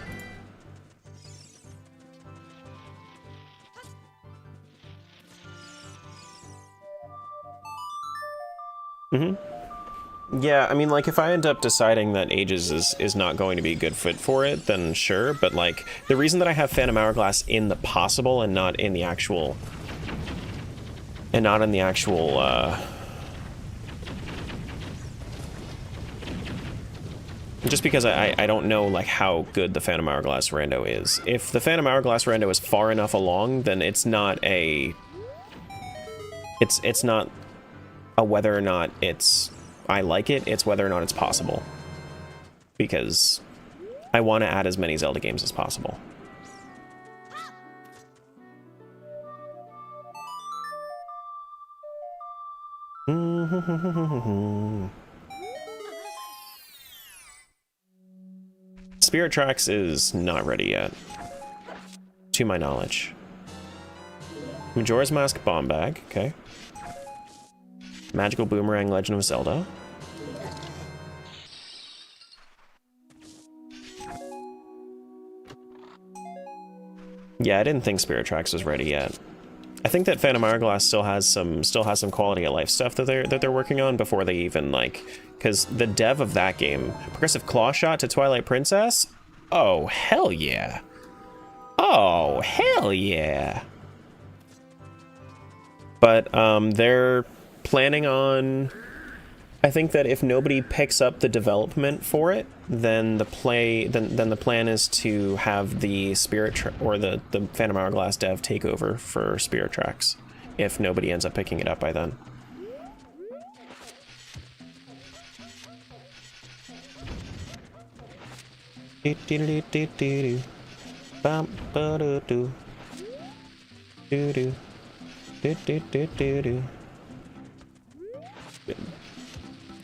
Yeah, I mean, like, if I end up deciding that Ages is not going to be a good fit for it, then sure, but, like, the reason that I have Phantom Hourglass in the possible and not in the actual... just because I don't know, like, how good the Phantom Hourglass Rando is. If the Phantom Hourglass Rando is far enough along, then it's not a... It's not a whether or not I like it, it's whether or not it's possible. Because I want to add as many Zelda games as possible. Spirit Tracks is not ready yet, to my knowledge. Majora's Mask Bomb Bag, okay. Magical Boomerang Legend of Zelda. Yeah, I didn't think Spirit Tracks was ready yet. I think that Phantom Hourglass still has some quality of life stuff that they're working on before they even, like, because the dev of that game, Progressive Claw Shot to Twilight Princess, oh hell yeah. Oh hell yeah. But they're planning on, I think that if nobody picks up the development for it, then the plan is to have the the Phantom Hourglass dev take over for Spirit Tracks, if nobody ends up picking it up by then.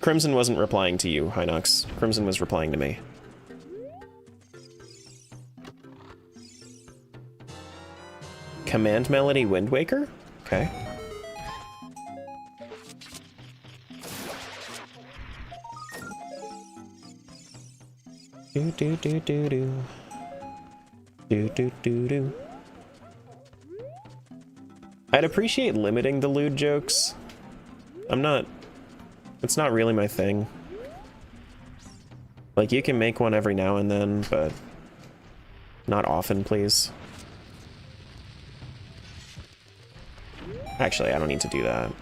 Crimson wasn't replying to you, Hinox. Crimson was replying to me. Command Melody Wind Waker? Okay. Do do do do do. Do do do do. I'd appreciate limiting the lewd jokes. It's not really my thing. Like, you can make one every now and then, but not often, please. Actually, I don't need to do that.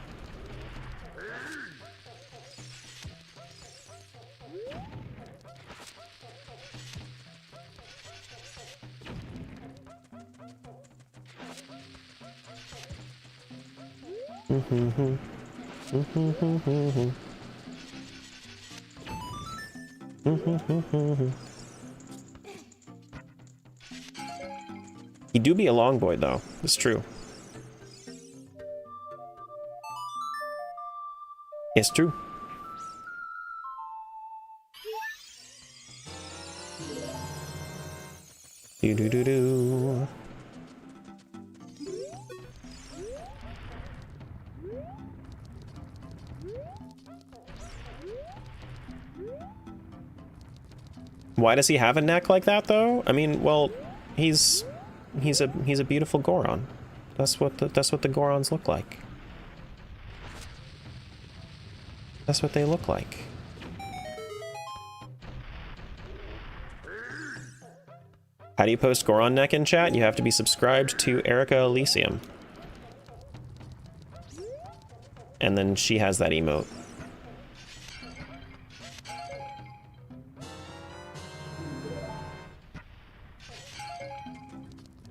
He do be a long boy, though. It's true. It's true. Do do do do. Why does he have a neck like that, though? I mean, well, he's a beautiful Goron. That's what the Gorons look like. That's what they look like. How do you post Goron neck in chat? You have to be subscribed to Erica Elysium. And then she has that emote.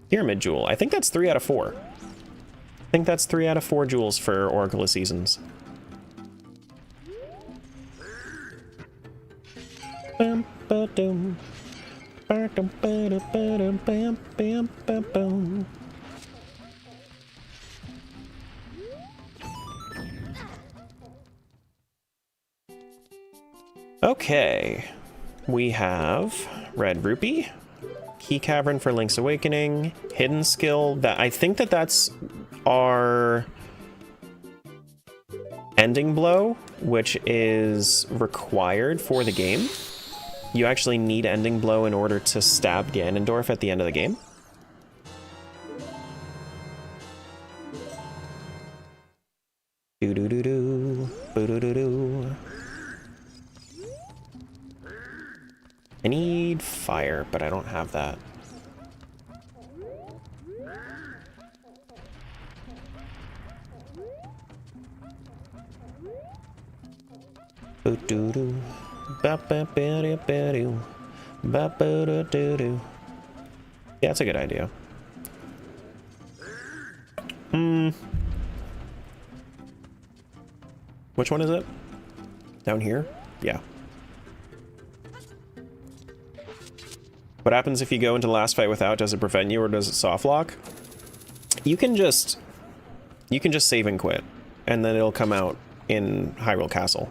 Pyramid Jewel. I think that's 3 out of 4. I think that's 3 out of 4 jewels for Oracle of Seasons. Okay. We have Red Rupee. Key Cavern for Link's Awakening, Hidden Skill, that I think that's our Ending Blow, which is required for the game. You actually need Ending Blow in order to stab Ganondorf at the end of the game. Do do do do. Boo-doo-doo-doo. I need fire, but I don't have that. Boo-doo-doo. Ba-ba-ba-da-ba-doo. Ba-ba-da-doo-doo. Yeah, that's a good idea. Which one is it? Down here? Yeah. What happens if you go into the last fight without? Does it prevent you or does it soft lock? You can just save and quit, and then it'll come out in Hyrule Castle.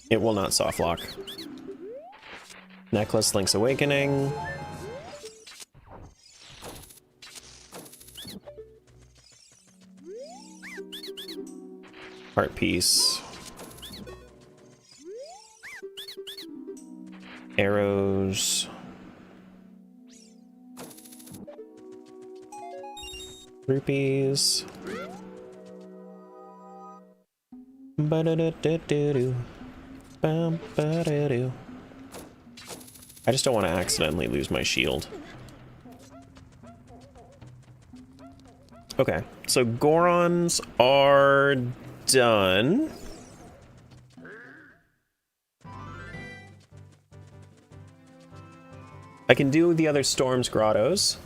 It will not soft lock. Necklace, Link's Awakening. Heart piece. Arrows. Rupees. Ba-da-da-da-da-doo. Bam-ba-da-doo. I just don't want to accidentally lose my shield. Okay, so Gorons are done. I can do the other Storm's Grottos.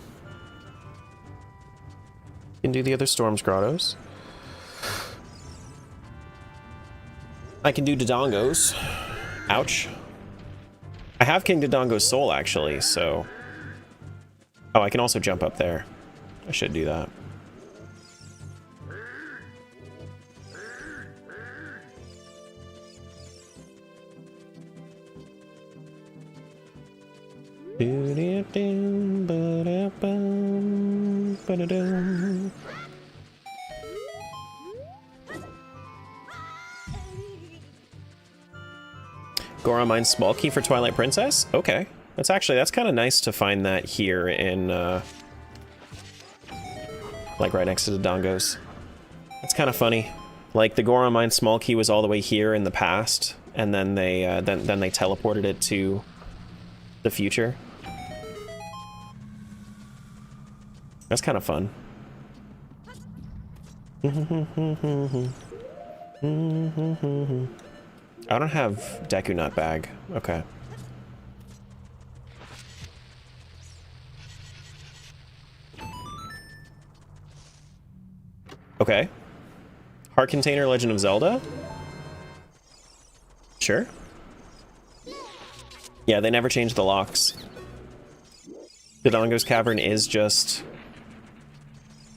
I can do Dodongo's. Ouch. I have King Dodongo's soul, actually, so... Oh, I can also jump up there. I should do that. Goron mines small key for Twilight Princess? Okay. That's kind of nice to find that here in, like right next to the Dongos. That's kind of funny. Like, the Goron mine small key was all the way here in the past, and then they, then they teleported it to the future. That's kind of fun. I don't have Deku Nut Bag. Okay. Okay. Heart Container, Legend of Zelda? Sure. Yeah, they never changed the locks. Dodongo's Cavern is just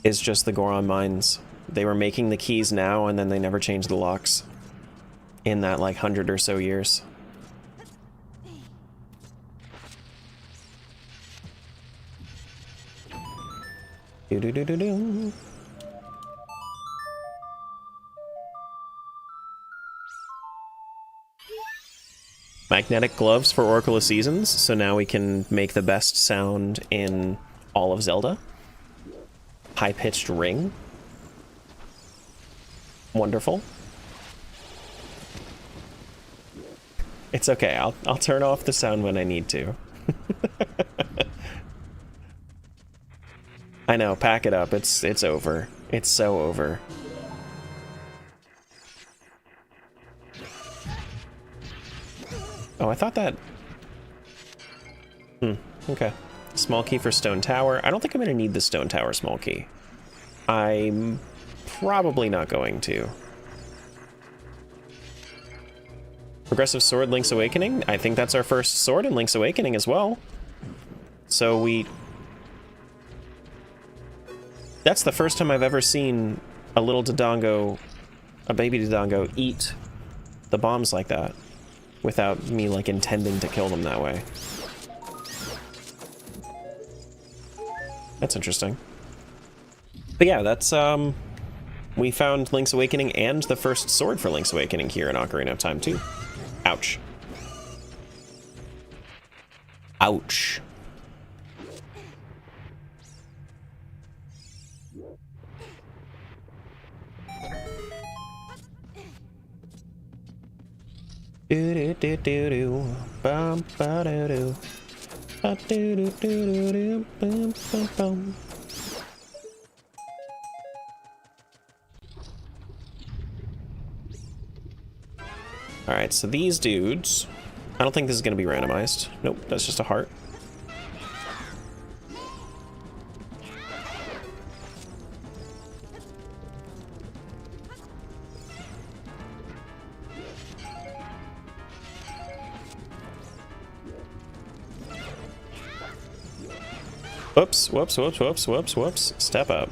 the Goron mines. They were making the keys now, and then they never changed the locks in that, like, 100 or so years. Do-do-do-do-do. Magnetic gloves for Oracle of Seasons, so now we can make the best sound in all of Zelda. High-pitched ring. Wonderful. It's okay, I'll turn off the sound when I need to. I know, pack it up, it's over. It's so over. Oh, I thought that... okay. Small key for Stone Tower. I don't think I'm gonna need the Stone Tower small key. I'm probably not going to. Progressive Sword, Link's Awakening. I think that's our first sword in Link's Awakening as well. So that's the first time I've ever seen a little Dodongo, a baby Dodongo, eat the bombs like that without me, like, intending to kill them that way. That's interesting. But yeah, that's, we found Link's Awakening and the first sword for Link's Awakening here in Ocarina of Time, too. Ouch. Ouch. Do do do do do, bum ba do do, ba do do do do, bum bum bum. All right, so these dudes, I don't think this is going to be randomized. Nope, that's just a heart. Whoops, whoops, whoops, whoops, whoops, whoops. Step up.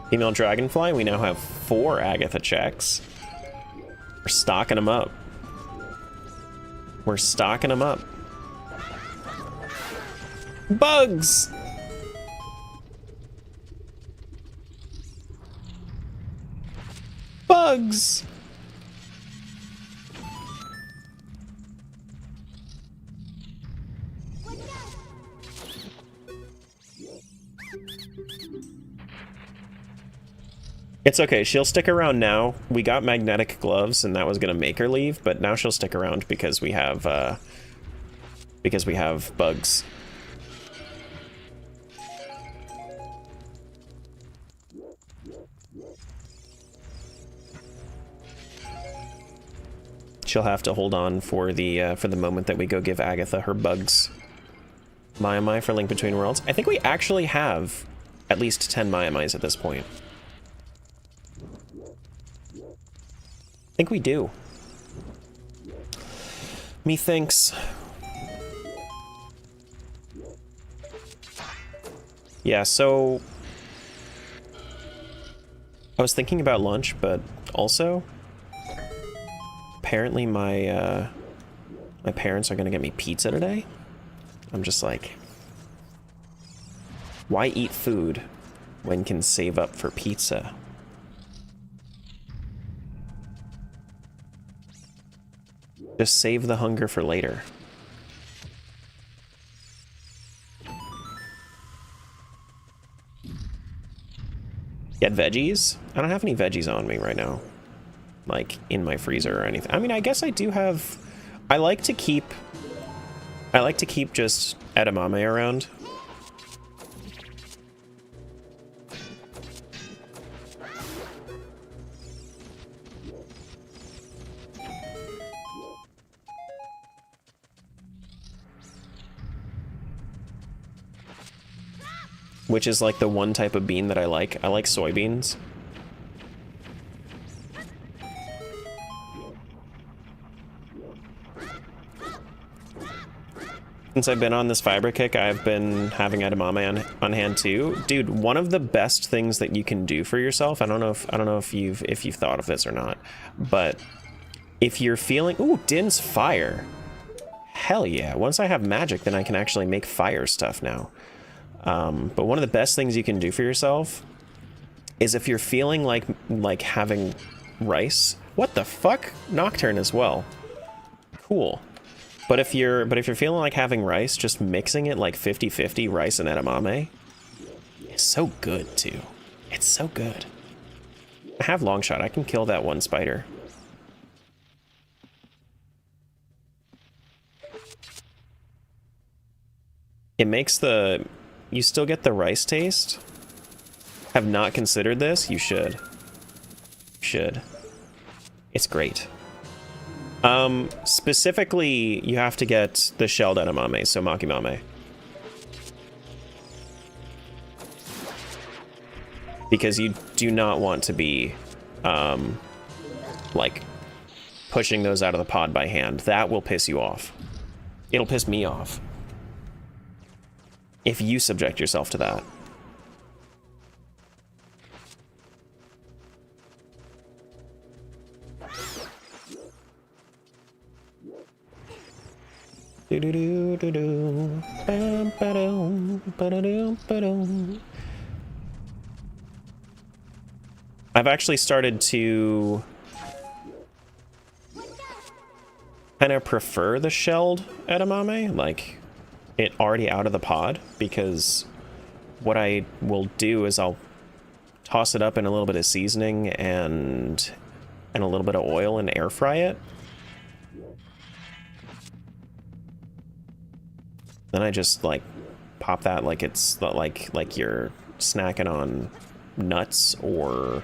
Female Dragonfly, we now have 4 Agatha checks. We're stocking them up. We're stocking them up. Bugs! Bugs! It's okay, she'll stick around now. We got magnetic gloves and that was gonna make her leave, but now she'll stick around because we have bugs. She'll have to hold on for the moment that we go give Agatha her bugs. Maiamai for Link Between Worlds. I think we actually have at least 10 Maiamais at this point. I think we do. Methinks. Yeah, so I was thinking about lunch, but also apparently my parents are gonna get me pizza today. I'm just like, why eat food when can save up for pizza? Just save the hunger for later. Get veggies? I don't have any veggies on me right now. Like, in my freezer or anything. I mean, I guess I do have... I like to keep just edamame around. Which is like the one type of bean that I like. I like soybeans. Since I've been on this fiber kick, I've been having edamame on hand too. Dude, one of the best things that you can do for yourself, I don't know if you've thought of this or not, but if you're feeling, ooh, Din's fire. Hell yeah. Once I have magic, then I can actually make fire stuff now. But one of the best things you can do for yourself is if you're feeling like having rice. What the fuck? Nocturne as well. Cool. But if you're feeling like having rice, just mixing it like 50-50 rice and edamame is so good too. It's so good. I have long shot. I can kill that one spider. It makes the... You still get the rice taste? Have not considered this? You should. You should. It's great. Specifically, you have to get the shelled edamame, so makimame. Because you do not want to be, like, pushing those out of the pod by hand. That will piss you off. It'll piss me off. If you subject yourself to that. Do-do-do-do-do. Bam-ba-dum, ba-da-dum, ba-dum. I've actually started to kind of prefer the shelled edamame, like it already out of the pod, because what I will do is I'll toss it up in a little bit of seasoning and a little bit of oil and air fry it. Then I just like pop that like it's like you're snacking on nuts or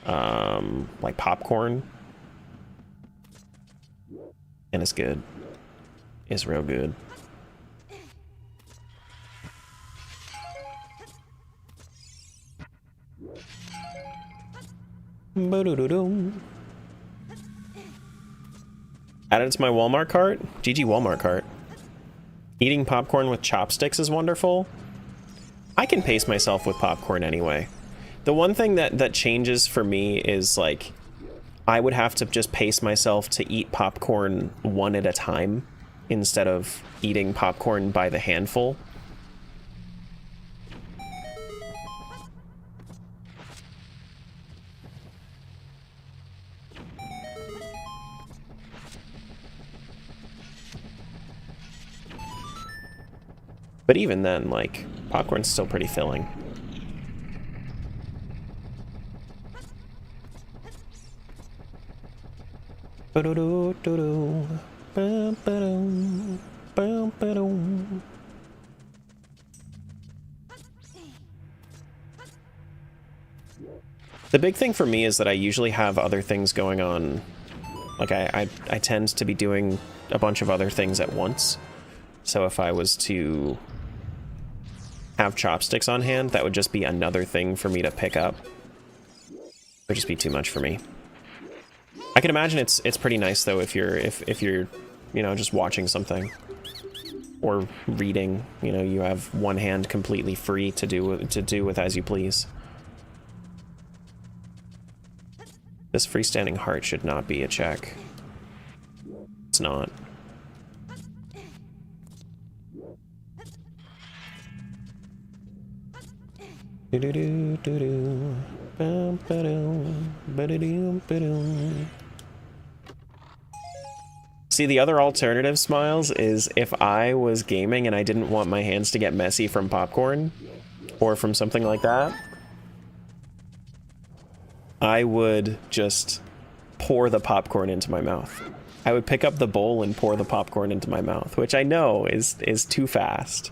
like popcorn. And it's good. It's real good. Ba-do-do-dum. Added to my Walmart cart. GG Walmart cart. Eating popcorn with chopsticks is wonderful. I can pace myself with popcorn anyway. The one thing that changes for me is like I would have to just pace myself to eat popcorn one at a time instead of eating popcorn by the handful. But even then, like, popcorn's still pretty filling. The big thing for me is that I usually have other things going on. Like, I tend to be doing a bunch of other things at once. So if I was to have chopsticks on hand, that would just be another thing for me to pick up. It would just be too much for me. I can imagine it's pretty nice though if you're you know, just watching something or reading, you know, you have one hand completely free to do with as you please. This freestanding heart should not be a check. It's not. See, the other alternative, Smiles, is if I was gaming and I didn't want my hands to get messy from popcorn or from something like that, I would just pour the popcorn into my mouth. I would pick up the bowl and pour the popcorn into my mouth, which I know is too fast.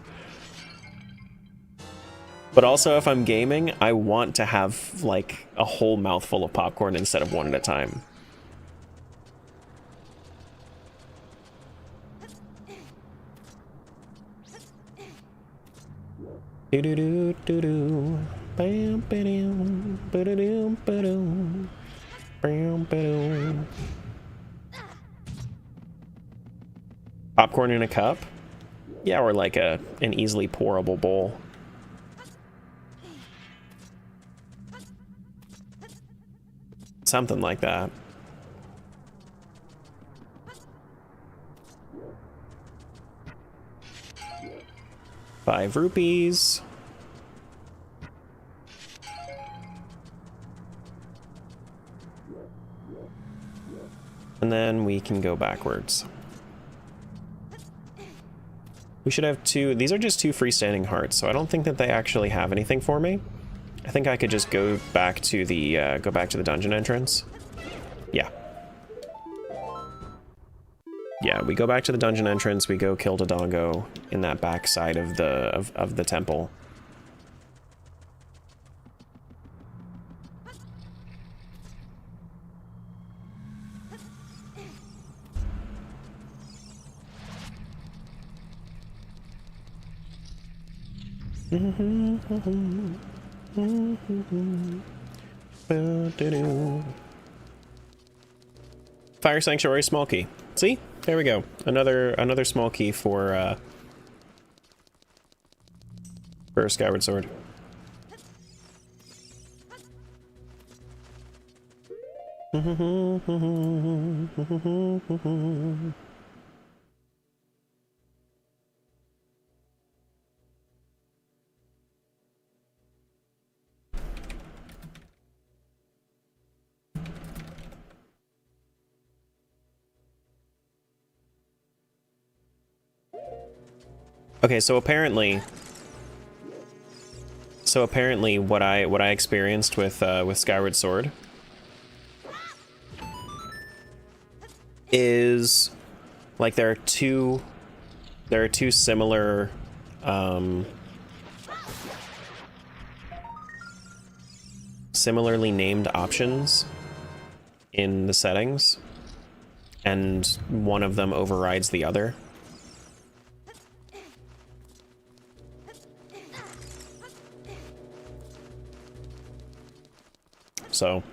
But also, if I'm gaming, I want to have, like, a whole mouthful of popcorn instead of one at a time. Do-do-do-do-do. Bam, ba-dum, ba-da-dum, ba-dum. Bam, ba-dum. Popcorn in a cup? Yeah, or like an easily pourable bowl. Something like that. ₹5. And then we can go backwards. We should have two. These are just two freestanding hearts, so I don't think that they actually have anything for me. I think I could just go back to the dungeon entrance. Yeah. Yeah, we go back to the dungeon entrance, we go kill Dodongo in that back side of the temple. Fire Sanctuary small key. See? There we go. Another small key for Skyward Sword. Okay, so apparently what I experienced with Skyward Sword is like there are two similar similarly named options in the settings, and one of them overrides the other. So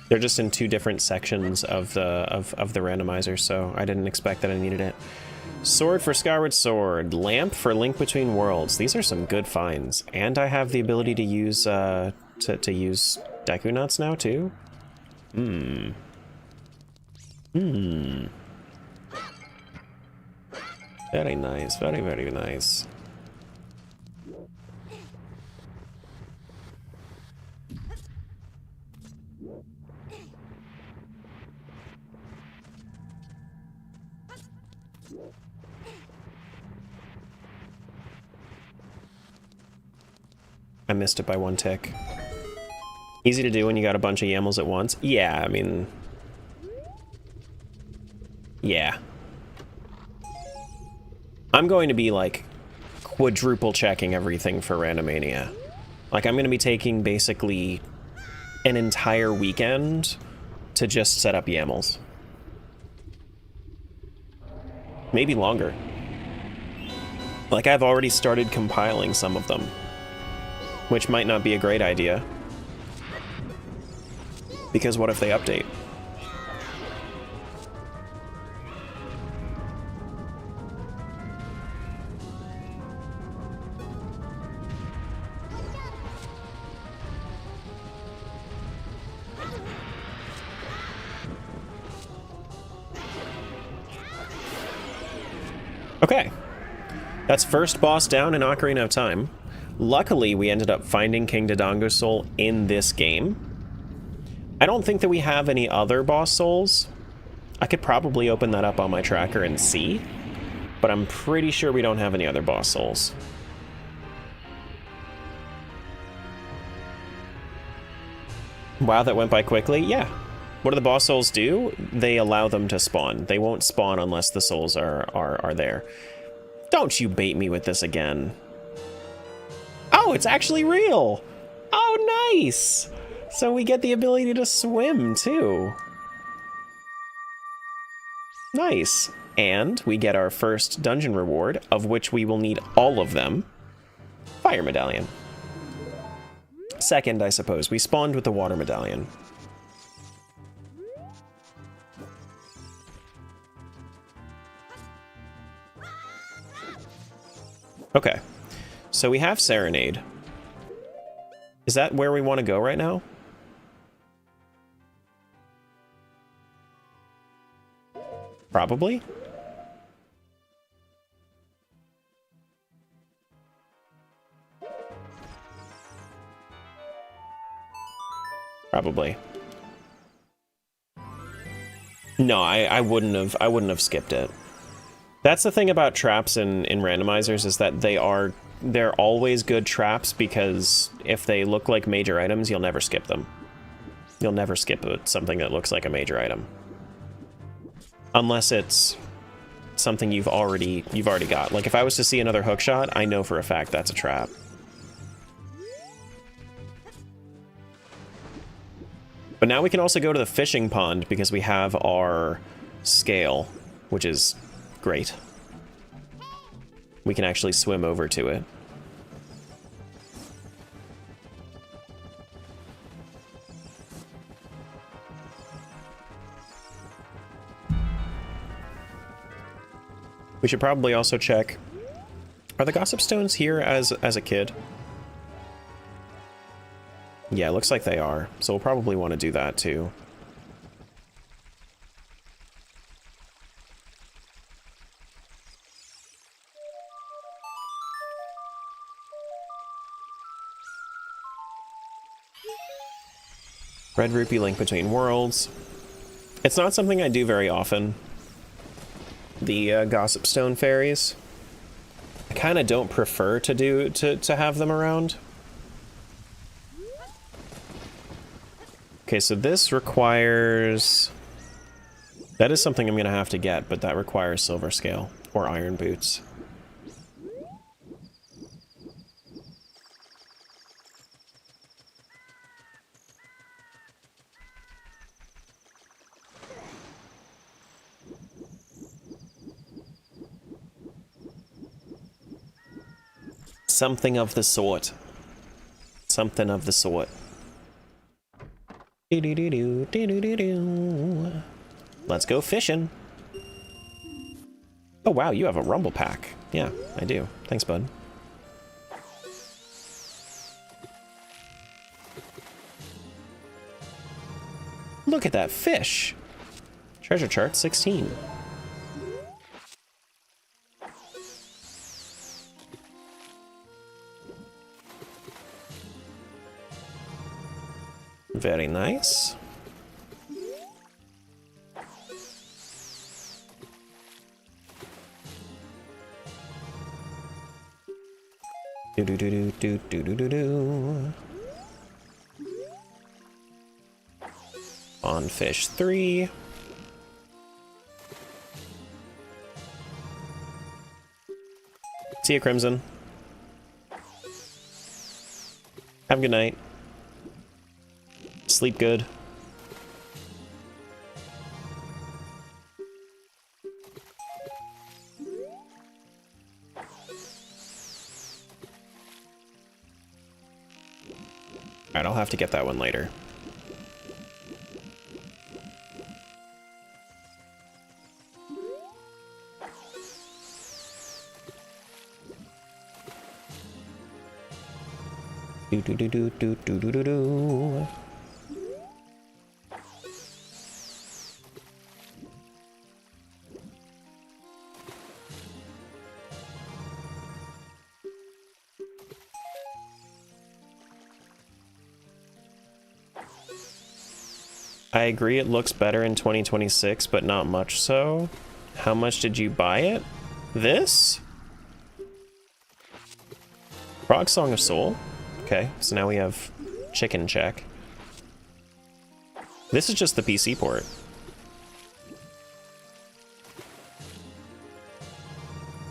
they're just in two different sections of the randomizer, so I didn't expect that I needed it. Sword for Skyward Sword, lamp for Link Between Worlds. These are some good finds, and I have the ability to use to use Deku Nuts now too. Very nice, very, very nice. I missed it by one tick. Easy to do when you got a bunch of YAMLs at once. Yeah, I mean... yeah. I'm going to be, like, quadruple checking everything for Randomania. Like, I'm going to be taking, basically, an entire weekend to just set up YAMLs. Maybe longer. Like, I've already started compiling some of them, which might not be a great idea. Because what if they update? Okay. That's first boss down in Ocarina of Time. Luckily, we ended up finding King Dodongo's soul in this game. I don't think that we have any other boss souls. I could probably open that up on my tracker and see, but I'm pretty sure we don't have any other boss souls. Wow, that went by quickly. Yeah. What do the boss souls do? They allow them to spawn. They won't spawn unless the souls are there. Don't you bait me with this again. Oh, it's actually real! Oh, nice! So we get the ability to swim, too. Nice. And we get our first dungeon reward, of which we will need all of them. Fire Medallion. Second, I suppose. We spawned with the Water Medallion. Okay. So we have Serenade. Is that where we want to go right now? Probably. Probably. No, I wouldn't have skipped it. That's the thing about traps in randomizers, is that they're always good traps, because if they look like major items, you'll never skip them. You'll never skip something that looks like a major item. Unless it's something you've already got. Like if I was to see another hookshot, I know for a fact that's a trap. But now we can also go to the fishing pond because we have our scale, which is great. We can actually swim over to it. We should probably also check, are the gossip stones here as a kid? Yeah, it looks like they are, so we'll probably want to do that too. Red Rupee Link Between Worlds. It's not something I do very often. the Gossip Stone fairies. I kind of don't prefer to have them around. Okay, so this requires... That is something I'm going to have to get, but that requires Silver Scale or Iron Boots. Something of the sort. Something of the sort. Let's go fishing. Oh wow, you have a rumble pack. Yeah, I do. Thanks, bud. Look at that fish. Treasure chart 16. Very nice. Do do do do do do do do. On fish 3. See you, Crimson. Have a good night. Sleep good. Alright, I'll have to get that one later. Do do do do do do do do do. I agree it looks better in 2026, but not much so. How much did you buy it? This? Frog Song of Soul. Okay, so now we have Chicken Check. This is just the PC port.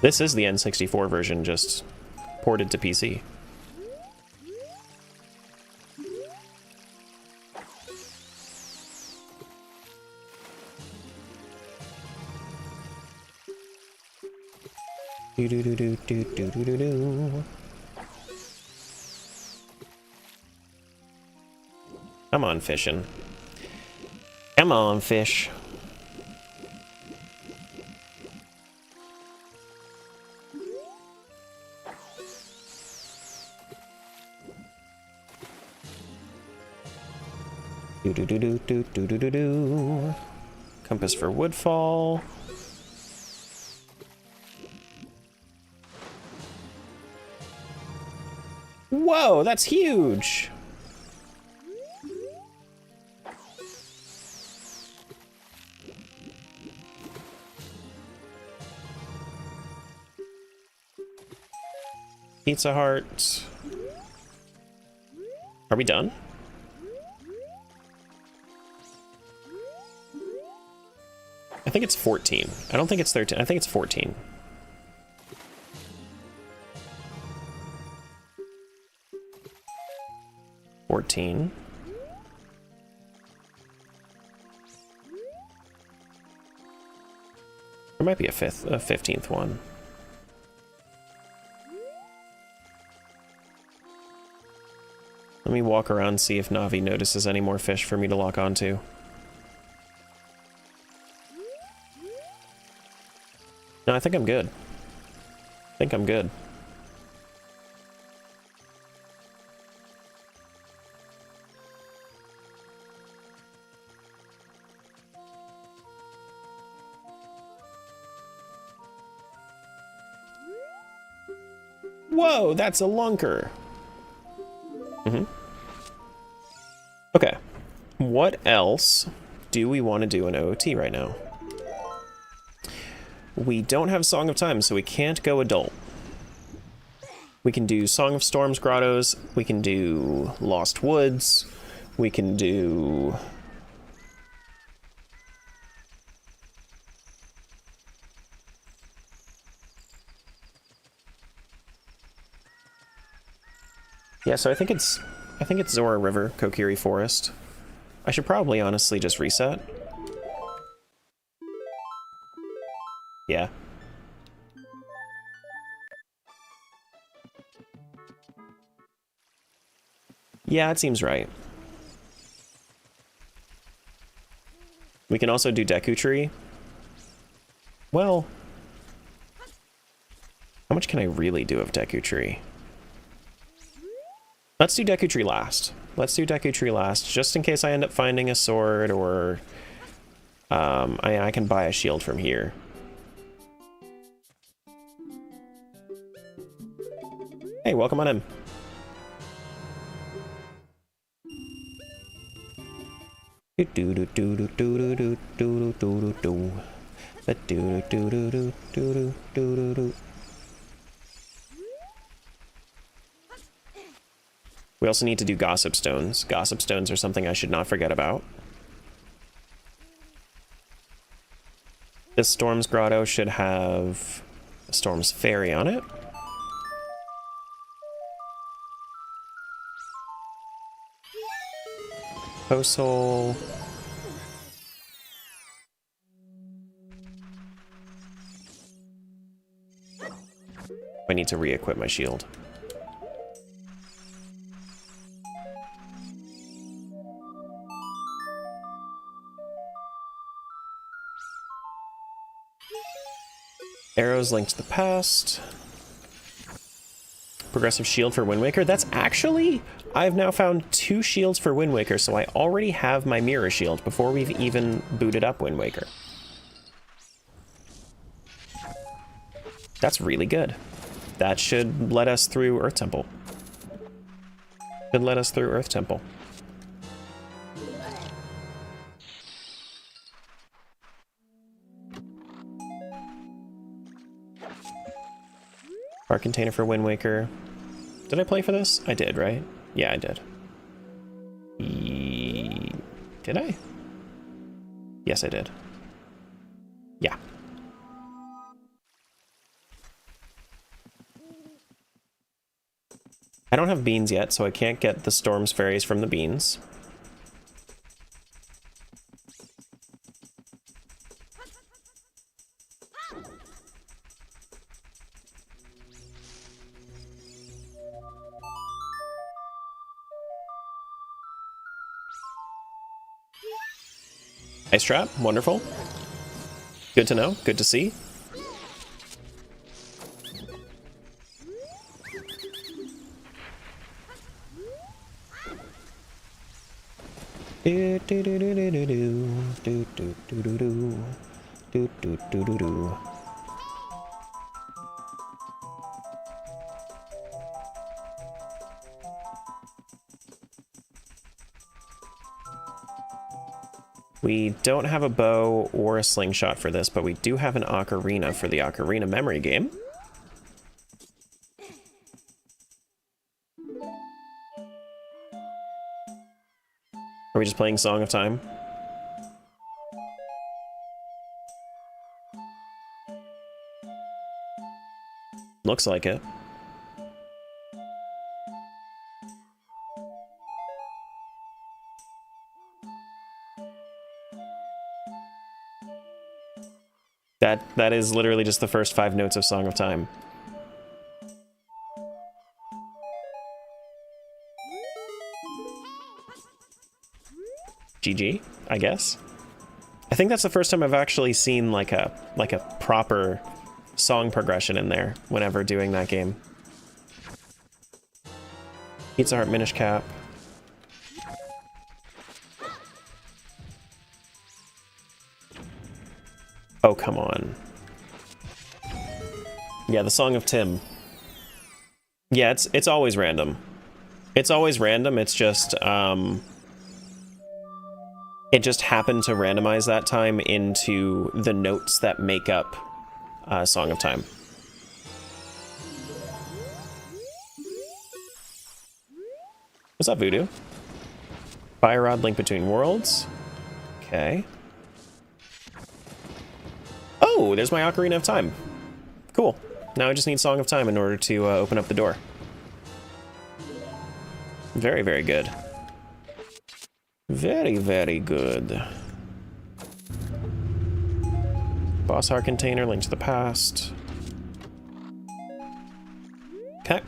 This is the N64 version, just ported to PC. Do do do do do do do do do. Come on, fishing. Come on, fish. Do do do do do do do do do. Compass for Woodfall. Whoa, that's huge! Pizza Heart. Are we done? I think it's 14. I don't think it's 13. I think it's 14. There might be a 15th one. Let me walk around and see if Navi notices any more fish for me to lock onto. No, I think I'm good. I think I'm good. Whoa, that's a lunker. Okay. What else do we want to do in OOT right now? we don't have Song of Time, so we can't go adult. We can do Song of Storms Grottos, we can do Lost Woods, we can do... Yeah, so I think it's Zora River, Kokiri Forest. I should probably honestly just reset. Yeah. Yeah, it seems right. We can also do Deku Tree. Well, how much can I really do of Deku Tree? Let's do Deku Tree last. Let's do Deku Tree last, just in case I end up finding a sword, or I can buy a shield from here. Hey, welcome on in. We also need to do Gossip Stones. Gossip Stones are something I should not forget about. This Storm's Grotto should have a Storm's Fairy on it. Posol. I need to re-equip my shield. Arrows linked to the past. Progressive shield for Wind Waker. That's actually... I've now found 2 shields for Wind Waker, so I already have my mirror shield before we've even booted up Wind Waker. That's really good. That should let us through Earth Temple. Should let us through Earth Temple. Bar container for Wind Waker. Did I play for this? I did, right? Yeah, I did. Did I? Yes, I did. Yeah. I don't have beans yet, so I can't get the Storm's Fairies from the beans. Ice Trap, wonderful. Good to know, good to see. Do do do do do do do do do do do do do do do. We don't have a bow or a slingshot for this, but we do have an ocarina for the Ocarina memory game. Are we just playing Song of Time? Looks like it. That is literally just the first 5 notes of Song of Time. GG, I guess. I think that's the first time I've actually seen like a proper song progression in there whenever doing that game. Pizza Heart Minish Cap. Oh, come on. Yeah, the Song of Tim. Yeah, it's always random. It's always random, it's just, it just happened to randomize that time into the notes that make up Song of Time. What's up, Voodoo? Fire Rod, Link Between Worlds. Okay. Oh, there's my Ocarina of Time. Cool. Now I just need Song of Time in order to open up the door. Very, very good. Very, very good. Boss Heart Container, Link to the Past. Okay.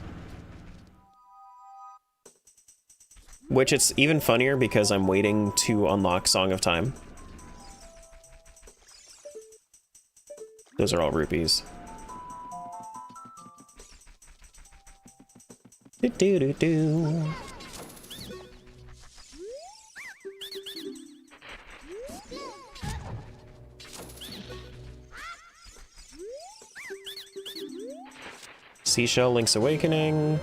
Which it's even funnier because I'm waiting to unlock Song of Time. Those are all rupees. Do-do-do-do. Seashell, Link's Awakening.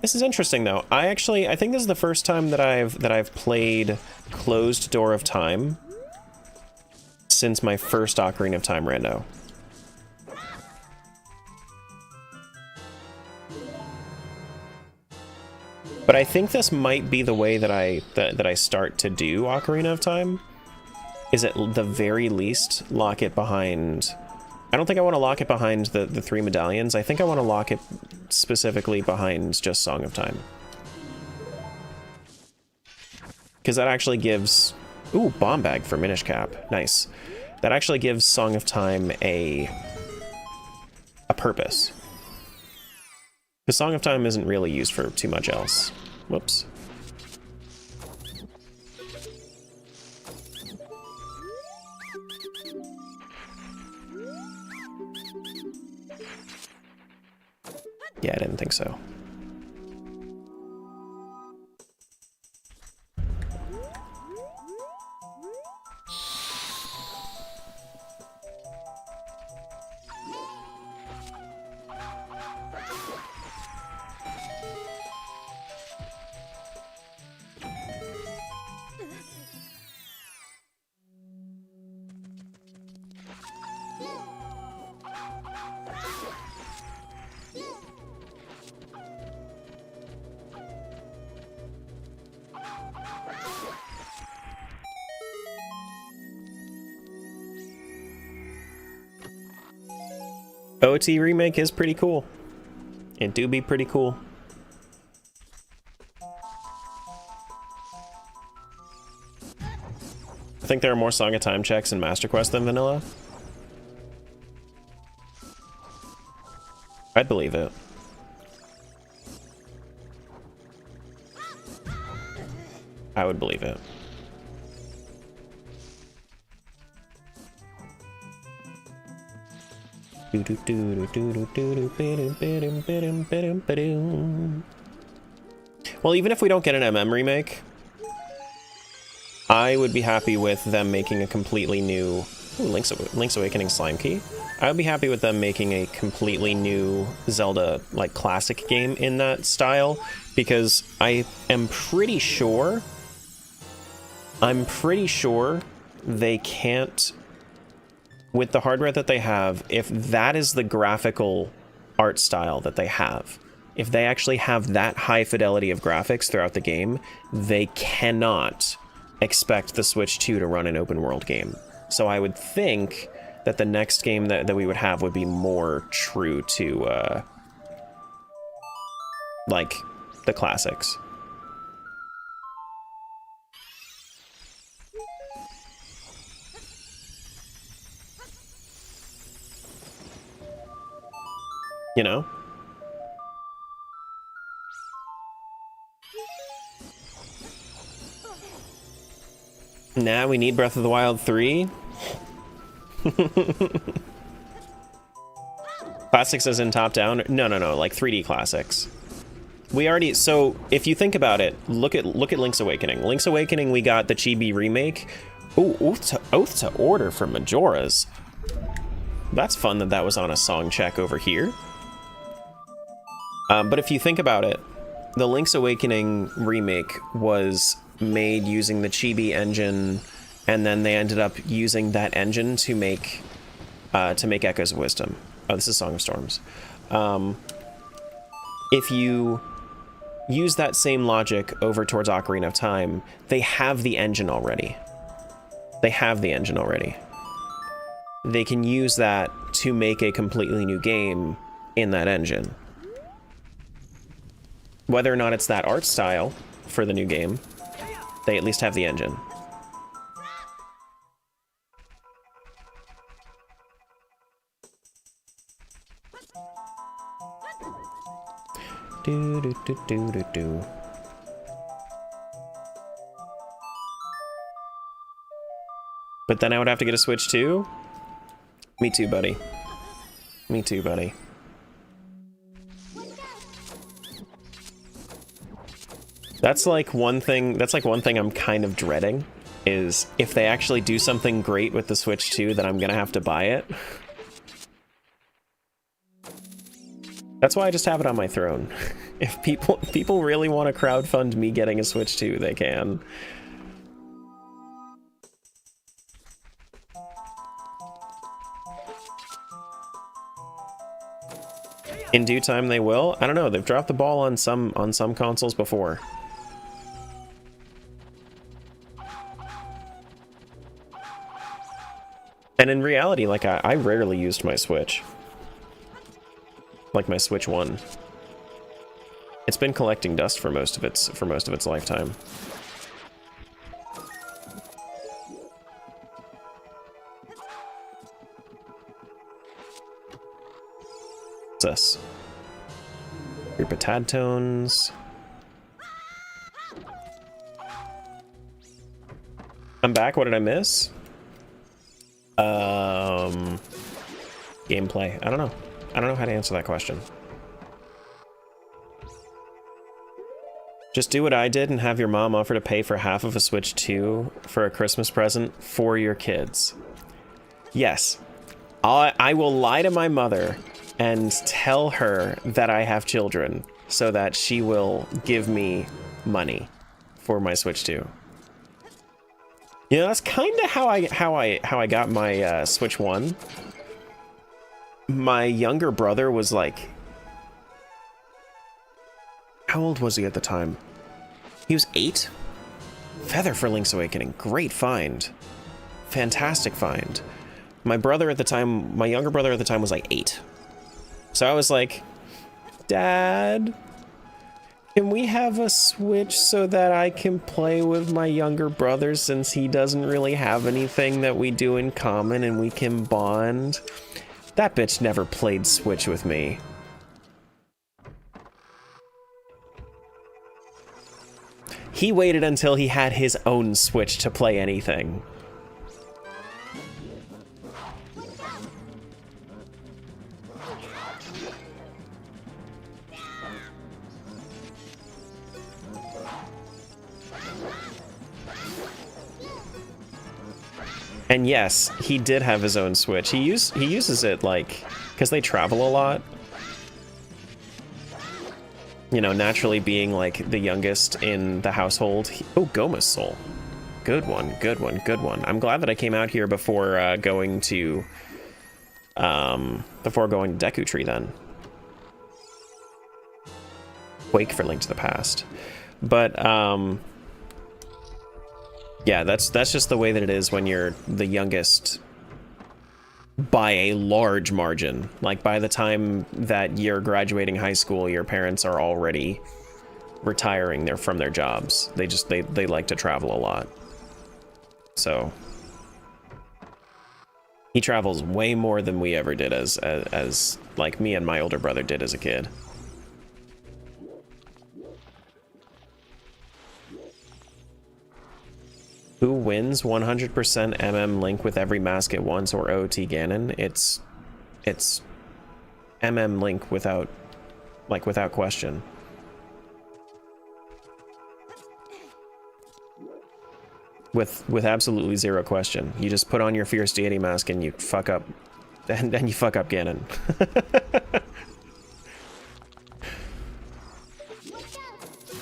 This is interesting though. I think this is the first time that I've played Closed Door of Time since my first Ocarina of Time rando. But I think this might be the way that I start to do Ocarina of Time. Is at the very least lock it behind. I don't think I want to lock it behind the 3 medallions. I think I want to lock it specifically behind just Song of Time. Because that actually gives... Ooh, bomb bag for Minish Cap. Nice. That actually gives Song of Time a purpose. Because Song of Time isn't really used for too much else. Whoops. Yeah, I didn't think so. OOT remake is pretty cool. It do be pretty cool. I think there are more Song of Time checks in Master Quest than vanilla. I'd believe it. I would believe it. Well, even if we don't get an MM remake, I would be happy with them making a completely new... Ooh, Link's Awakening Slime Key. I would be happy with them making a completely new Zelda, like, classic game in that style, because I am pretty sure... they can't... With the hardware that they have, if that is the graphical art style that they have, if they actually have that high fidelity of graphics throughout the game, they cannot expect the Switch 2 to run an open world game. So I would think that the next game that we would have would be more true to, like, the classics. You know? Nah, we need Breath of the Wild 3. Classics as in top-down? No, like 3D classics. We already, so if you think about it, look at Link's Awakening. Link's Awakening, we got the Chibi remake. Ooh, Oath to Order for Majora's. That's fun that was on a song check over here. But if you think about it, the Link's Awakening remake was made using the Chibi engine, and then they ended up using that engine to make Echoes of Wisdom. Oh, this is Song of Storms. If you use that same logic over towards Ocarina of Time, they have the engine already. They have the engine already. They can use that to make a completely new game in that engine. Whether or not it's that art style for the new game, they at least have the engine. Do do do do do do. But then I would have to get a Switch too? Me too, buddy. Me too, buddy. That's like one thing I'm kind of dreading, is if they actually do something great with the Switch 2, then I'm gonna have to buy it. That's why I just have it on my throne. If people really want to crowdfund me getting a Switch 2, they can. In due time they will. I don't know, they've dropped the ball on some consoles before. And in reality, like, I rarely used my Switch. Like my Switch 1. It's been collecting dust for most of its lifetime. What's this? Your Batad tones. I'm back. What did I miss? Gameplay. I don't know. I don't know how to answer that question. Just do what I did and have your mom offer to pay for half of a Switch 2 for a Christmas present for your kids. Yes. I will lie to my mother and tell her that I have children so that she will give me money for my Switch 2. You know, that's kind of how I got my Switch 1. My younger brother was like, how old was he at the time? He was 8? Feather for Link's Awakening. Great find. Fantastic find. My younger brother at the time was like 8. So I was like, Dad, can we have a Switch so that I can play with my younger brother since he doesn't really have anything that we do in common and we can bond? That bitch never played Switch with me. He waited until he had his own Switch to play anything. And yes, he did have his own Switch. He uses it, like, because they travel a lot. You know, naturally being, like, the youngest in the household. Oh, Goma's Soul. Good one, good one, good one. I'm glad that I came out here before going to Deku Tree then. Quake for Link to the Past. But, yeah, that's just the way that it is when you're the youngest by a large margin. Like, by the time that you're graduating high school, your parents are already retiring from their jobs. They like to travel a lot. So he travels way more than we ever did as like me and my older brother did as a kid. Who wins 100% MM Link with every mask at once or OOT Ganon? It's MM Link without question. with absolutely zero question. You just put on your Fierce Deity Mask and you fuck up, and then you fuck up Ganon.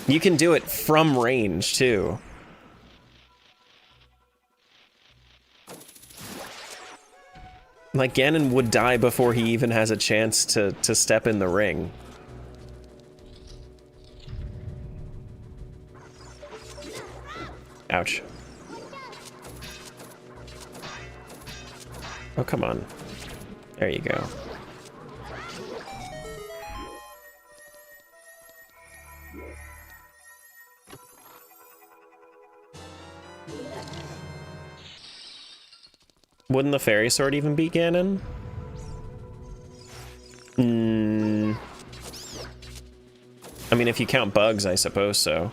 You can do it from range, too. Like, Ganon would die before he even has a chance to step in the ring. Ouch. Oh, come on. There you go. Wouldn't the Fairy Sword even beat Ganon? I mean, if you count bugs, I suppose so.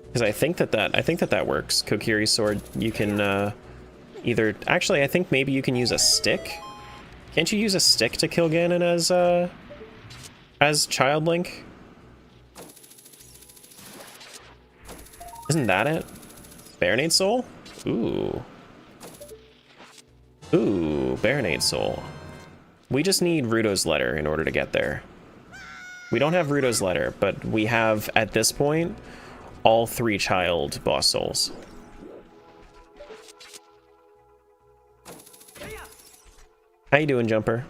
Because I think that works. Kokiri's sword, you can either... Actually, I think maybe you can use a stick. Can't you use a stick to kill Ganon as Child Link? Isn't that it? Baronade Soul? Ooh. Ooh, Baronade Soul. We just need Ruto's Letter in order to get there. We don't have Ruto's Letter, but we have, at this point, all 3 child boss souls. How you doing, Jumper?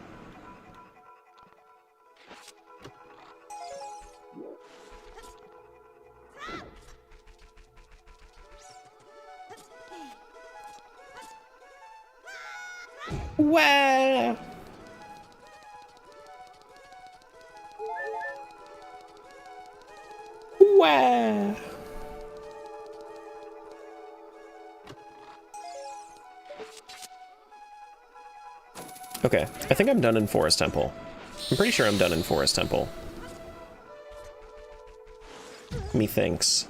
Wow. Wow. Okay, I think I'm done in Forest Temple. I'm pretty sure I'm done in Forest Temple. Methinks.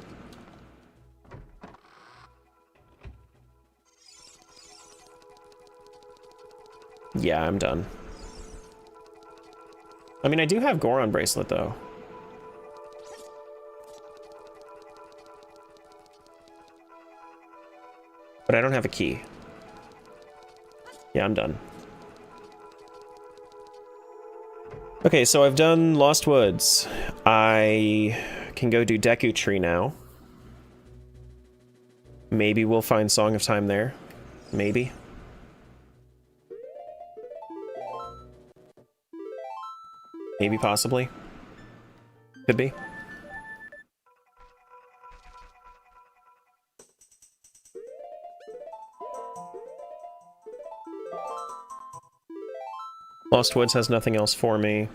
Yeah, I'm done. I mean, I do have Goron Bracelet, though. But I don't have a key. Yeah, I'm done. Okay, so I've done Lost Woods. I can go do Deku Tree now. Maybe we'll find Song of Time there. Maybe. Maybe, possibly. Could be. Lost Woods has nothing else for me.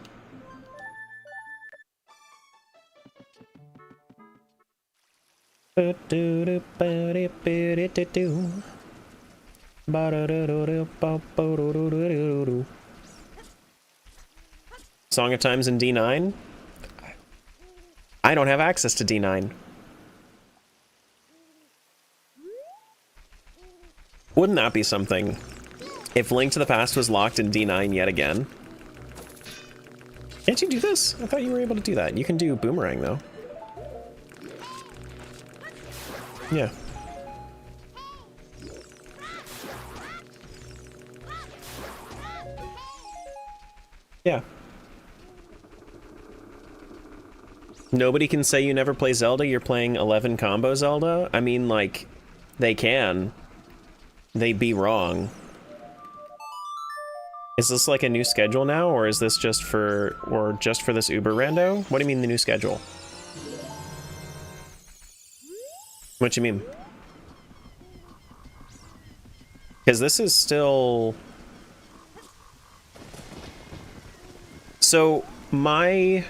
Song of Time's in D9? I don't have access to D9. Wouldn't that be something? If Link to the Past was locked in D9 yet again. Can't you do this? I thought you were able to do that. You can do Boomerang, though. Yeah. Yeah. Nobody can say you never play Zelda, you're playing 11 combo Zelda? I mean, like, they can. They'd be wrong. Is this like a new schedule now, or is this just for this Uber rando? What do you mean the new schedule? What do you mean? Because this is still... So, my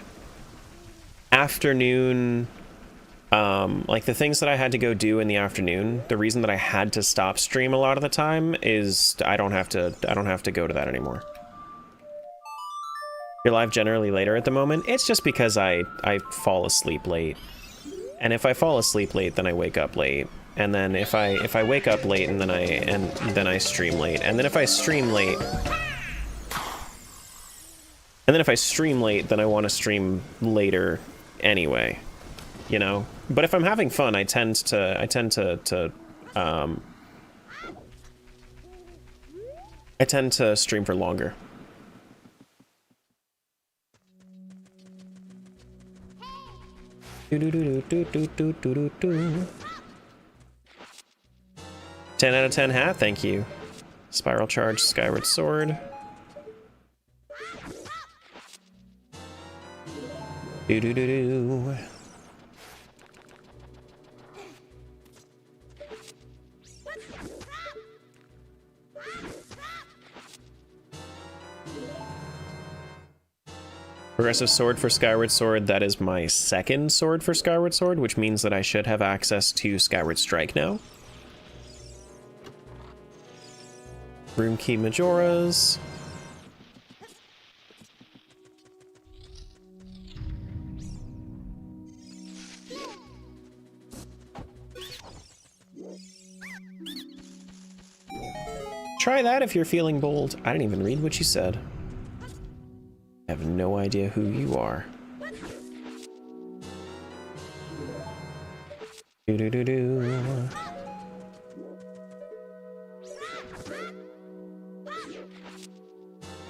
afternoon... like the things that I had to go do in the afternoon, the reason that I had to stop stream a lot of the time is I don't have to go to that anymore. You're live generally later at the moment. It's just because I fall asleep late. And if I fall asleep late, then I wake up late. And then if I wake up late and then I stream late. And then if I stream late, then I want to stream later anyway, you know? But if I'm having fun, I tend to stream for longer. Do do do do do do do do do. 10 out of 10 hat, thank you. Spiral charge, Skyward Sword. Do do do do. Progressive sword for Skyward Sword, that is my second sword for Skyward Sword, which means that I should have access to Skyward Strike now. Room key Majoras. Try that if you're feeling bold. I didn't even read what you said. I have no idea who you are. Do do do do.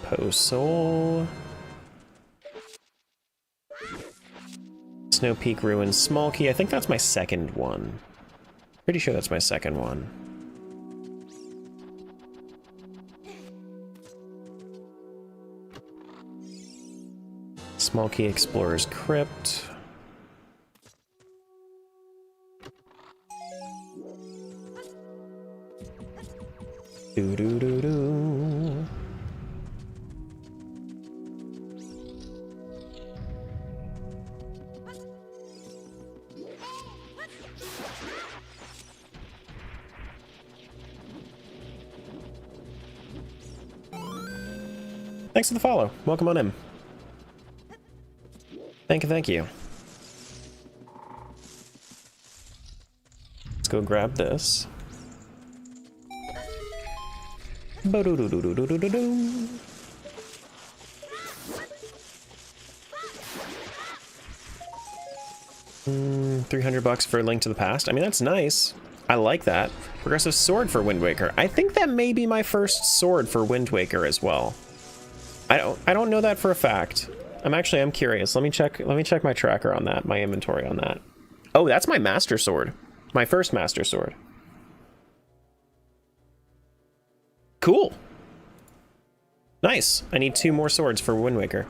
Post Soul. Snow Peak Ruins Small Key. I think that's my second one. Pretty sure that's my second one. Small Key Explorer's Crypt. Do do do do. Thanks for the follow. Welcome on in. Thank you, thank you. Let's go grab this. Bo-do-do-do-do-do-do-do. 300 bucks for Link to the Past. I mean, that's nice. I like that. Progressive sword for Wind Waker. I think that may be my first sword for Wind Waker as well. I don't know that for a fact. I'm curious. Let me check my tracker on that, my inventory on that. Oh, that's my Master Sword. My first Master Sword. Cool. Nice. I need 2 more swords for Wind Waker.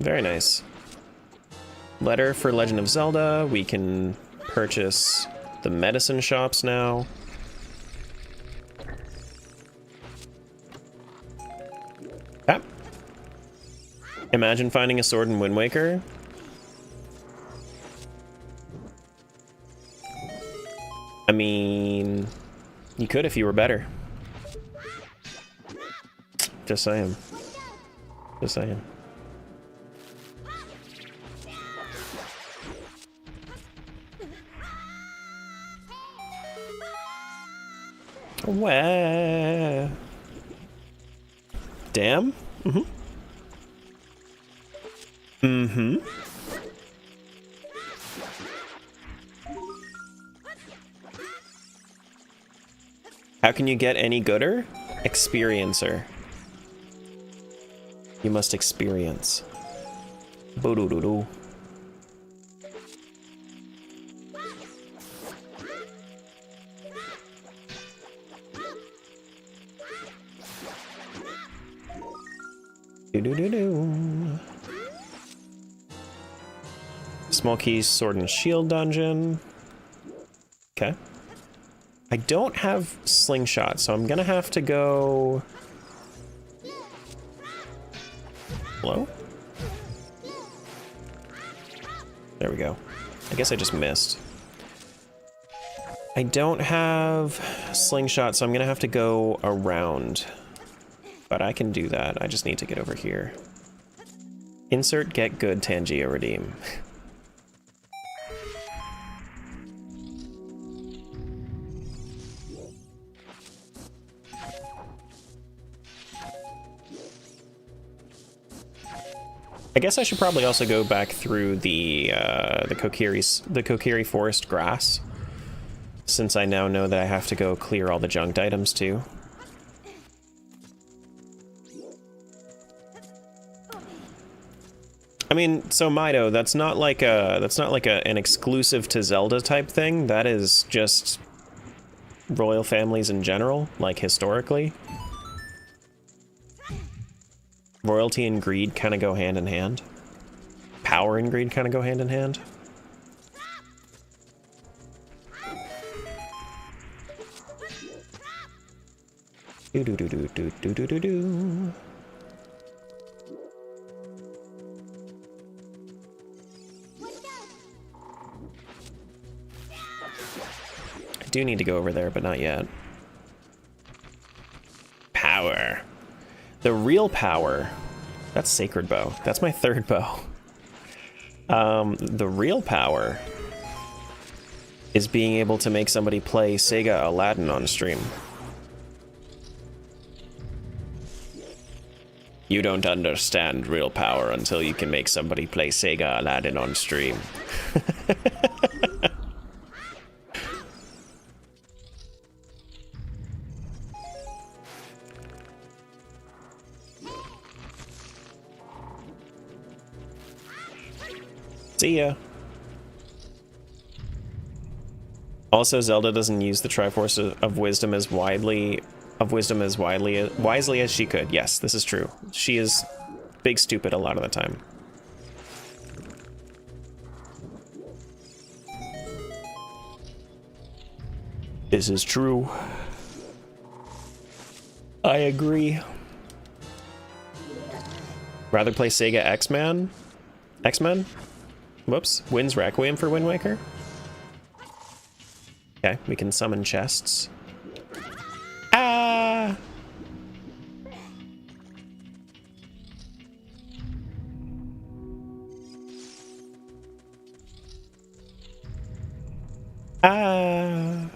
Very nice. Letter for Legend of Zelda. We can purchase the medicine shops now. Ah. Imagine finding a sword in Wind Waker. I mean, you could if you were better. Just saying. Just saying. Wah. Damn. Mm-hmm. Mm-hmm. How can you get any gooder? Experiencer. You must experience. Boo-doo-doo-doo. Do-do-do-do. Small Keys Sword and Shield Dungeon. Okay. I don't have Slingshot, so I'm gonna have to go... Hello? There we go. I guess I just missed. I don't have Slingshot, so I'm gonna have to go around. But I can do that. I just need to get over here. Insert get good Tangia redeem. I guess I should probably also go back through the Kokiri Forest grass, since I now know that I have to go clear all the junked items too. I mean, so Mido, that's not like an exclusive to Zelda type thing. That is just royal families in general, like historically. Royalty and greed kind of go hand in hand. Power and greed kind of go hand in hand. Do do do do do do do do do. I do need to go over there, but not yet. Power. The real power. That's Sacred Bow. That's my third bow. The real power is being able to make somebody play Sega Aladdin on stream. You don't understand real power until you can make somebody play Sega Aladdin on stream. See ya. Also, Zelda doesn't use the Triforce of Wisdom as wisely as she could. Yes, this is true. She is big stupid a lot of the time. This is true. I agree. Rather play Sega X-Men? X-Men? Whoops. Wins Requiem for Wind Waker? Okay, we can summon chests. Ah! Ah!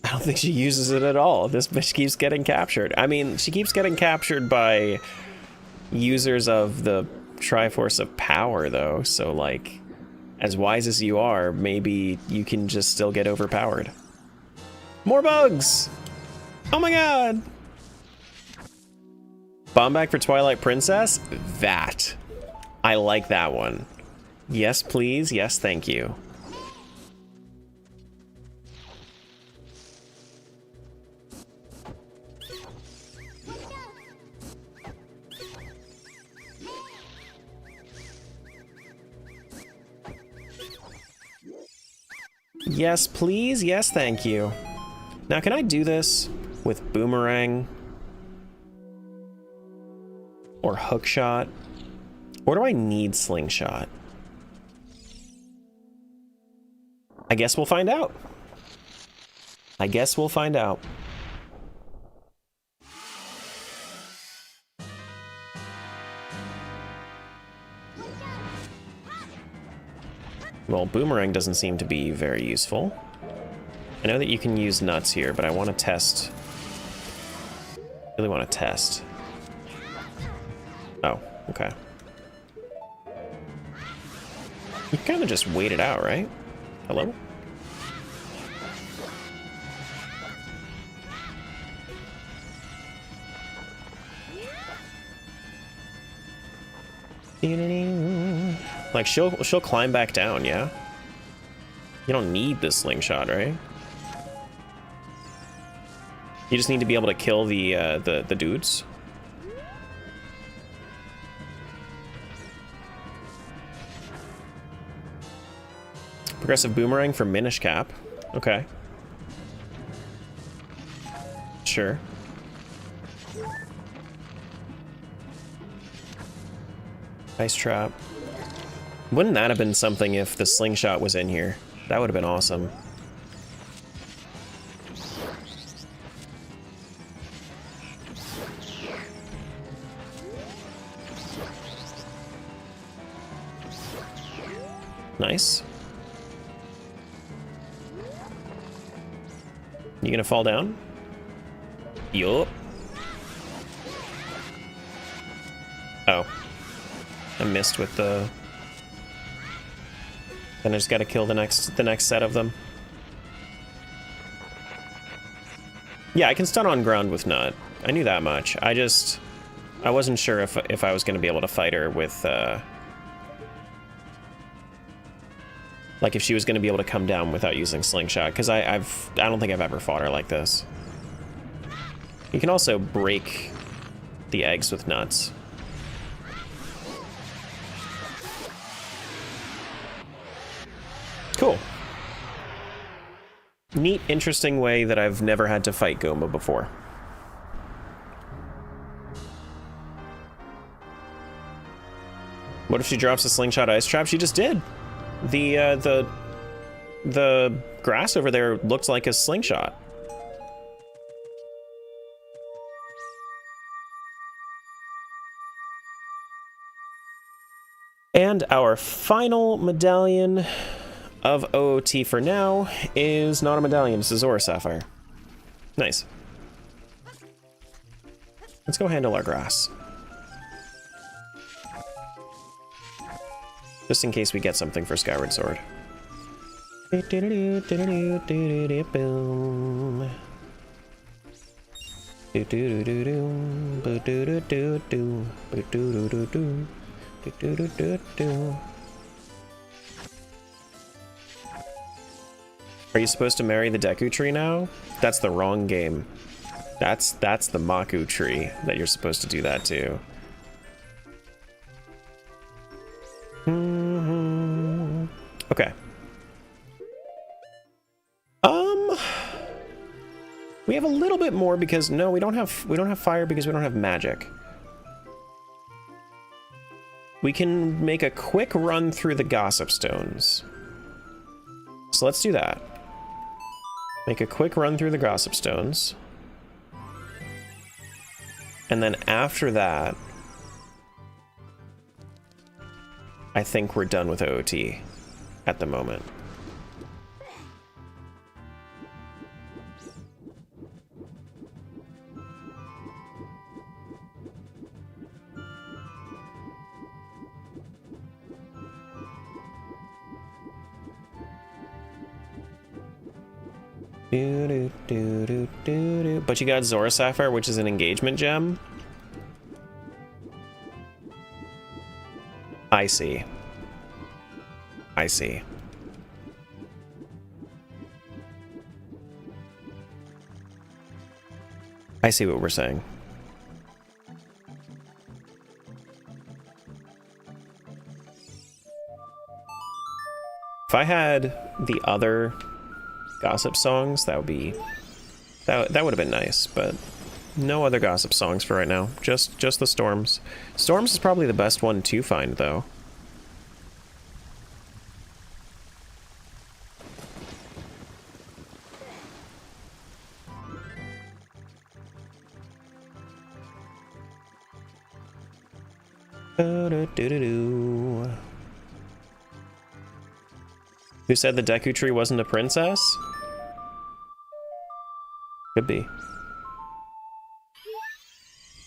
I don't think she uses it at all. This bitch keeps getting captured. I mean, she keeps getting captured by users of the Triforce of Power, though, so, like, as wise as you are, maybe you can just still get overpowered. More bugs! Oh my god! Bomb back for Twilight Princess? That. I like that one. Yes, please. Yes, thank you. Yes, please. Yes, thank you. Now, can I do this with Boomerang? Or Hookshot? Or do I need Slingshot? I guess we'll find out. I guess we'll find out. Well, Boomerang doesn't seem to be very useful. I know that you can use nuts here, but I want to test. Really want to test. Oh, okay. You kind of just wait it out, right? Hello? Like, she'll climb back down, yeah? You don't need the slingshot, right? You just need to be able to kill the dudes. Progressive Boomerang for Minish Cap. Okay. Sure. Ice Trap. Wouldn't that have been something if the slingshot was in here? That would have been awesome. Nice. You gonna fall down? Yup. Oh. I missed with the... Then I just gotta kill the next set of them. Yeah, I can stun on ground with Nut. I knew that much. I wasn't sure if I was gonna be able to fight her with, like if she was gonna be able to come down without using Slingshot, because I don't think I've ever fought her like this. You can also break the eggs with nuts. Cool. Neat, interesting way that I've never had to fight Goma before. What if she drops a Slingshot Ice Trap? She just did. The grass over there looked like a slingshot. And our final medallion of OOT for now is not a medallion, it's a Zora Sapphire. Nice. Let's go handle our grass. Just in case we get something for Skyward Sword. Are you supposed to marry the Deku tree now? That's the wrong game. That's the Maku tree that you're supposed to do that to. Okay. We have a little bit more because no, we don't have fire because we don't have magic. We can make a quick run through the Gossip Stones. So let's do that. Make a quick run through the Gossip Stones. And then after that, I think we're done with OOT at the moment. But you got Zora Sapphire, which is an engagement gem. I see. I see. I see what we're saying. If I had the other Gossip songs, that would be that would have been nice, but no other Gossip songs for right now. Just the Storms. Storms is probably the best one to find though. Who said the Deku tree wasn't a princess? Could be.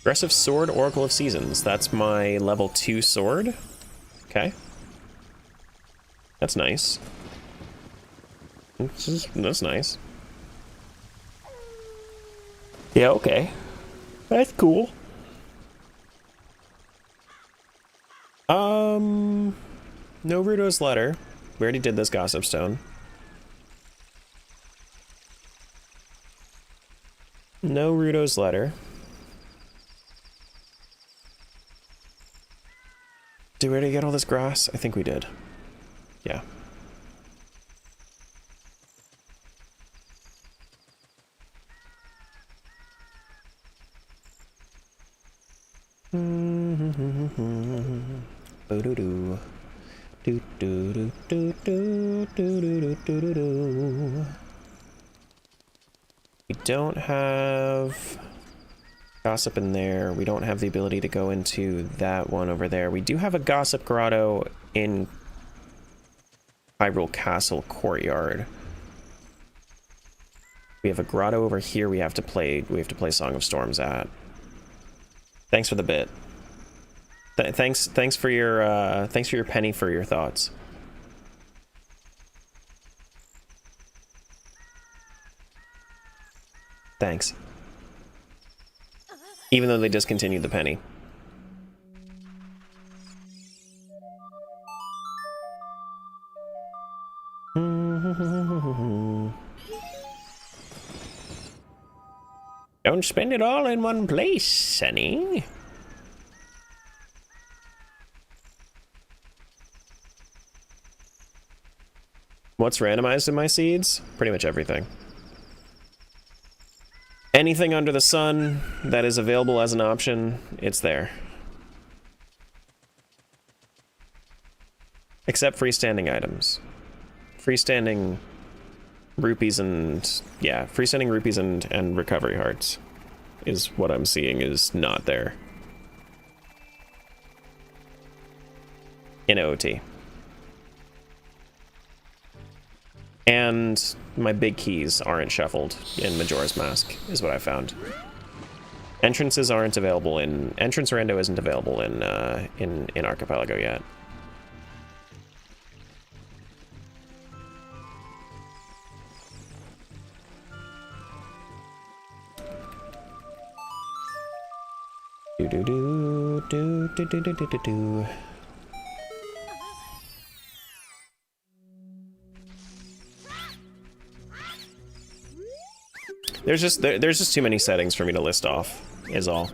Aggressive Sword, Oracle of Seasons. That's my level 2 sword. Okay. That's nice. That's nice. Yeah, okay. That's cool. Naruto's letter. We already did this Gossip Stone. Naruto's letter. Did we already get all this grass? I think we did. Yeah. We don't have Gossip in there. We don't have the ability to go into that one over there. We do have a Gossip Grotto in Hyrule Castle Courtyard. We have a grotto over here we have to play Song of Storms at. Thanks for the bit. Thanks for your penny for your thoughts. Thanks. Even though they discontinued the penny. Don't spend it all in one place, Sonny. What's randomized in my seeds? Pretty much everything. Anything under the sun that is available as an option, it's there. Except freestanding items. Freestanding rupees and... yeah, freestanding rupees and recovery hearts is what I'm seeing is not there. In OOT. And my big keys aren't shuffled in Majora's Mask, is what I found. Entrances aren't available in... Entrance Rando isn't available in Archipelago yet. Do-do-do-do-do-do-do-do-do. There's just too many settings for me to list off, is all.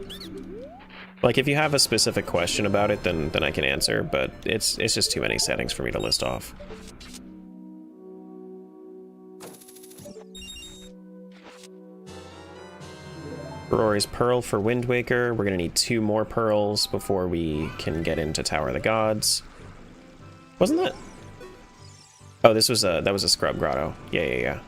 Like, if you have a specific question about it, then I can answer, but it's just too many settings for me to list off. Rory's Pearl for Wind Waker. We're gonna need 2 more pearls before we can get into Tower of the Gods. Wasn't that? Oh, this was that was a scrub grotto. Yeah.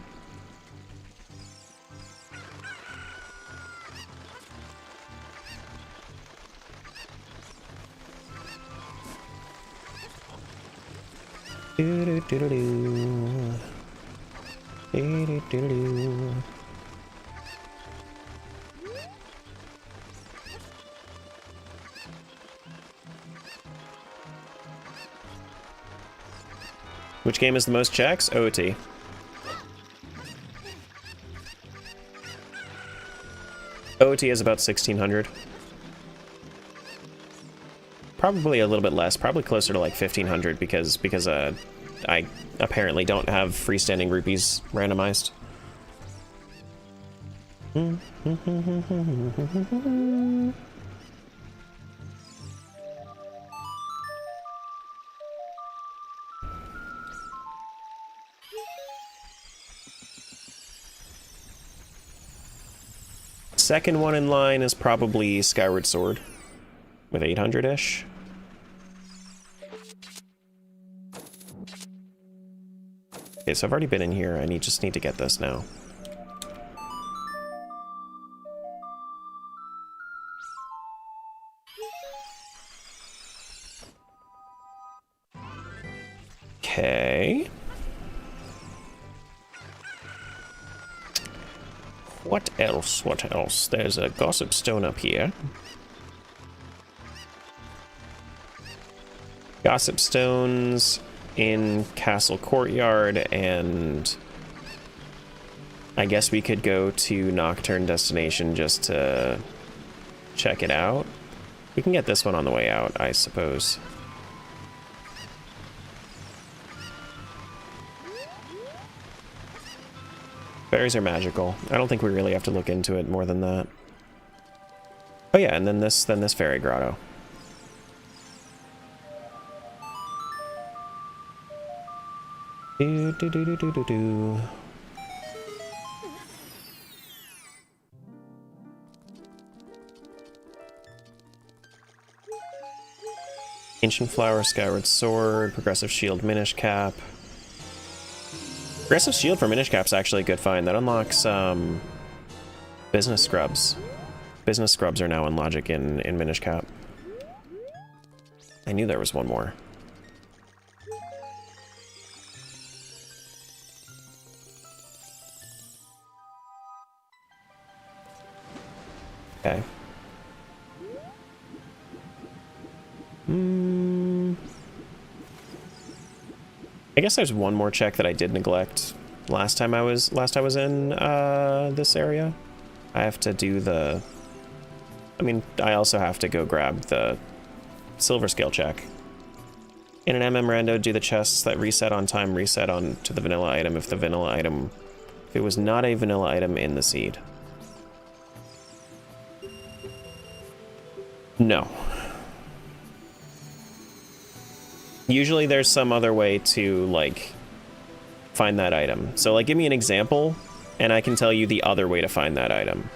Which game is the most checks? OOT. OOT is about 1,600. Probably a little bit less, probably closer to like 1,500 because I apparently don't have freestanding rupees randomized. Second one in line is probably Skyward Sword with 800-ish. Okay, so I've already been in here. I just need to get this now. Okay. What else? What else? There's a gossip stone up here. Gossip stones in Castle Courtyard, and I guess we could go to Nocturne Destination just to check it out. We can get this one on the way out, I suppose. Berries are magical. I don't think we really have to look into it more than that. Oh yeah, and then this fairy grotto. Do. Ancient Flower, Skyward Sword, Progressive Shield, Minish Cap. Progressive Shield for Minish Cap's actually a good find. That unlocks Business Scrubs. Business Scrubs are now in Logic in Minish Cap. I knew there was one more. Okay. I guess there's one more check that I did neglect last I was in this area. I have to do the... I mean, I also have to go grab the silver scale check. In an MM rando, do the chests that reset on time reset on to the vanilla item if it was not a vanilla item in the seed. No. Usually there's some other way to, like, find that item. So, like, give me an example, and I can tell you the other way to find that item.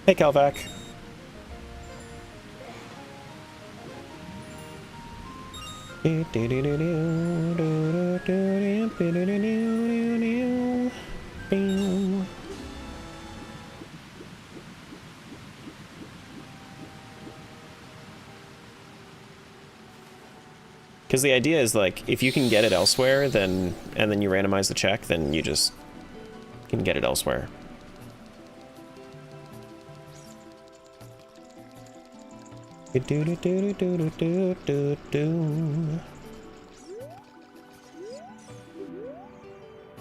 Hey, Kalvac. Because the idea is, like, if you can get it elsewhere, then and then you randomize the check, then you just can get it elsewhere.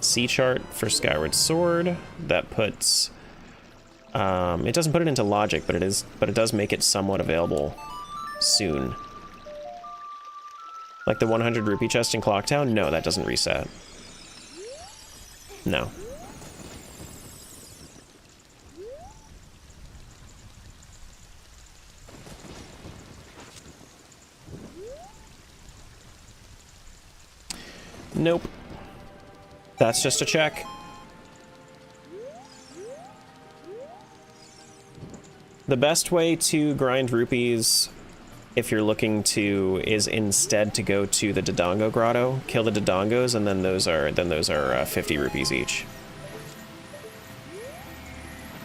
C chart for Skyward Sword. That puts it doesn't put it into logic, but it does make it somewhat available soon. Like the 100 rupee chest in Clocktown? No, that doesn't reset. No. Nope. That's just a check. The best way to grind rupees, if you're looking to, is instead to go to the Dodongo Grotto, kill the Dodongos, and then those are 50 rupees each.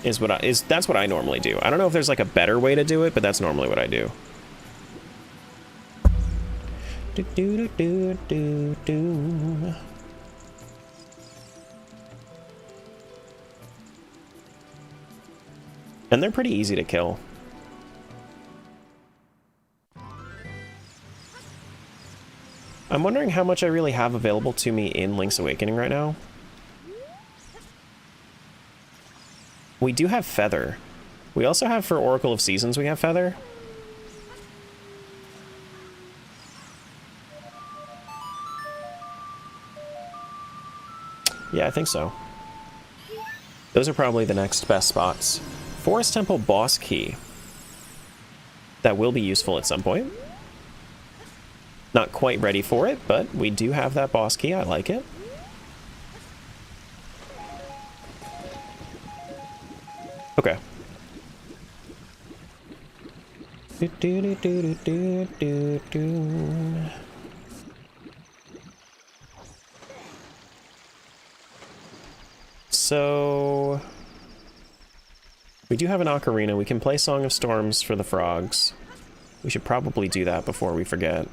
That's what I normally do. I don't know if there's like a better way to do it, but that's normally what I do. And they're pretty easy to kill. I'm wondering how much I really have available to me in Link's Awakening right now. We do have Feather. We also have, for Oracle of Seasons, we have Feather. Yeah, I think so. Those are probably the next best spots. Forest Temple Boss Key. That will be useful at some point. Not quite ready for it, but we do have that boss key. I like it. Okay. So we do have an ocarina. We can play Song of Storms for the frogs. We should probably do that before we forget.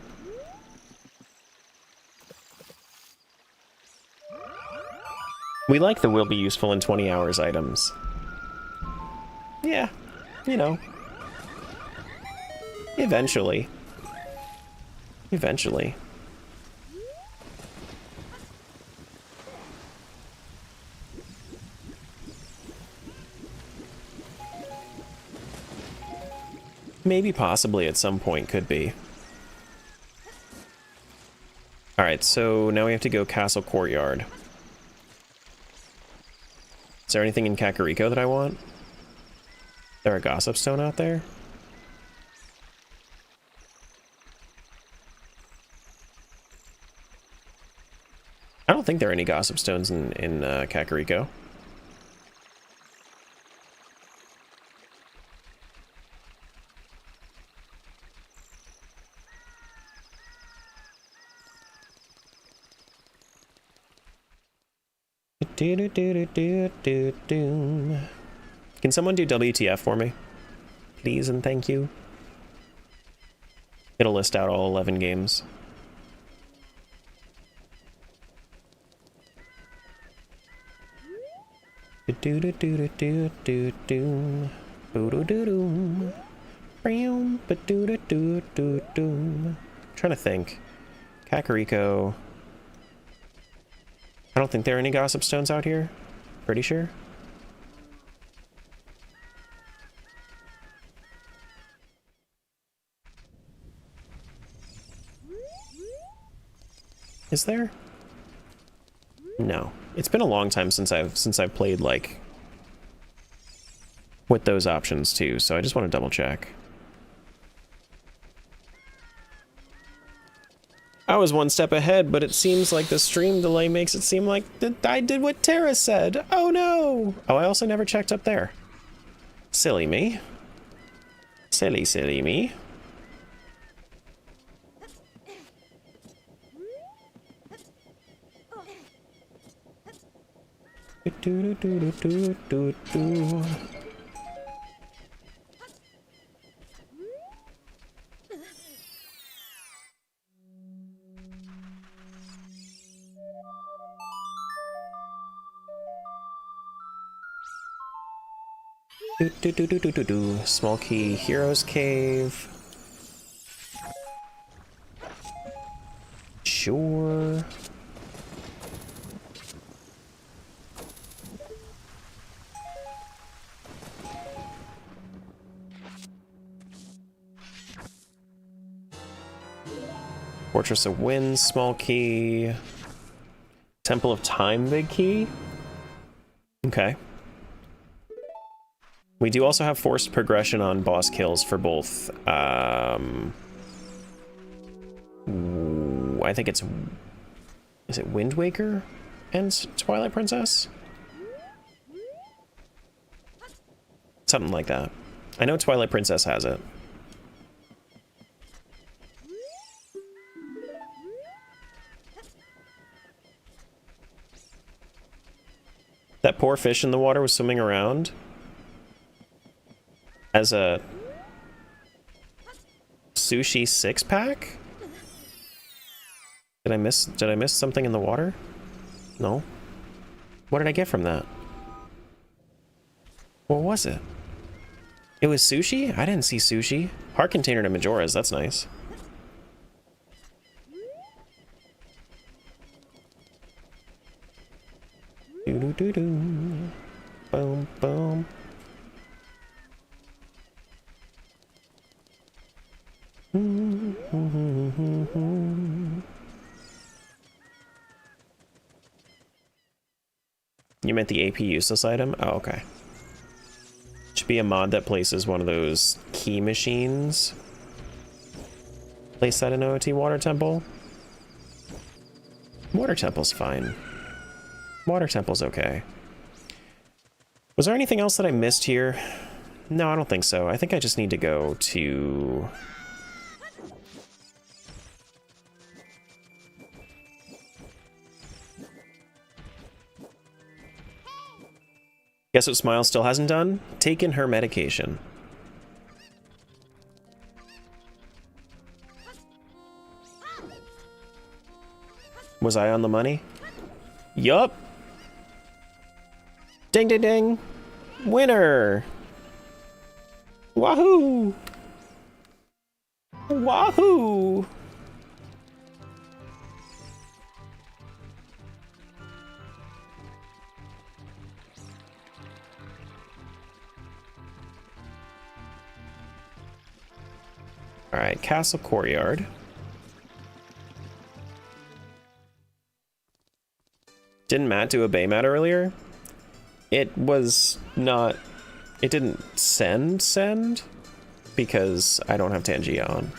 We like the will be useful in 20 hours items. Yeah, you know. Eventually. Eventually. Maybe possibly at some point could be. Alright, so now we have to go Castle Courtyard. Is there anything in Kakariko that I want? Is there a Gossip Stone out there? I don't think there are any Gossip Stones in Kakariko. Can someone do WTF for me? Please and thank you. It'll list out all 11 games. Do-do-do-do-do-do-do. Boo-do-do-do. Boom. Ba-do-do-do-do-do. Trying to think. Kakariko. I don't think there are any gossip stones out here. Pretty sure. Is there? No. It's been a long time since I've played like with those options too, so I just want to double check. I was one step ahead, but it seems like the stream delay makes it seem like that I did what Terra said. Oh no! Oh, I also never checked up there. Silly me. Silly, silly me. Do-do-do-do-do-do-do. Do-do-do-do-do-do. Small key, Hero's Cave. Sure. Fortress of Winds, small key. Temple of Time, big key. Okay. We do also have forced progression on boss kills for both, I think it's, is it Wind Waker and Twilight Princess? Something like that. I know Twilight Princess has it. That poor fish in the water was swimming around as a sushi six-pack? Did I miss something in the water? No. What did I get from that? What was it? It was sushi? I didn't see sushi. Heart container to Majora's, that's nice. Doo-doo-doo-doo. Boom, boom. You meant the AP useless item? Oh, okay. Should be a mod that places one of those key machines. Place that in OOT Water Temple. Water Temple's fine. Water Temple's okay. Was there anything else that I missed here? No, I don't think so. I think I just need to go to... Guess what Smile still hasn't done? Taken her medication. Was I on the money? Yup. Ding ding ding. Winner. Wahoo. Wahoo. All right, Castle Courtyard. Didn't Matt do a Baymat earlier? It was not... It didn't send because I don't have Tangia on.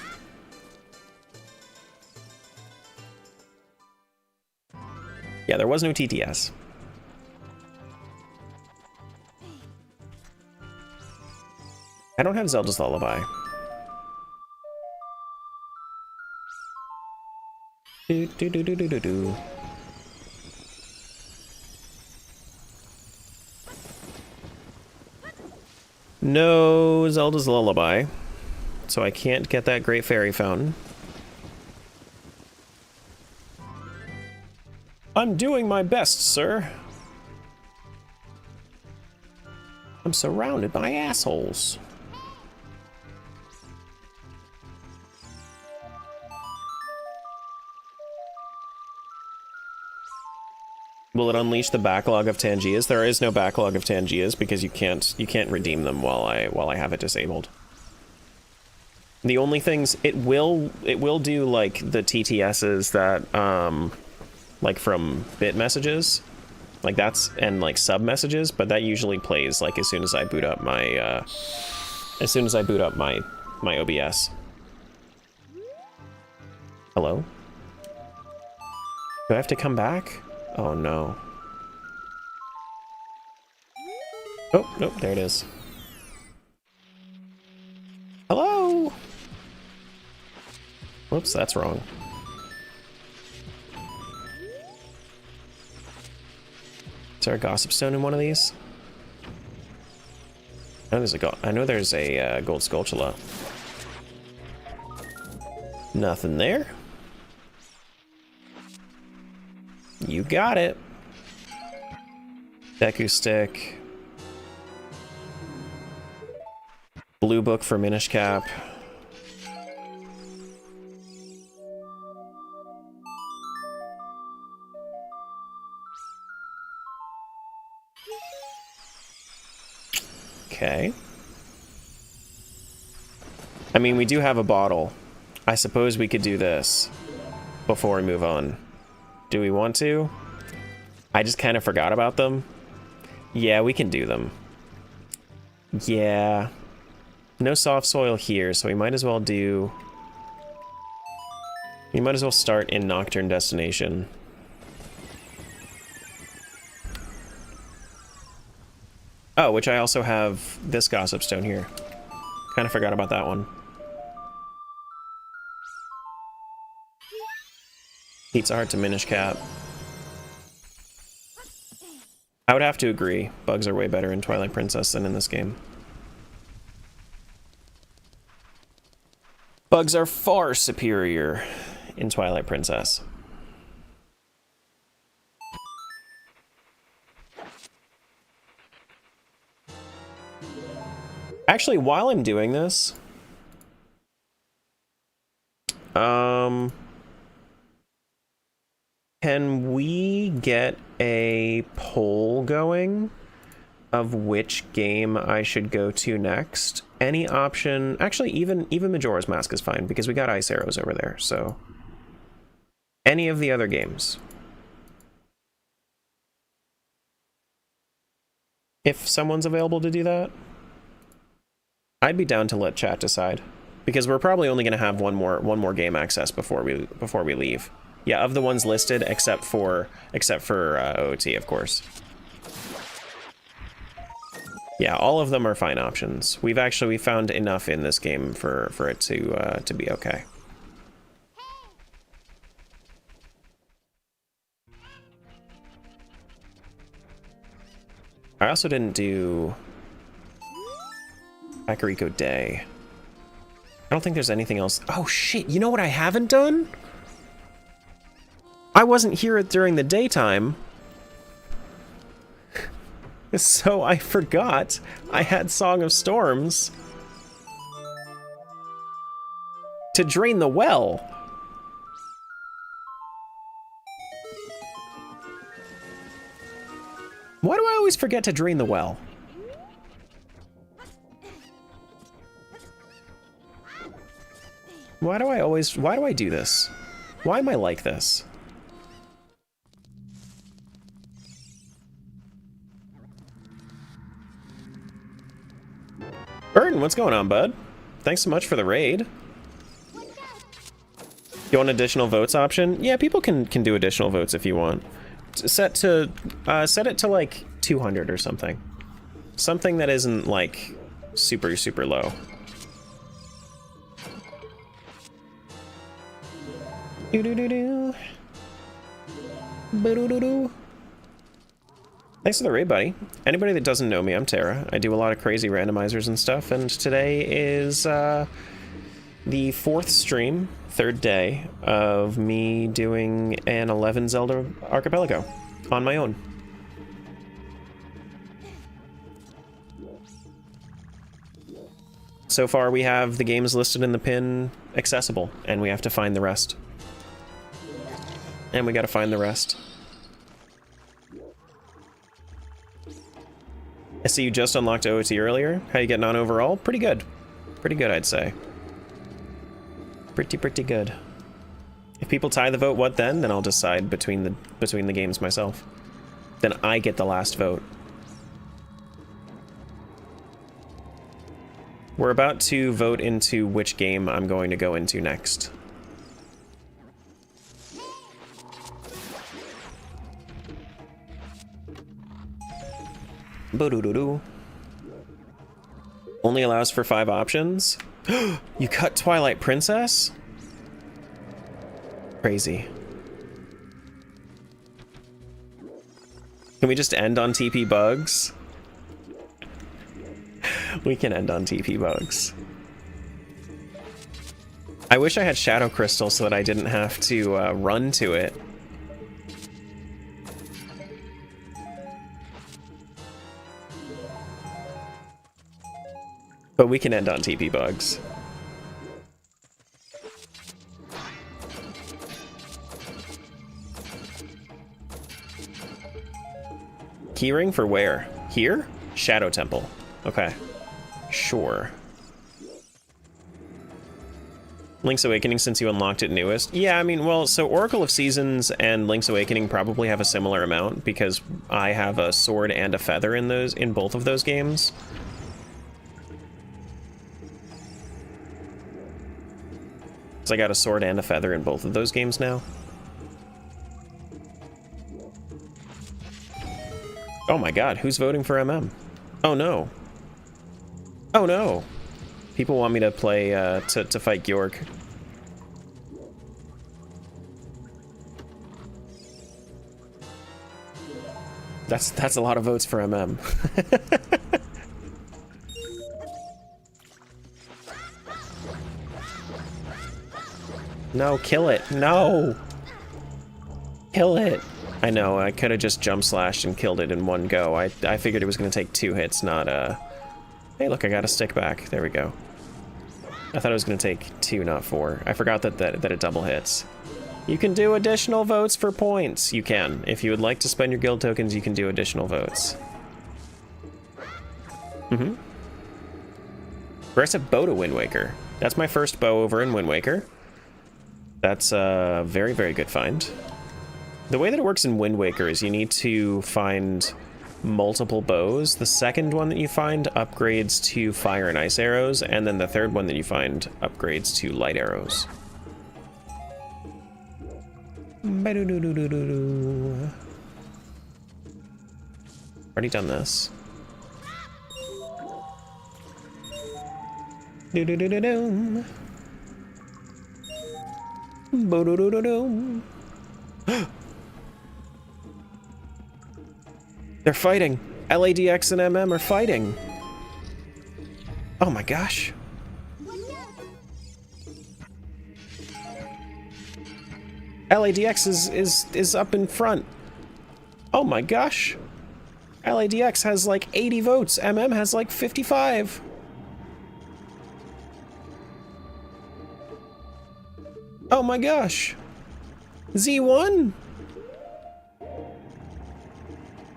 Yeah, there was no TTS. I don't have Zelda's Lullaby. Do do do do do do do. No Zelda's Lullaby, so I can't get that Great Fairy Fountain. I'm doing my best, sir. I'm surrounded by assholes. Will it unleash the backlog of Tangias? There is no backlog of Tangias because you can't redeem them while I have it disabled. The only things it will do, like the TTSs that like from bit messages, like that's, and like sub messages, but that usually plays like as soon as I boot up my my OBS. Hello? Do I have to come back? Oh no. Oh, nope, there it is. Hello? Whoops, that's wrong. Is there a gossip stone in one of these? I know there's a gold Skulltula. Nothing there. You got it. Deku stick. Blue book for Minish Cap. Okay. I mean, we do have a bottle. I suppose we could do this before we move on. Do we want to? I just kind of forgot about them. Yeah, we can do them. Yeah. No soft soil here, so we might as well do... We might as well start in Nocturne Destination. Oh, which I also have this gossip stone here. Kind of forgot about that one. Heat's hard to Minish Cap. I would have to agree. Bugs are way better in Twilight Princess than in this game. Bugs are far superior in Twilight Princess. Actually, while I'm doing this, can we get a poll going of which game I should go to next? Any option, actually even Majora's Mask is fine because we got ice arrows over there, so any of the other games. If someone's available to do that, I'd be down to let chat decide, because we're probably only going to have one more game access before we leave. Yeah, of the ones listed, except for OOT, of course. Yeah, all of them are fine options. We found enough in this game for it to be okay. I also didn't do Kakariko Day. I don't think there's anything else. Oh shit, you know what I haven't done? I wasn't here during the daytime, so I forgot I had Song of Storms to drain the well. Why do I always forget to drain the well? Why do I do this? Why am I like this? Burton, what's going on, bud? Thanks so much for the raid. You want additional votes option? Yeah, people can do additional votes if you want. Set it to like 200 or something. Something that isn't like super low. Thanks for the raid, buddy. Anybody that doesn't know me, I'm Terra. I do a lot of crazy randomizers and stuff, and today is the 4th stream, 3rd day, of me doing an 11 Zelda archipelago on my own. So far we have the games listed in the pin accessible, and we have to find the rest. And we gotta find the rest. I see you just unlocked OOT earlier. How you getting on overall? Pretty good. Pretty good, I'd say. Pretty good. If people tie the vote, what then? Then I'll decide between the games myself. Then I get the last vote. We're about to vote into which game I'm going to go into next. Boo-doo-doo-doo. Only allows for 5 options? You cut Twilight Princess? Crazy. Can we just end on TP bugs? We can end on TP bugs. I wish I had Shadow Crystal so that I didn't have to run to it. But we can end on TP bugs. Keyring for where? Here? Shadow Temple. Okay. Sure. Link's Awakening since you unlocked it newest? Yeah, I mean, well, so Oracle of Seasons and Link's Awakening probably have a similar amount because I have a sword and a feather in both of those games. So I got a sword and a feather in both of those games now. Oh my god, who's voting for MM? Oh no. Oh no. People want me to play, to fight Georg. That's a lot of votes for MM. No, kill it. No! Kill it. I know, I could have just jump slashed and killed it in one go. I figured it was going to take 2 hits, not Hey, look, I got a stick back. There we go. I thought it was going to take 2, not 4. I forgot that it double hits. You can do additional votes for points. You can. If you would like to spend your guild tokens, you can do additional votes. Mm-hmm. Aggressive bow to Wind Waker. That's my first bow over in Wind Waker. That's a very, very good find. The way that it works in Wind Waker is you need to find multiple bows. The second one that you find upgrades to fire and ice arrows, and then the third one that you find upgrades to light arrows. Already done this. They're fighting. LADX and MM are fighting. Oh my gosh. LADX is up in front. Oh my gosh. LADX has like 80 votes. MM has like 55. Oh my gosh. Z1?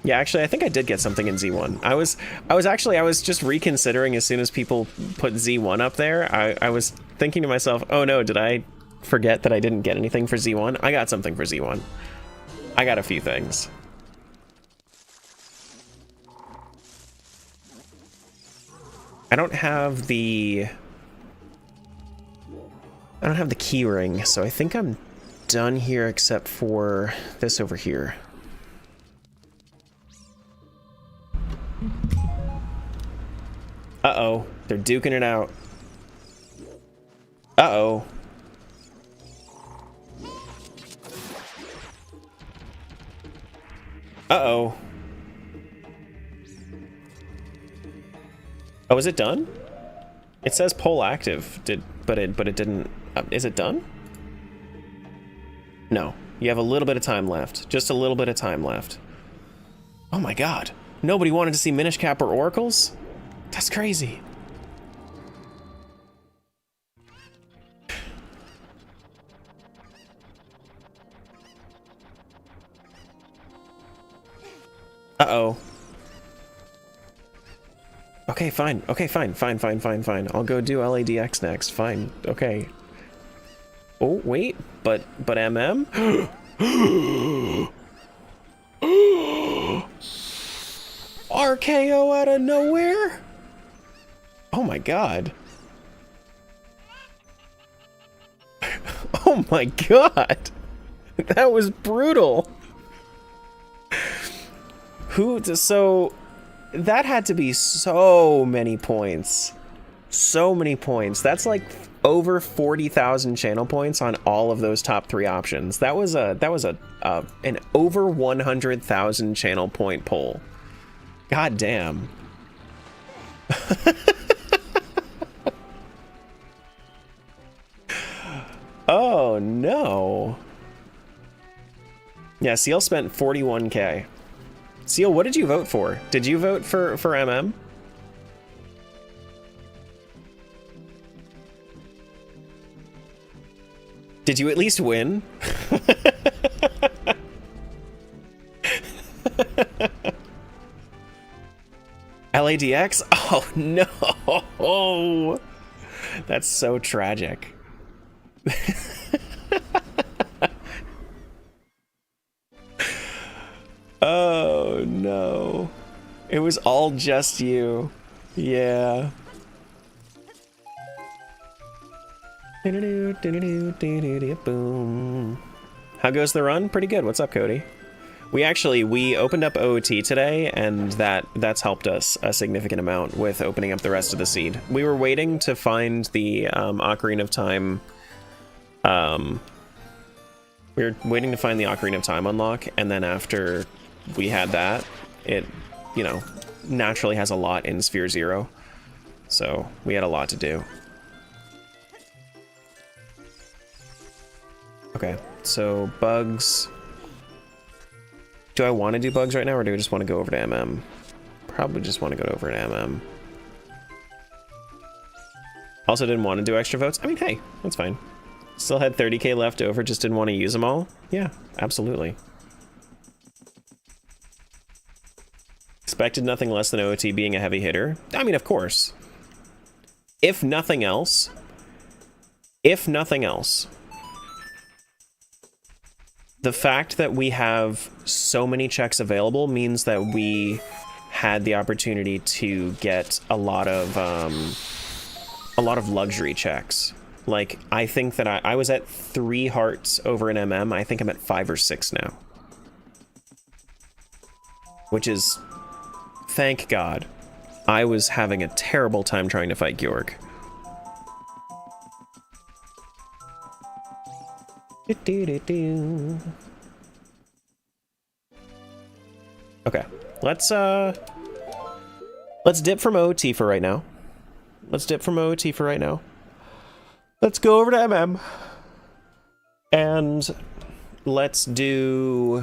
Yeah, actually, I think I did get something in Z1. I was just reconsidering as soon as people put Z1 up there. I was thinking to myself, oh no, did I forget that I didn't get anything for Z1? I got something for Z1. I got a few things. I don't have the key ring, so I think I'm done here except for this over here. Uh-oh, they're duking it out. Uh-oh. Uh-oh. Oh, is it done? It says poll active, but it didn't. Is it done? No. You have a little bit of time left. Just a little bit of time left. Oh my god. Nobody wanted to see Minish Cap or Oracles? That's crazy. Uh-oh. Okay, fine. Okay, fine. I'll go do LADX next. Fine. Okay. Oh, wait. But MM? RKO out of nowhere? Oh my god. Oh my god. That was brutal. So that had to be so many points. So many points. That's like over 40,000 channel points on all of those top 3 options. That was an over 100,000 channel point poll. God damn. Oh no. Yeah, Seal spent 41k. Seal, what did you vote for? Did you vote for MM? Did you at least win? LADX? Oh no! That's so tragic. Oh no. It was all just you. Yeah. Boom. How goes the run? Pretty good. What's up, Cody? We opened up OOT today, and that's helped us a significant amount with opening up the rest of the seed. We were waiting to find the Ocarina of Time. We were waiting to find the Ocarina of Time unlock, and then after we had that, it, you know, naturally has a lot in Sphere 0. So we had a lot to do. Okay, so bugs. Do I want to do bugs right now, or do I just want to go over to MM? Probably just want to go over to MM. Also didn't want to do extra votes. I mean, hey, that's fine. Still had 30k left over, just didn't want to use them all. Yeah, absolutely. Expected nothing less than OOT being a heavy hitter. I mean, of course. If nothing else, the fact that we have so many checks available means that we had the opportunity to get a lot of luxury checks. Like, I think that I was at 3 hearts over an MM. I think I'm at 5 or 6 now. Which is, thank God. I was having a terrible time trying to fight Georg. Okay, let's dip from OOT for right now. Let's go over to MM. And let's do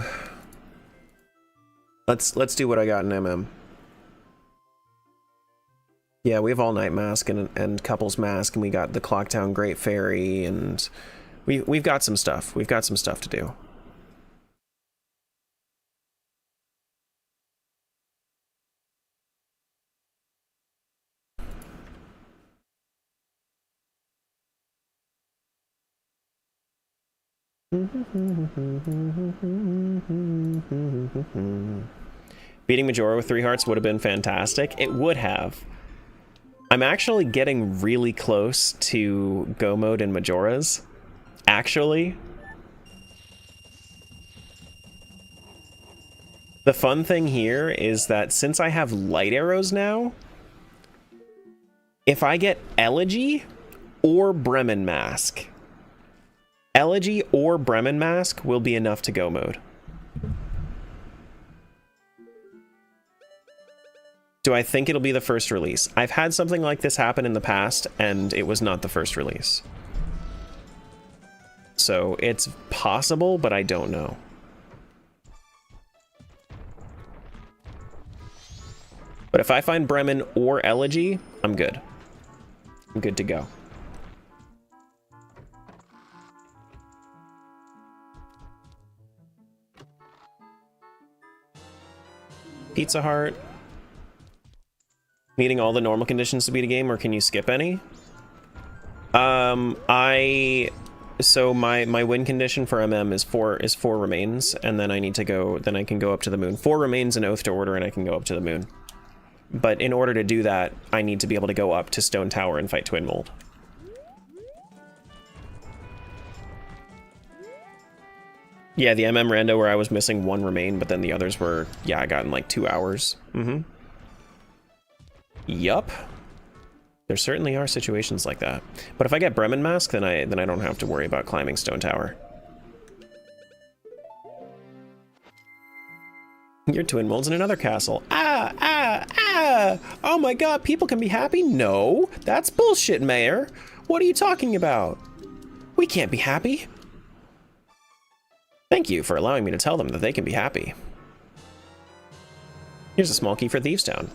what I got in MM. Yeah, we have All Night Mask and Couples Mask, and we got the Clocktown Great Fairy, and we've got some stuff. We've got some stuff to do. Beating Majora with 3 hearts would have been fantastic. It would have. I'm actually getting really close to Go mode in Majora's. Actually. The fun thing here is that since I have light arrows now, if I get Elegy or Bremen Mask, Elegy or Bremen Mask will be enough to Go mode. Do I think it'll be the first release? I've had something like this happen in the past, and it was not the first release. So it's possible, but I don't know. But if I find Bremen or Elegy, I'm good. I'm good to go. Pizza Heart. Meeting all the normal conditions to beat a game, or can you skip any? So my win condition for MM is four remains, and then I need to go. Then I can go up to the moon. 4 remains in Oath to Order, and I can go up to the moon. But in order to do that, I need to be able to go up to Stone Tower and fight Twin Mold. Yeah, the MM rando where I was missing 1 remain, but then the others were, yeah, I got in like 2 hours. Yup. There certainly are situations like that. But if I get Bremen Mask, then I don't have to worry about climbing Stone Tower. Your Twin Mold's in another castle. Oh my god, people can be happy? No, that's bullshit, Mayor. What are you talking about? We can't be happy. Thank you for allowing me to tell them that they can be happy. Here's a small key for Thieves Town.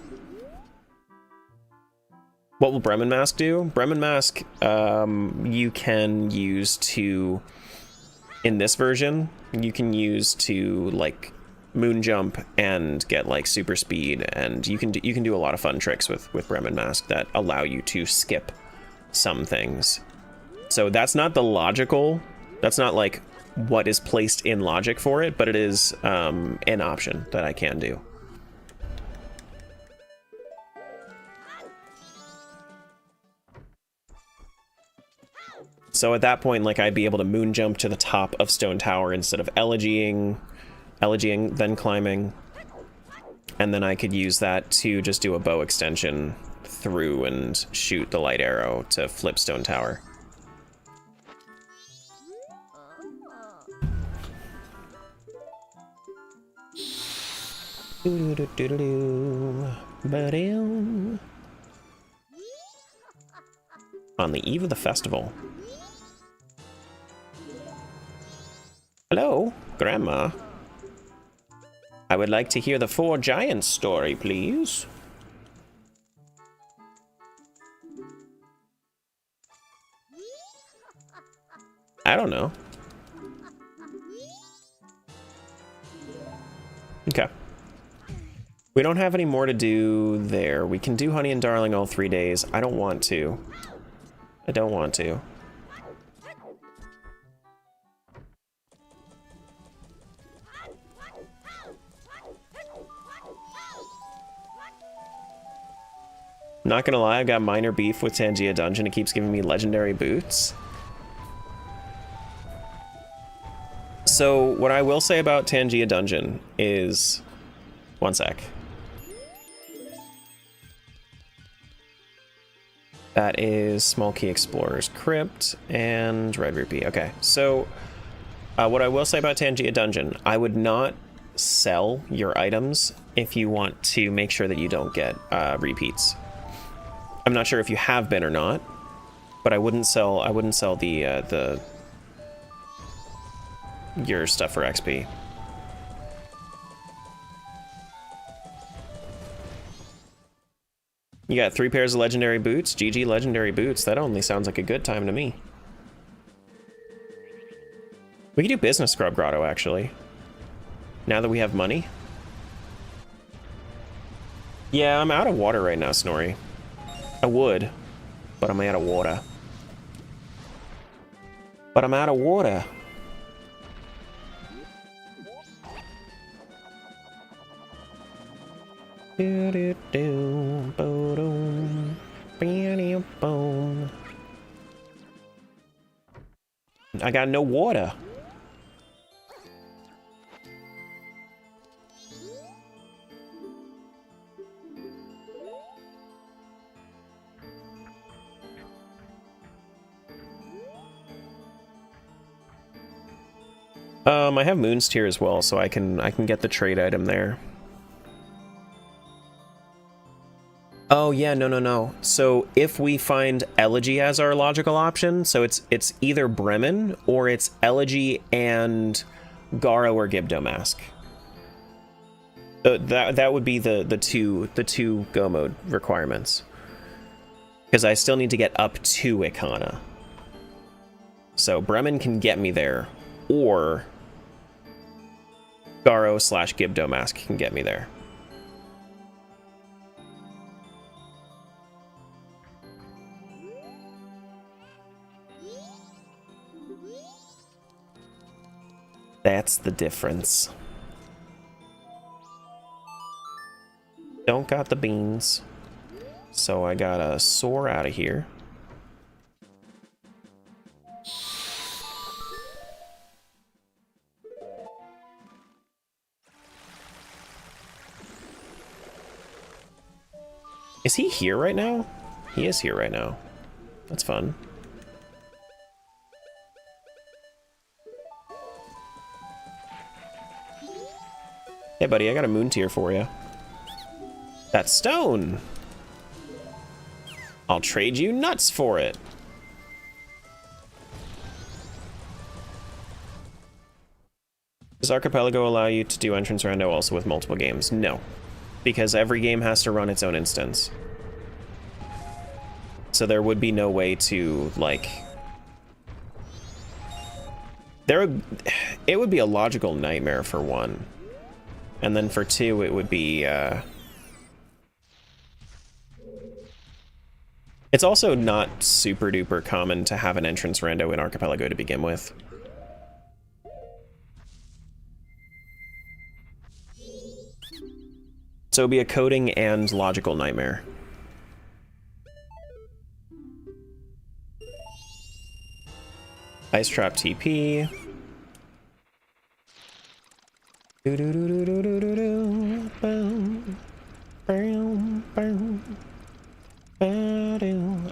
What will Bremen Mask do? Bremen Mask, you can use to, in this version, you can use to, like, moon jump and get, like, super speed, and you can do a lot of fun tricks with Bremen Mask that allow you to skip some things. So that's not the logical, that's not, like, what is placed in logic for it, but it is an option that I can do. So at that point, like, I'd be able to moon jump to the top of Stone Tower instead of elegying, then climbing. And then I could use that to just do a bow extension through and shoot the light arrow to flip Stone Tower. On the eve of the festival. Hello, Grandma. I would like to hear the 4 Giants story, please. I don't know. Okay. We don't have any more to do there. We can do Honey and Darling all 3 days. I don't want to. I don't want to. Not gonna lie, I've got minor beef with Tangia Dungeon. It keeps giving me legendary boots. So what I will say about Tangia Dungeon is... One sec. That is Small Key Explorer's Crypt and Red Rupee. Okay, so what I will say about Tangia Dungeon, I would not sell your items if you want to make sure that you don't get repeats. I'm not sure if you have been or not, but I wouldn't sell the your stuff for XP. You got 3 pairs of legendary boots. GG legendary boots. That only sounds like a good time to me. We could do Business Scrub Grotto, actually. Now that we have money. Yeah, I'm out of water right now, Snorri. I would, but I'm out of water. But I'm out of water. I got no water. I have Moon's Tear as well, so I can get the trade item there. Oh yeah, no. So if we find Elegy as our logical option, so it's either Bremen or it's Elegy and Garo or Gibdo Mask. That would be the two go mode requirements. Because I still need to get up to Ikana. So Bremen can get me there, or Garo / Gibdo Mask can get me there. That's the difference. Don't got the beans. So I gotta soar out of here. Is he here right now? He is here right now. That's fun. Hey buddy, I got a moon tier for you. That stone! I'll trade you nuts for it. Does Archipelago allow you to do entrance rando also with multiple games? No. Because every game has to run its own instance. So there would be no way to, like... It would be a logical nightmare for one. And then for two, it would be, It's also not super duper common to have an entrance rando in Archipelago to begin with. So it'd be a coding and logical nightmare. Ice Trap TP.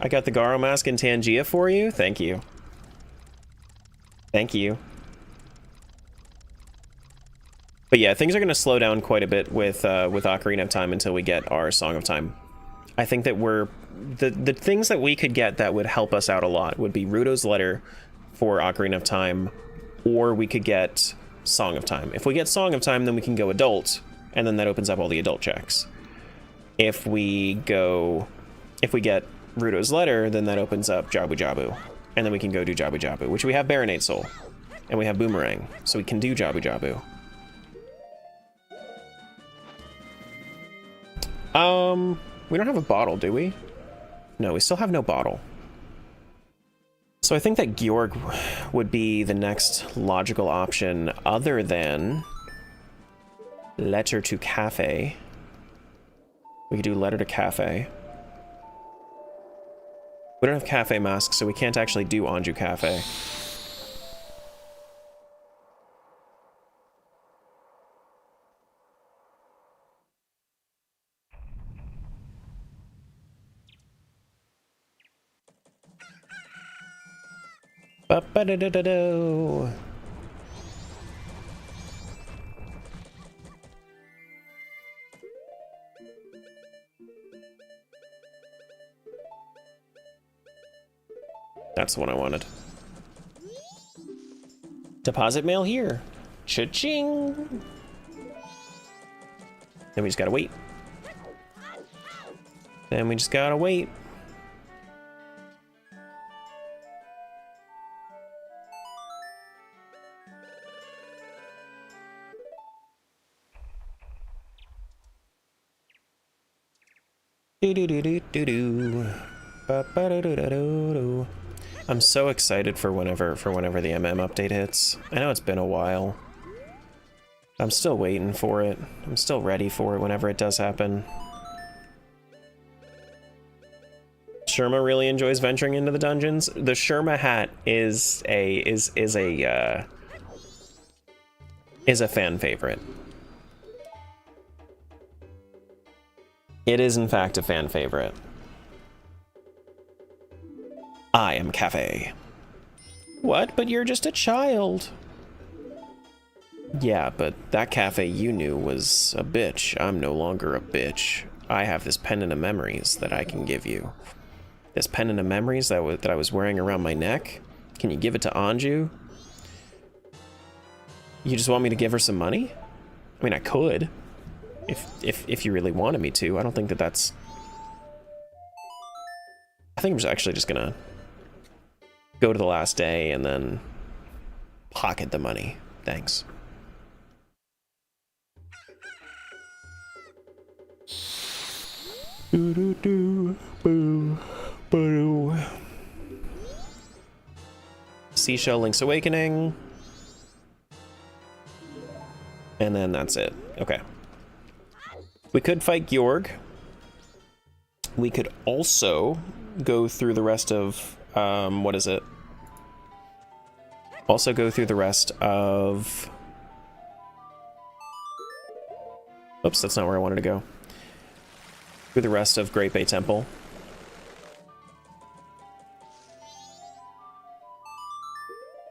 I got the Garo Mask and Tangia for you. Thank you. Thank you. But yeah, things are going to slow down quite a bit with Ocarina of Time until we get our Song of Time. I think that the things that we could get that would help us out a lot would be Ruto's Letter for Ocarina of Time, or we could get Song of Time. If we get Song of Time, then we can go adult, and then that opens up all the adult checks. If we get Ruto's Letter, then that opens up Jabu Jabu, and then we can go do Jabu Jabu, which we have Baronade Soul, and we have Boomerang, so we can do Jabu Jabu. We don't have a bottle, do we? No, we still have no bottle. So I think that Georg would be the next logical option other than Letter to Cafe. We could do Letter to Cafe. We don't have Cafe Masks, so we can't actually do Anju Cafe. Ba-ba-da-da-da-do. That's the one I wanted. Deposit mail here. Cha-ching. Then we just gotta wait. Then we just gotta wait. I'm so excited for whenever the MM update hits. I know it's been a while. I'm still waiting for it. I'm still ready for it whenever it does happen. Sherma really enjoys venturing into the dungeons. The Sherma hat is a fan favorite. It is, in fact, a fan favorite. I am Cafe. What? But you're just a child. Yeah, but that Cafe you knew was a bitch. I'm no longer a bitch. I have this pendant of memories that I can give you. This pendant of memories that I was wearing around my neck? Can you give it to Anju? You just want me to give her some money? I mean, I could. If you really wanted me to. I don't think that's... I think I'm actually just gonna go to the last day and then pocket the money. Thanks. Seashell Link's Awakening. then that's it. Okay. We could fight Georg. We could also go through the rest of, what is it? Also go through the rest of... Oops, that's not where I wanted to go. Through the rest of Great Bay Temple.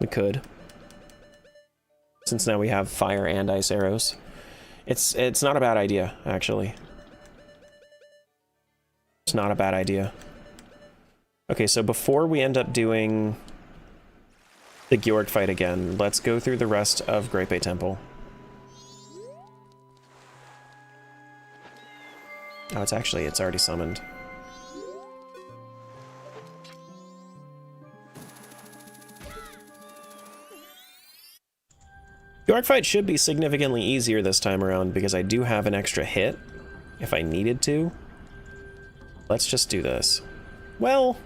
We could. Since now we have fire and ice arrows. It's not a bad idea, actually. It's not a bad idea. Okay, so before we end up doing the Georg fight again, let's go through the rest of Great Bay Temple. Oh, it's already summoned. Georg fight should be significantly easier this time around because I do have an extra hit if I needed to. Let's just do this. Well...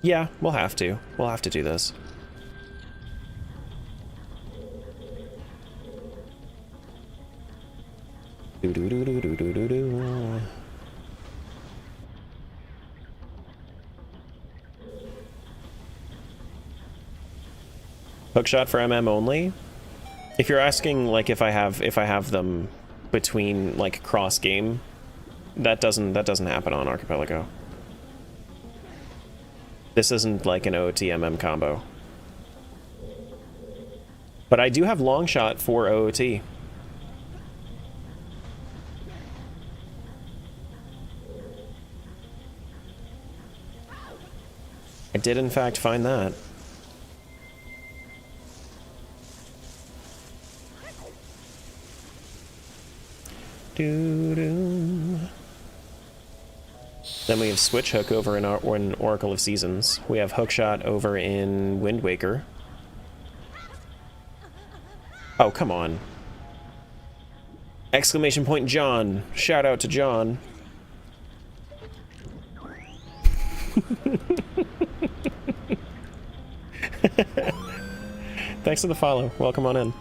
yeah, we'll have to. We'll have to do this. Do-do-do-do-do-do-do. Hookshot for MM only? If you're asking, like, if I have them between, like, cross game, that doesn't happen on Archipelago. This isn't like an OOT MM combo. But I do have long shot for OOT. I did in fact find that. Doo-doo. Then we have Switch Hook over in Oracle of Seasons. We have Hookshot over in Wind Waker. Oh, come on. Exclamation point John. Shout out to John. Thanks for the follow. Welcome on in.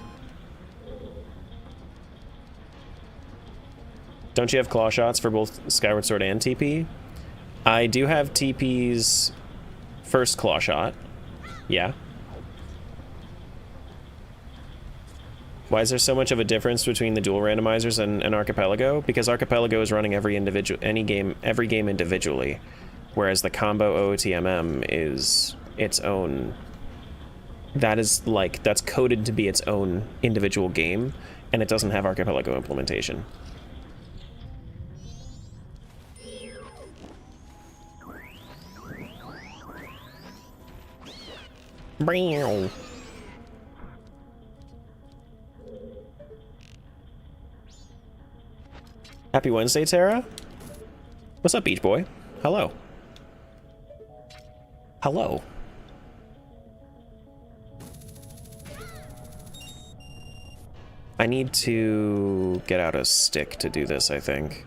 Don't you have claw shots for both Skyward Sword and TP? I do have TP's first claw shot. Yeah. Why is there so much of a difference between the dual randomizers and Archipelago? Because Archipelago is running every game individually, whereas the combo OOTMM is its own. That is like, that's coded to be its own individual game, and it doesn't have Archipelago implementation. Meow. Happy Wednesday, Terra. What's up, Beach Boy? Hello. Hello. I need to get out a stick to do this, I think.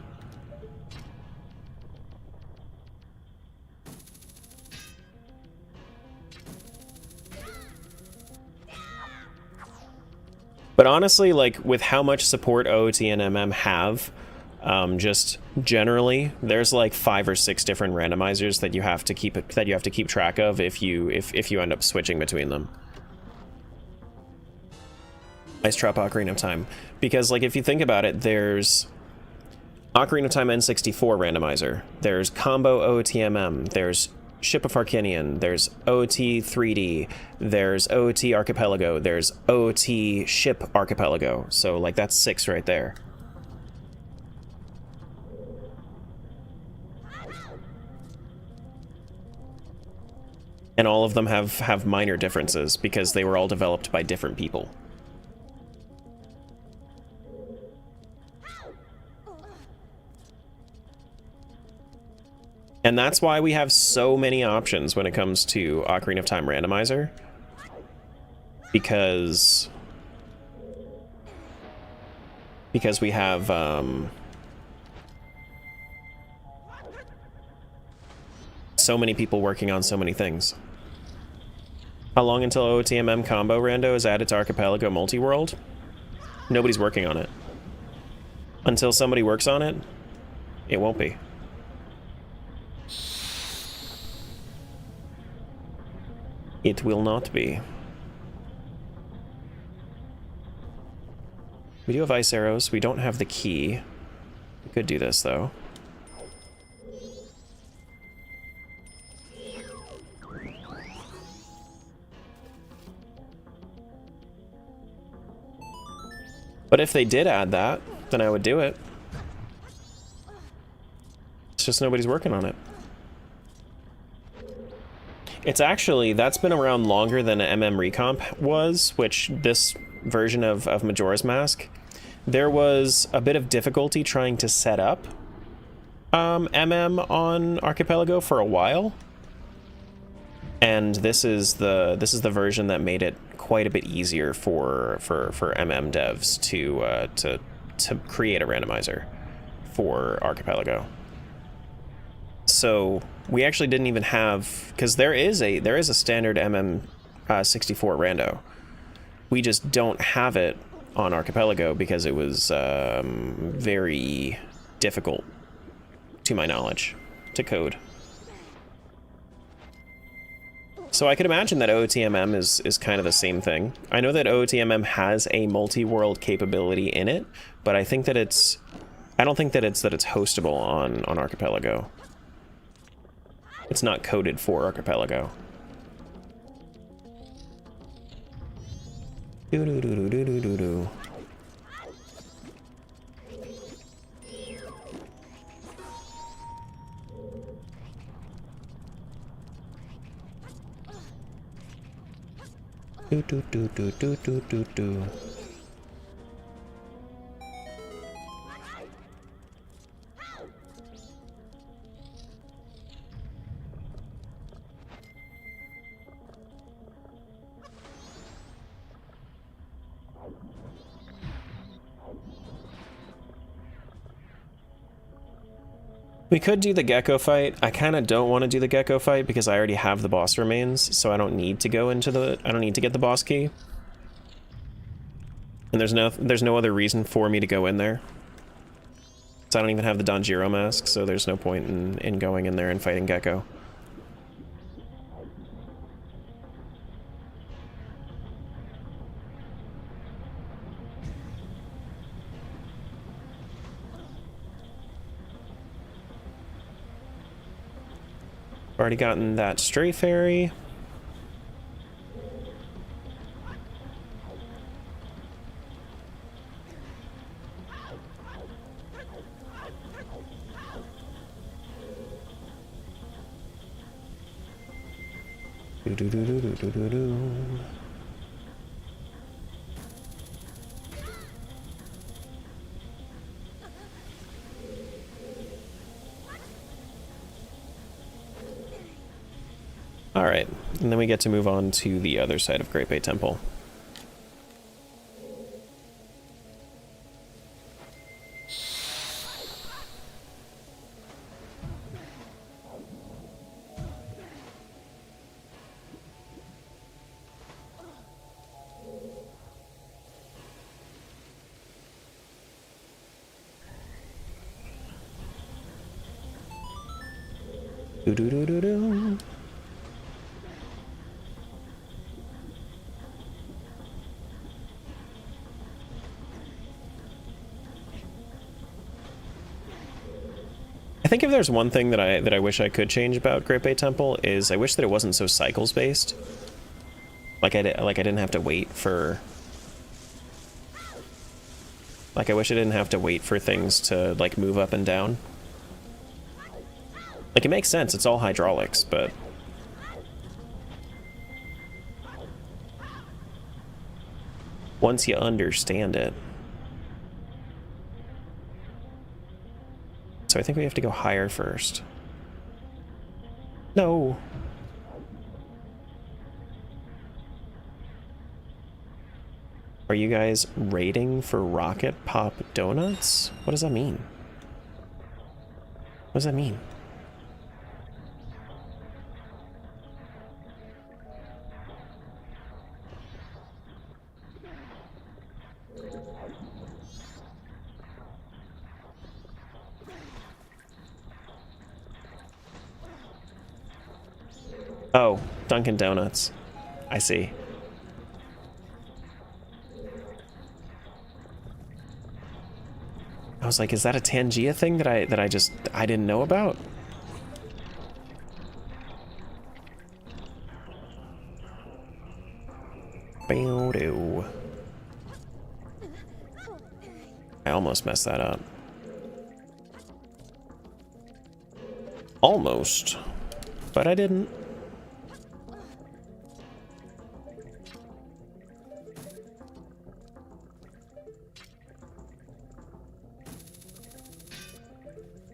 But honestly, like, with how much support OOT and MM have, just generally, there's like 5 or 6 different randomizers that you have to keep track of if you end up switching between them. Nice drop Ocarina of Time. Because, like, if you think about it, there's Ocarina of Time N64 randomizer, there's Combo OOTMM, there's Ship of Harkinian, there's OOT 3D, there's OOT Archipelago, there's OOT Ship Archipelago. So, like, that's 6 right there. And all of them have minor differences because they were all developed by different people. And that's why we have so many options when it comes to Ocarina of Time Randomizer. Because we have so many people working on so many things. How long until OTMM combo rando is added to archipelago multiworld? Nobody's working on it. Until somebody works on it, it won't be. It will not be. We do have ice arrows. We don't have the key. We could do this, though. But if they did add that, then I would do it. It's just nobody's working on it. It's actually, that's been around longer than an Recomp was, which this version of Majora's Mask, there was a bit of difficulty trying to set up on Archipelago for a while. And this is the version that made it quite a bit easier for devs to create a randomizer for Archipelago. So we actually didn't even have, because there is a standard 64 rando. We just don't have it on Archipelago because it was very difficult, to my knowledge, to code. So I could imagine that OOTMM is kind of the same thing. I know that OOTMM has a multi-world capability in it, but I don't think that it's hostable on Archipelago. It's not coded for Archipelago. Do-do-do-do-do-do-do. Do-do-do-do-do-do-do-do. We could do the gecko fight. I kind of don't want to do the gecko fight because I already have the boss remains, so I don't need to go into I don't need to get the boss key. And there's no other reason for me to go in there. So I don't even have the Majora Mask, so there's no point in going in there and fighting Gecko. Already gotten that stray fairy. All right, and then we get to move on to the other side of Great Bay Temple. Do-do-do-do-do. I think if there's one thing that I wish I could change about Great Bay Temple is I wish that it wasn't so cycles based. Like I didn't have to wait for. Like I wish I didn't have to wait for things to like move up and down. Like it makes sense, it's all hydraulics, but once you understand it. So I think we have to go higher first. No. Are you guys raiding for Rocket Pop Donuts? What does that mean? What does that mean? Oh, Dunkin' Donuts. I see. I was like, is that a Tangia thing that I didn't know about? Bow-dow. I almost messed that up. Almost. But I didn't.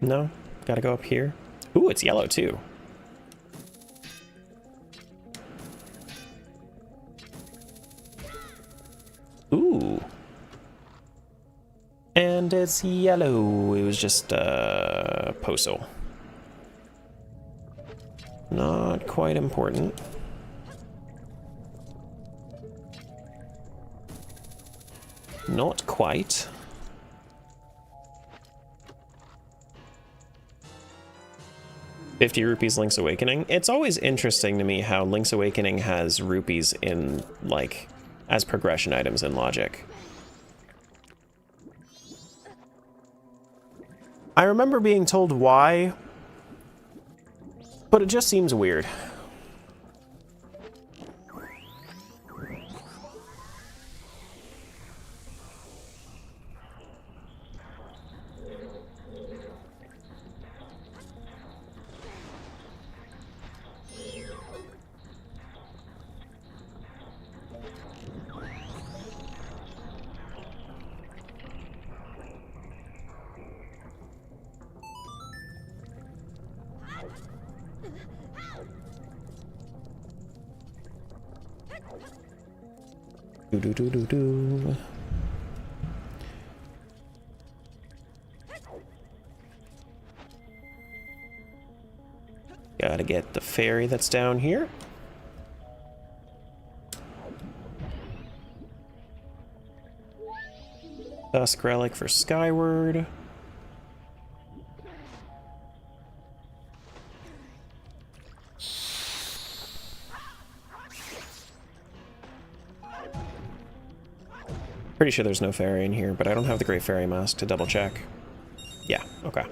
No, gotta go up here. Ooh, it's yellow too. Ooh. And it's yellow. It was just Poso. Not quite important. Not quite. ₹50 Link's Awakening. It's always interesting to me how Link's Awakening has rupees in, like, as progression items in Logic. I remember being told why, but it just seems weird. Do. Gotta get the ferry that's down here. Dusk Relic for Skyward. Pretty sure there's no fairy in here, but I don't have the Great Fairy Mask to double check. Yeah, okay.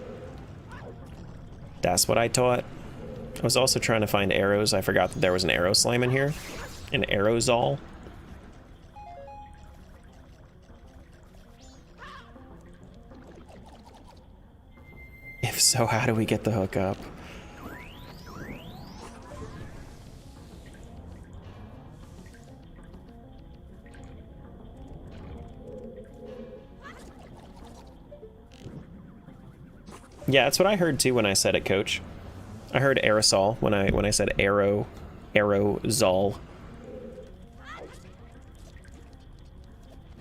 That's what I taught. I was also trying to find arrows. I forgot that there was an arrow slime in here. An Aerosol. If so, how do we get the hookup? Yeah, that's what I heard too when I said it, Coach. I heard aerosol when I said aerosol.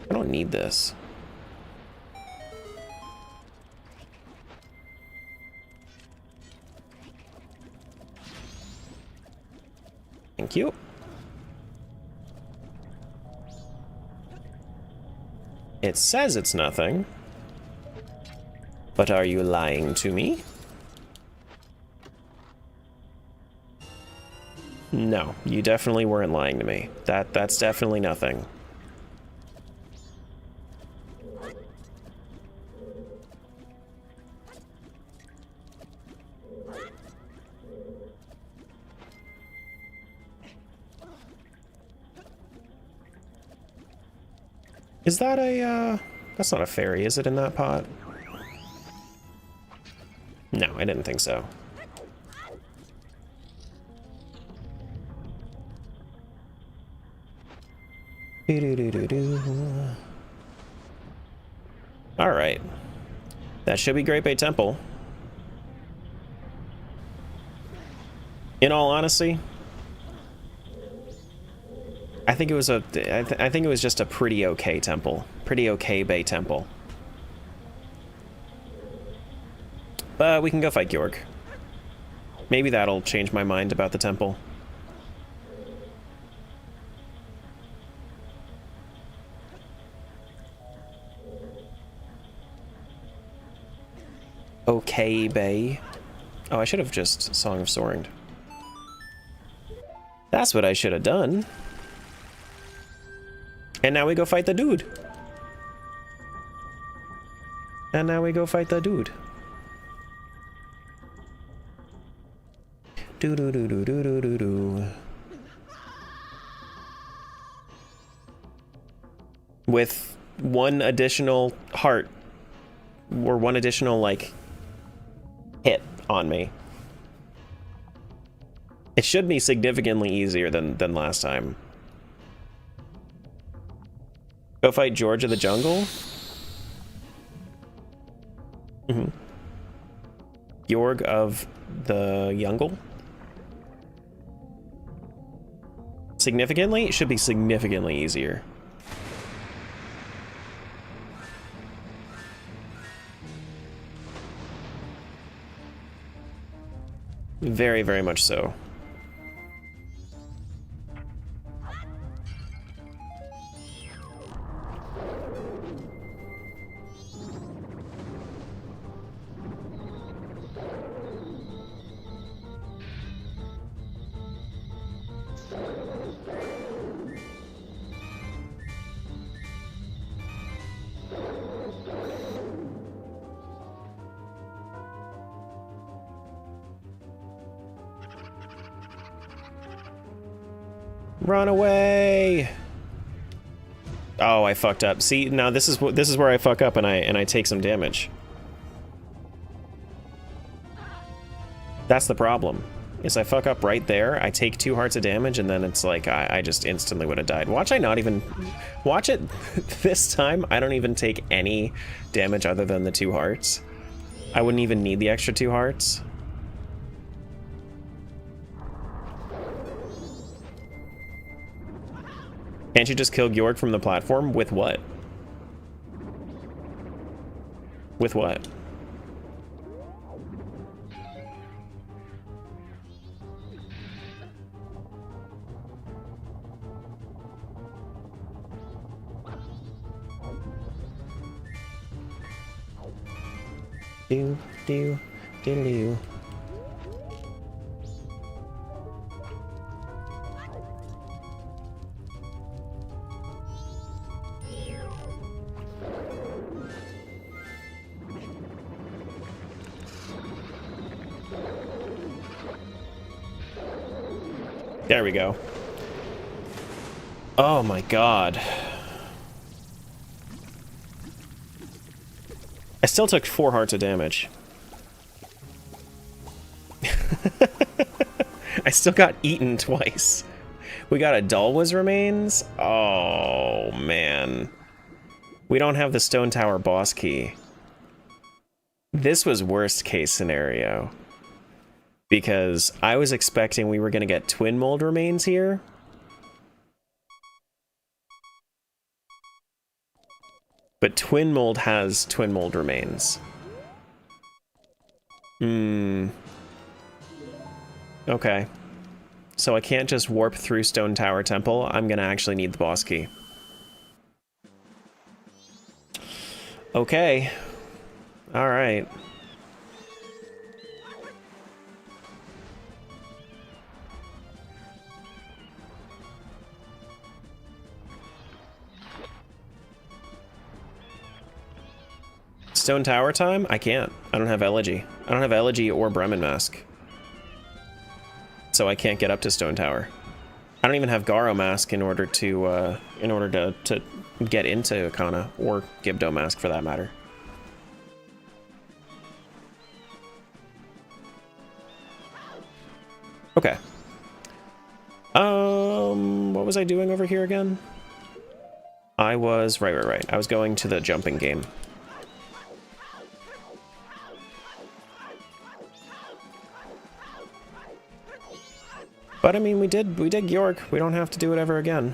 I don't need this. Thank you. It says it's nothing. But are you lying to me? No, you definitely weren't lying to me. That's definitely nothing. Is that a, that's not a fairy, is it, in that pot? No, I didn't think so. Alright. That should be Great Bay Temple. In all honesty, I think it was I think it was just a pretty okay temple. Pretty okay Bay Temple. But we can go fight Georg. Maybe that'll change my mind about the temple. Okay, Bay. Oh, I should have just Song of Soaring. That's what I should have done. And now we go fight the dude. And now we go fight the dude. Do do do do do do do do. With one additional heart, or one additional, like, hit on me. It should be significantly easier than last time. Go fight George of the Jungle? Mm-hmm. Jorg of the Jungle? Significantly? It should be significantly easier. Very, very much so. Run away! Oh, I fucked up. See, now this is where I fuck up and I take some damage. That's the problem. Is I fuck up right there, I take 2 hearts of damage, and then it's like I just instantly would have died. Watch watch it this time. I don't even take any damage other than the 2 hearts. I wouldn't even need the extra 2 hearts. Can't you just kill Georg from the platform? With what? With what? Do, do, do, do. There we go. Oh my god. I still took 4 hearts of damage. I still got eaten twice. We got a Dulwa's remains? Oh man. We don't have the Stone Tower boss key. This was worst case scenario. Because I was expecting we were going to get Twin Mold remains here. But Twin Mold has Twin Mold remains. Okay. So I can't just warp through Stone Tower Temple. I'm going to actually need the boss key. Okay. Alright. Stone Tower time? I can't. I don't have Elegy. I don't have Elegy or Bremen Mask. So I can't get up to Stone Tower. I don't even have Garo Mask in order to get into Akana, or Gibdo Mask for that matter. Okay. What was I doing over here again? I was right. I was going to the jumping game. But I mean, we did York. We don't have to do it ever again.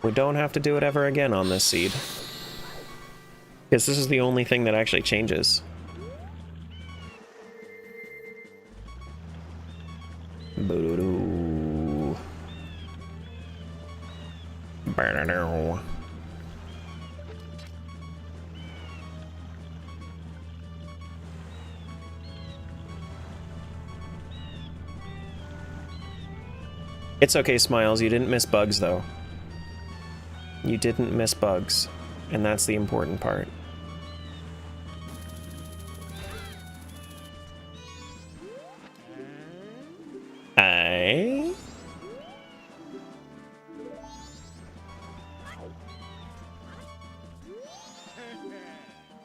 We don't have to do it ever again on this seed. Because this is the only thing that actually changes. Boo-doo-doo. Ba-da-doo. It's okay, Smiles. You didn't miss bugs, though. You didn't miss bugs. And that's the important part.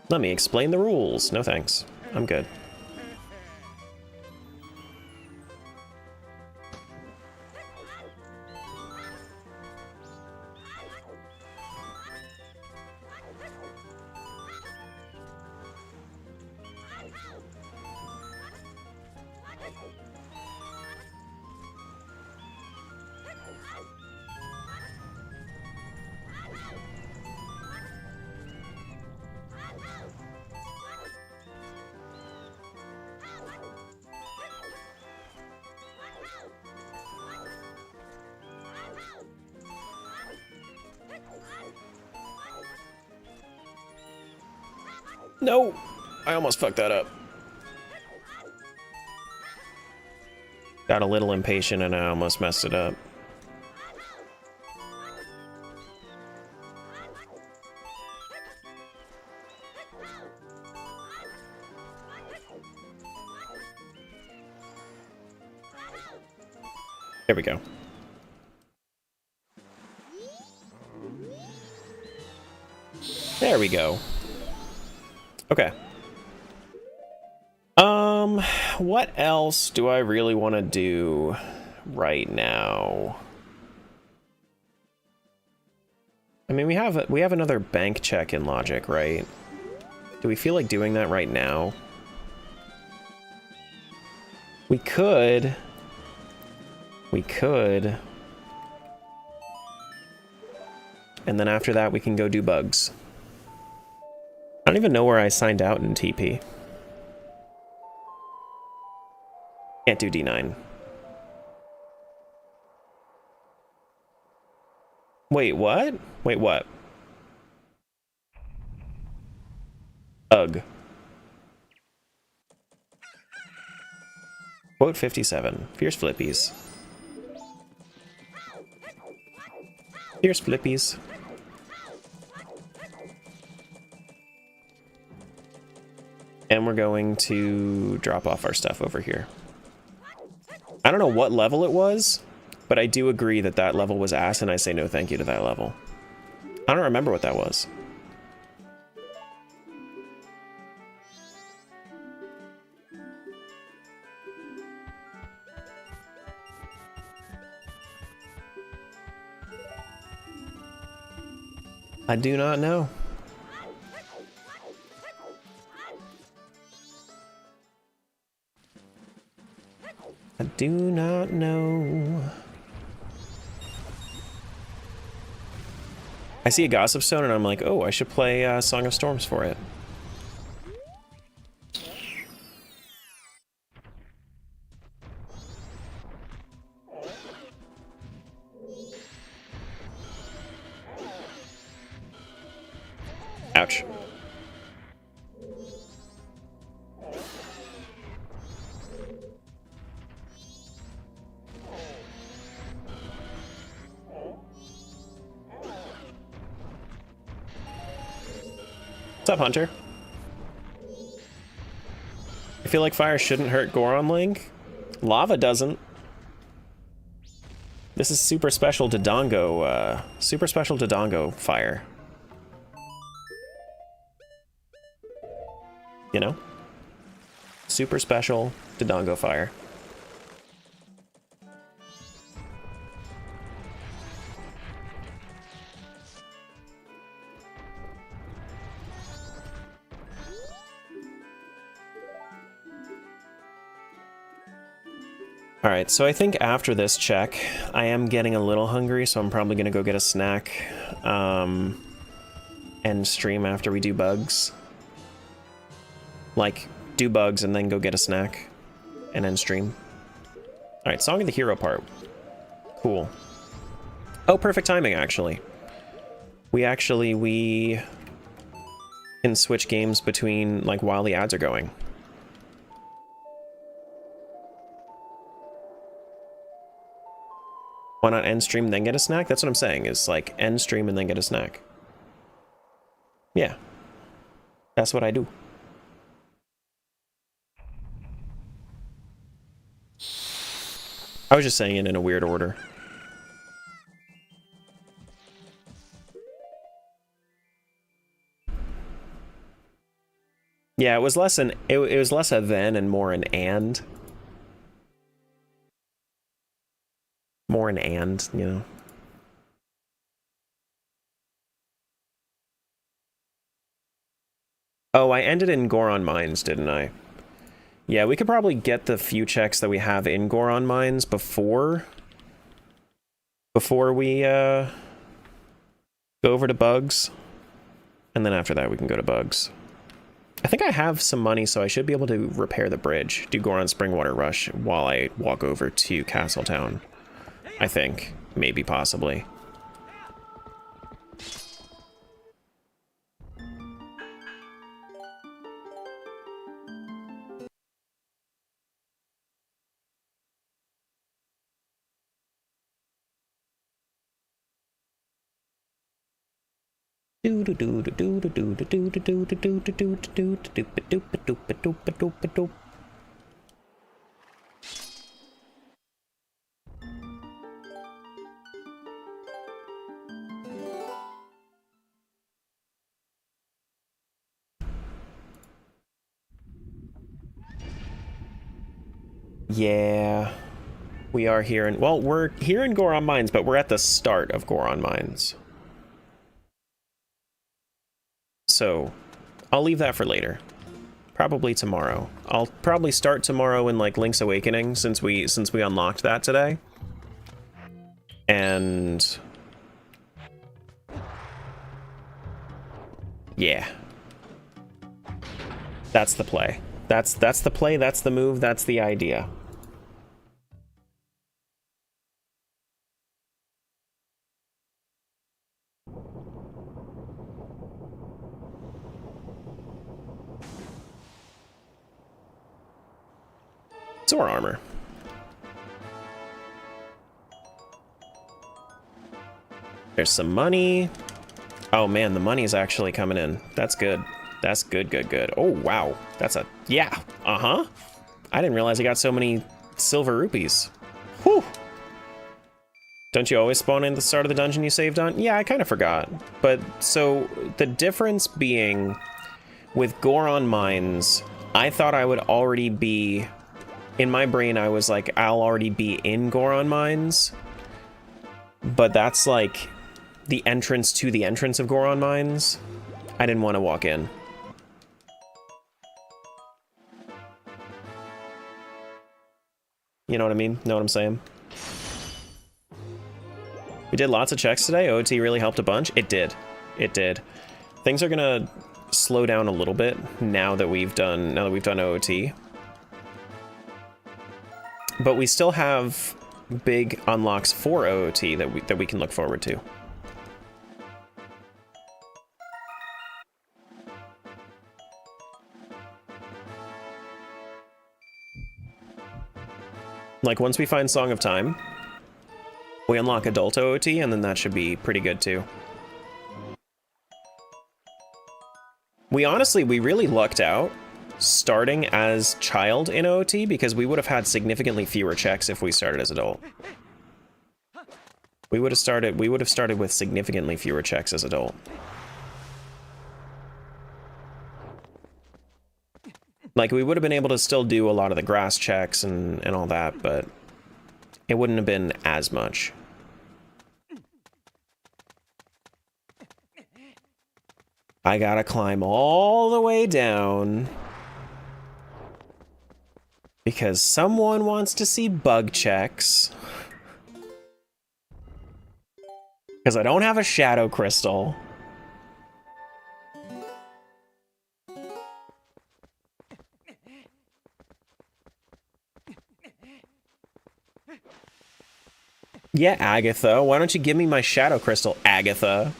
Let me explain the rules. No thanks. I'm good. No! I almost fucked that up. Got a little impatient and I almost messed it up. There we go. There we go. Okay. What else do I really want to do right now? I mean, we have another bank check in Logic, right? Do we feel like doing that right now? We could. We could. And then after that, we can go do bugs. I don't even know where I signed out in TP. Can't do D9. Wait, what? Wait, what? Ugh. Quote 57. Fierce Flippies. Fierce Flippies. And we're going to drop off our stuff over here. I don't know what level it was, but I do agree that that level was ass, and I say no thank you to that level. I don't remember what that was. I do not know. I do not know. I see a Gossip Stone and I'm like, oh, I should play Song of Storms for it. Ouch. What's up, Hunter? I feel like fire shouldn't hurt Goron Link. Lava doesn't. This is super special to Dongo, fire. You know? Super special to Dongo fire. Alright, so I think after this check, I am getting a little hungry, so I'm probably gonna go get a snack, and stream after we do bugs. Like, do bugs and then go get a snack, and then stream. Alright, Song of the Hero part. Cool. Oh, perfect timing, actually. We can switch games between, like, while the ads are going. Why not end stream then get a snack? That's what I'm saying, is like end stream and then get a snack. Yeah. That's what I do. I was just saying it in a weird order. Yeah, it was less an it was less a then and more an and. More an and, you know. Oh, I ended in Goron Mines, didn't I? Yeah, we could probably get the few checks that we have in Goron Mines before we go over to Bugs. And then after that we can go to Bugs. I think I have some money, so I should be able to repair the bridge, do Goron Springwater Rush while I walk over to Castletown. I think. Maybe, possibly. Yeah, we are here in, well, we're here in Goron Mines, but we're at the start of Goron Mines. So, I'll leave that for later. Probably tomorrow. I'll probably start tomorrow in like Link's Awakening since we unlocked that today. And yeah. That's the play. That's the play, that's the move, that's the idea. Sword armor. There's some money. Oh man, the money's actually coming in. That's good. That's good, good, good. Oh wow, that's a, yeah, uh-huh. I didn't realize I got so many silver rupees. Whew. Don't you always spawn in at the start of the dungeon you saved on? Yeah, I kind of forgot. But so the difference being with Goron Mines, I thought I would already be, in my brain I was like, I'll already be in Goron Mines. But that's like the entrance to the entrance of Goron Mines. I didn't want to walk in. You know what I mean? Know what I'm saying? We did lots of checks today. OOT really helped a bunch. It did. It did. Things are gonna slow down a little bit now that we've done OOT. But we still have big unlocks for OOT that we can look forward to. Like, once we find Song of Time, we unlock adult OOT, and then that should be pretty good, too. We really lucked out starting as child in OOT, because we would have had significantly fewer checks if we started as adult. We would have started with significantly fewer checks as adult. Like, we would have been able to still do a lot of the grass checks and all that, but it wouldn't have been as much. I gotta climb all the way down because someone wants to see bug checks. Because I don't have a shadow crystal. Yeah, Agatha. Why don't you give me my shadow crystal, Agatha?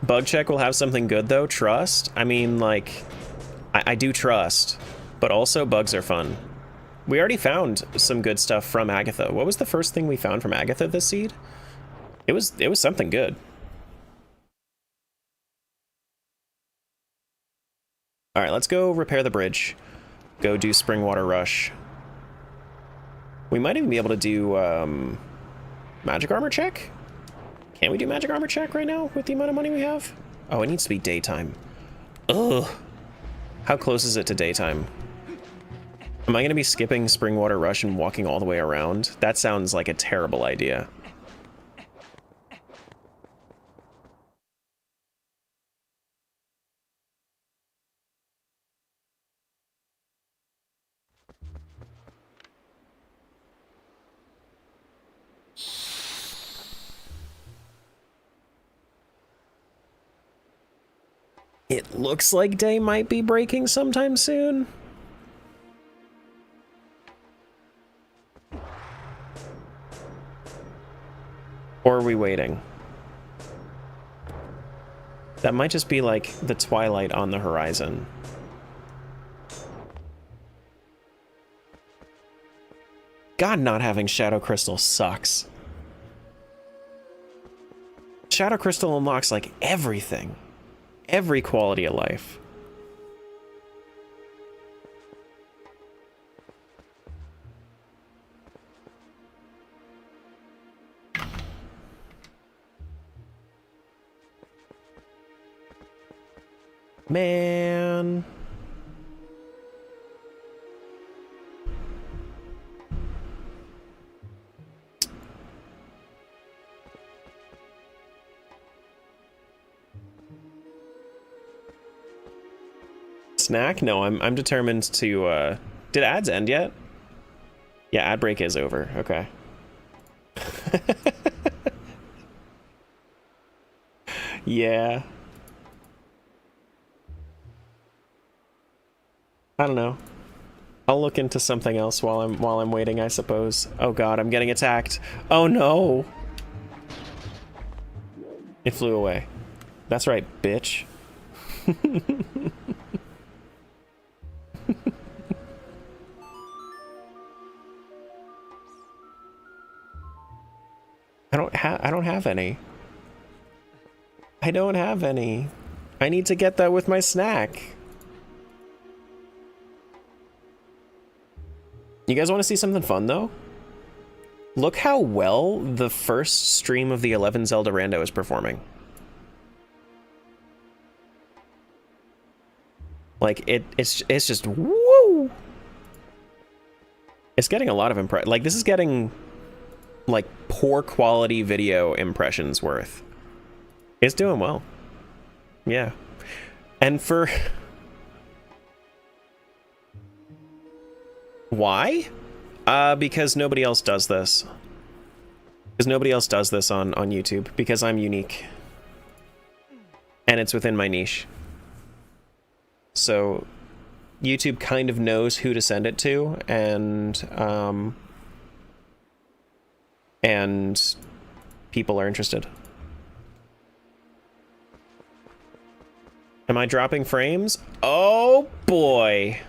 Bug check will have something good though. Trust. I mean, like, I do trust, but also bugs are fun. We already found some good stuff from Agatha. What was the first thing we found from Agatha this seed? It was something good. All right, let's go repair the bridge. Go do spring water rush. We might even be able to do magic armor check. Can we do magic armor check right now with the amount of money we have? Oh, it needs to be daytime. Ugh. How close is it to daytime? Am I going to be skipping spring water rush and walking all the way around? That sounds like a terrible idea. It looks like day might be breaking sometime soon. Or are we waiting? That might just be like the twilight on the horizon. God, not having Shadow Crystal sucks. Shadow Crystal unlocks like everything. Every quality of life. Man. Snack? No, I'm determined to, did ads end yet? Yeah, ad break is over. Okay. Yeah. I don't know. I'll look into something else while I'm waiting, I suppose. Oh god, I'm getting attacked. Oh no. It flew away. That's right, bitch. I don't have any. I don't have any. I need to get that with my snack. You guys want to see something fun though? Look how well the first stream of the 11 Zelda Rando is performing. Like it's just woo. It's getting a lot of like this is getting like poor quality video impressions worth. It's doing well. Yeah. And for why? Because nobody else does this. Because nobody else does this on YouTube. Because I'm unique. And it's within my niche. So YouTube kind of knows who to send it to, and people are interested. Am I dropping frames? Oh boy.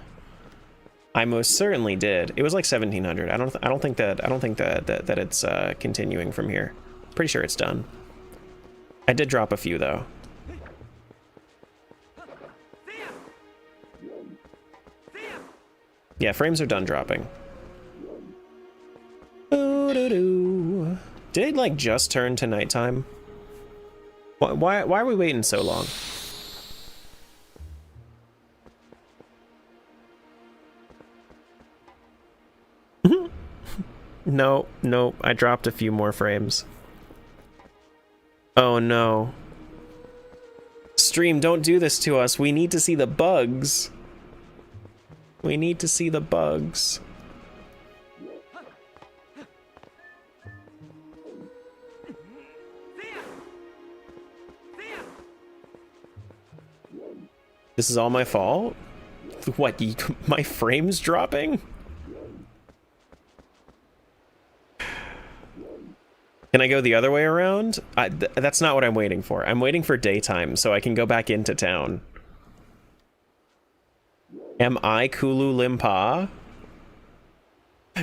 I most certainly did. It was like 1700. I don't think that it's continuing from here. Pretty sure it's done. I did drop a few though. Yeah, frames are done dropping. Did it like just turn to nighttime? Why are we waiting so long? No, I dropped a few more frames. Oh no. Stream, don't do this to us. We need to see the bugs. We need to see the bugs. This is all my fault? What, my frame's dropping? Can I go the other way around? That's not what I'm waiting for. I'm waiting for daytime so I can go back into town. Am I Kulu Limpa?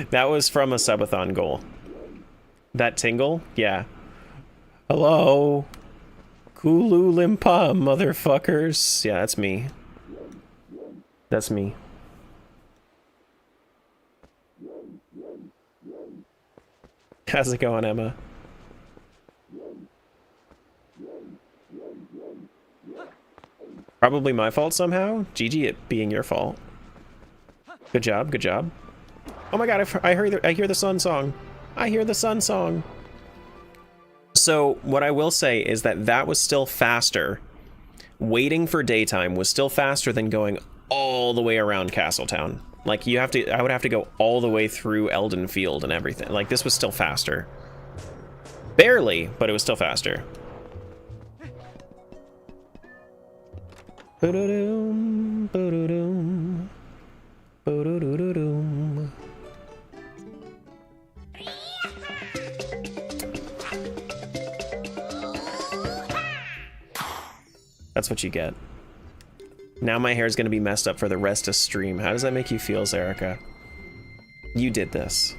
That was from a subathon goal. That tingle? Yeah. Hello? Kulu Limpa, motherfuckers. Yeah, that's me. That's me. How's it going, Emma? Probably my fault somehow. GG it being your fault. Good job, good job. Oh my god, I hear the sun song. I hear the sun song. So what I will say is that that was still faster. Waiting for daytime was still faster than going all the way around Castletown. Like I would have to go all the way through Eldon Field and everything. Like this was still faster. Barely, but it was still faster. Ba-da-doom, ba-da-doom, ba-da-doo-doo-doom. That's what you get. Now my hair is going to be messed up for the rest of stream. How does that make you feel, Zerica? You did this.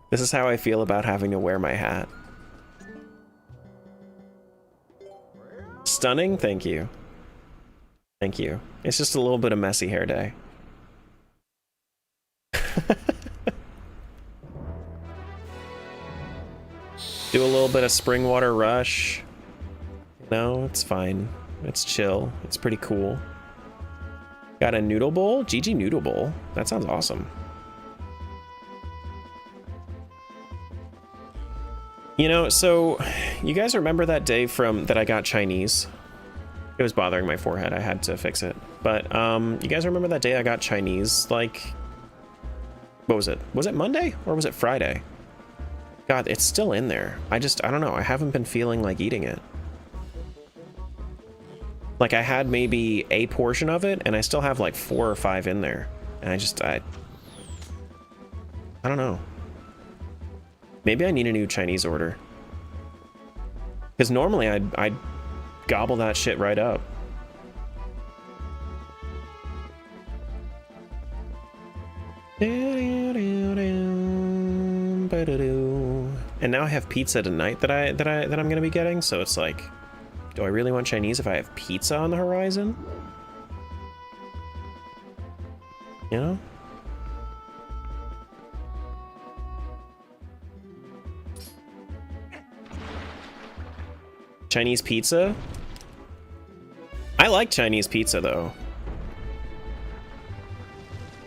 This is how I feel about having to wear my hat. Stunning? Thank you. Thank you. It's just a little bit of messy hair day. Do a little bit of spring water rush. No, it's fine. It's chill. It's pretty cool. Got a noodle bowl? GG noodle bowl. That sounds awesome. You know, so you guys remember that day that I got Chinese? It was bothering my forehead. I had to fix it. But you guys remember that day I got Chinese? Like, what was it? Was it Monday or was it Friday? God, it's still in there. I don't know. I haven't been feeling like eating it. Like I had maybe a portion of it and I still have like 4 or 5 in there. And I don't know. Maybe I need a new Chinese order. Because normally I'd gobble that shit right up. And now I have pizza tonight that I'm gonna be getting, so it's like, do I really want Chinese if I have pizza on the horizon? You know? Chinese pizza? I like Chinese pizza though.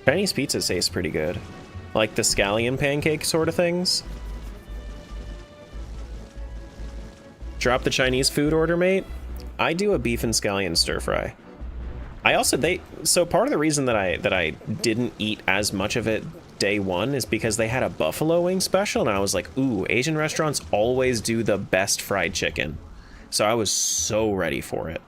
Chinese pizza tastes pretty good. Like the scallion pancake sort of things. Drop the Chinese food order, mate. I do a beef and scallion stir fry. I also so part of the reason that I didn't eat as much of it day one is because they had a buffalo wing special and I was like, ooh, Asian restaurants always do the best fried chicken. So I was so ready for it.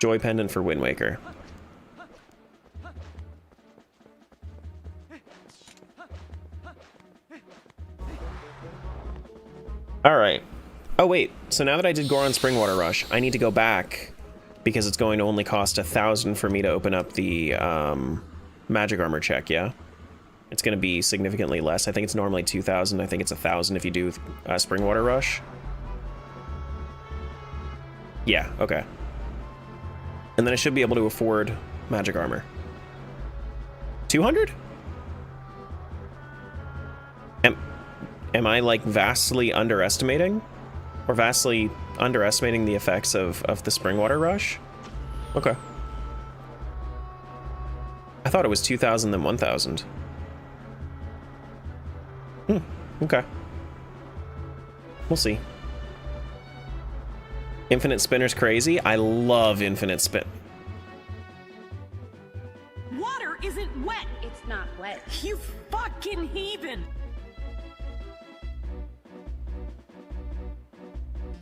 Joy pendant for Wind Waker. Alright. Oh wait, so now that I did Goron Springwater Rush, I need to go back because it's going to only cost 1,000 for me to open up the magic armor check, yeah? It's going to be significantly less. I think it's normally 2,000. I think it's 1,000 if you do Springwater Rush. Yeah, okay. And then I should be able to afford magic armor. 200? Am I like vastly underestimating? Or vastly underestimating the effects of the Springwater Rush? Okay. I thought it was 2,000 then 1,000. Okay. We'll see. Infinite Spinner's crazy. I love Infinite Spin. Water isn't wet. It's not wet. You fucking heathen.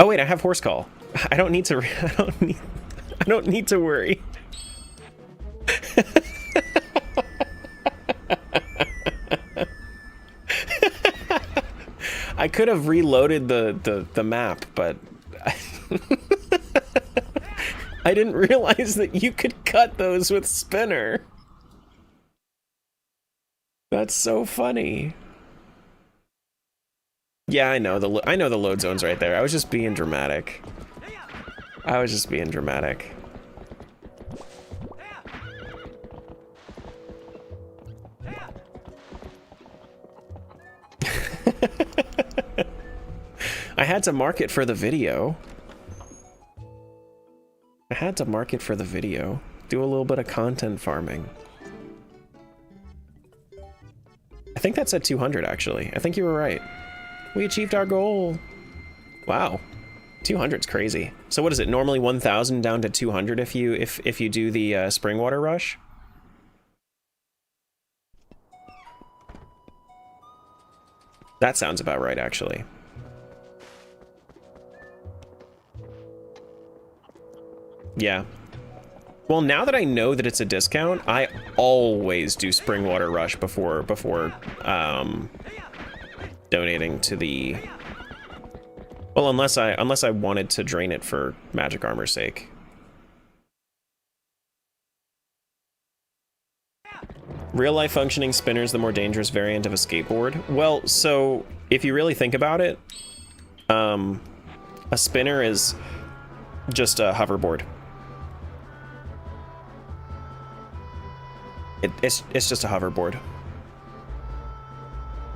Oh wait, I have horse call. I don't need to. I don't need to worry. I could have reloaded the map, but I didn't realize that you could cut those with spinner. That's so funny. Yeah, I know the load zone's right there. I was just being dramatic. I was just being dramatic. I had to mark it for the video. I had to mark it for the video. Do a little bit of content farming. I think that's at 200 actually. I think you were right. We achieved our goal. Wow. 200's crazy. So what is it? Normally 1,000 down to 200 if you do the spring water rush? That sounds about right actually. Yeah. Well, now that I know that it's a discount, I always do spring water rush before donating to the. Well, unless I wanted to drain it for magic armor's sake. Real life functioning spinner is the more dangerous variant of a skateboard. Well, so if you really think about it, a spinner is just a hoverboard. It's just a hoverboard.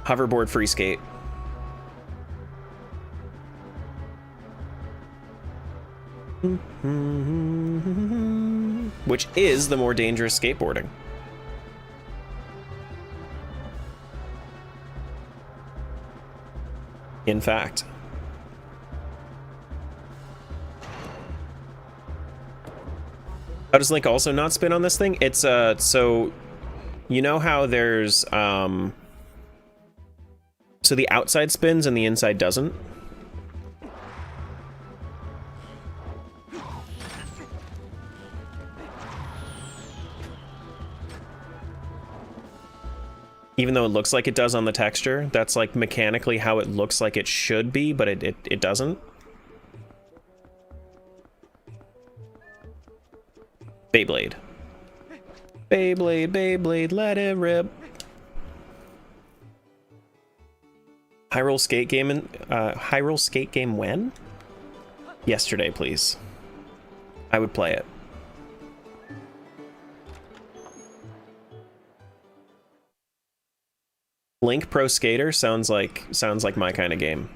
Hoverboard free skate. Which is the more dangerous skateboarding. In fact. How does Link also not spin on this thing? It's so you know how there's so the outside spins and the inside doesn't? Even though it looks like it does on the texture, that's like mechanically how it looks like it should be, but it doesn't. Beyblade. Beyblade, Beyblade, let it rip. Hyrule Skate Game when? Yesterday, please. I would play it. Link Pro Skater sounds like my kind of game.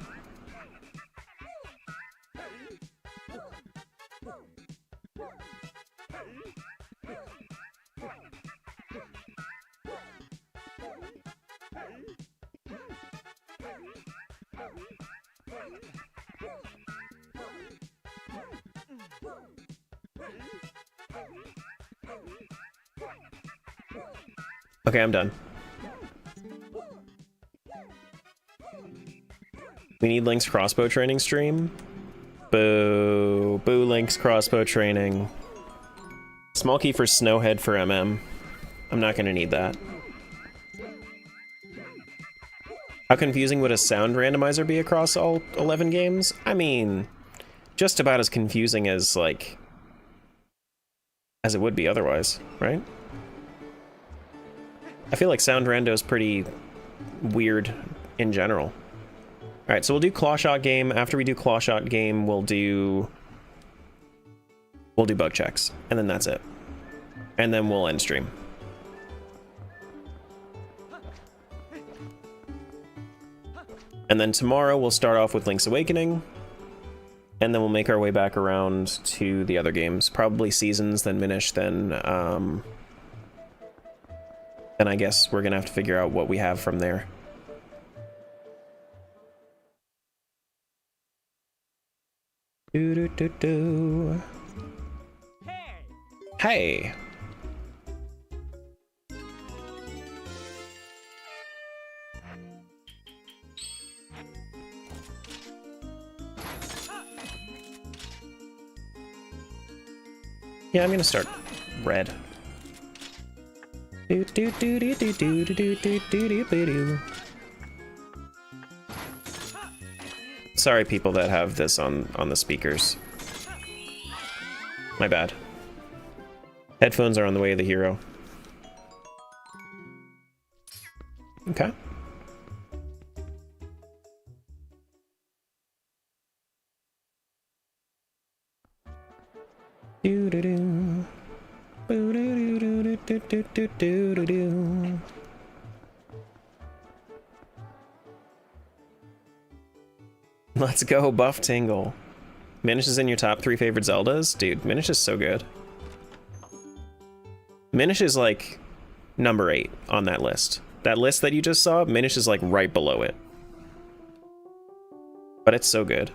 Okay, I'm done. We need Link's crossbow training stream. Boo. Boo Link's crossbow training. Small key for Snowhead for MM. I'm not gonna need that. How confusing would a sound randomizer be across all 11 games? I mean, just about as confusing as, like, as it would be otherwise, right? I feel like sound rando is pretty weird in general. Alright, so we'll do claw shot game. After we do claw shot game, we'll do bug checks, and then that's it. And then we'll end stream. And then tomorrow we'll start off with Link's Awakening, and then we'll make our way back around to the other games. Probably Seasons, then Minish, then I guess we're gonna have to figure out what we have from there. Do. Hey! Yeah, I'm gonna start red. Sorry, people that have this on the speakers. My bad. Headphones are on the way of the hero. Okay. Do-do-do. Boo-do-do-do-do-do-do-do-do. Let's go, Buff Tingle. Minish is in your top 3 favorite Zeldas? Dude, Minish is so good. Minish is like number 8 on that list. That list that you just saw, Minish is like right below it. But it's so good.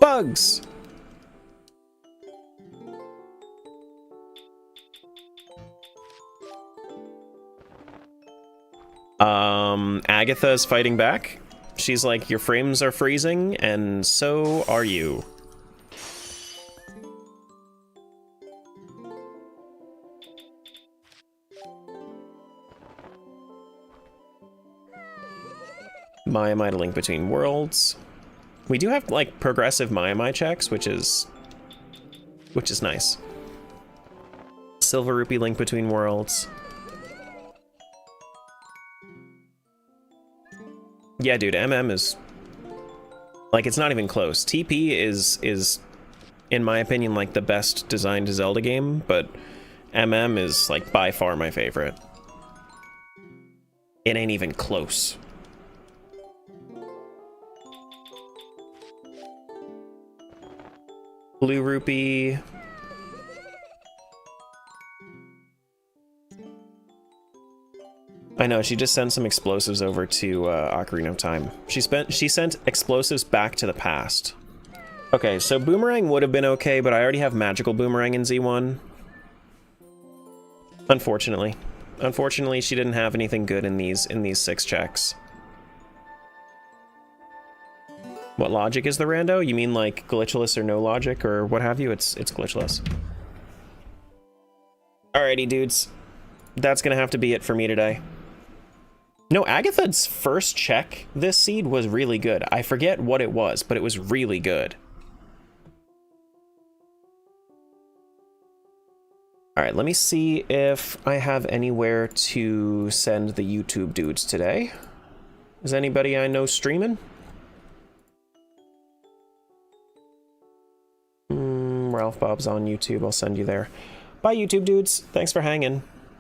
Bugs! Agatha's fighting back. She's like, your frames are freezing, and so are you. Maya to Link Between Worlds. We do have, like, progressive Maya checks, which is nice. Silver Rupee Link Between Worlds. Yeah, dude, MM is... like, it's not even close. TP is, in my opinion, like, the best designed Zelda game, but MM is, like, by far my favorite. It ain't even close. Blue Rupee... I know, she just sent some explosives over to Ocarina of Time. She sent explosives back to the past. Okay, so Boomerang would have been okay, but I already have Magical Boomerang in Z1. Unfortunately. Unfortunately, she didn't have anything good in these 6 checks. What logic is the rando? You mean like glitchless or no logic or what have you? It's glitchless. Alrighty, dudes. That's gonna have to be it for me today. No, Agatha's first check this seed was really good. I forget what it was, but it was really good. Alright, let me see if I have anywhere to send the YouTube dudes today. Is anybody I know streaming? Ralph Bob's on YouTube. I'll send you there. Bye, YouTube dudes. Thanks for hanging.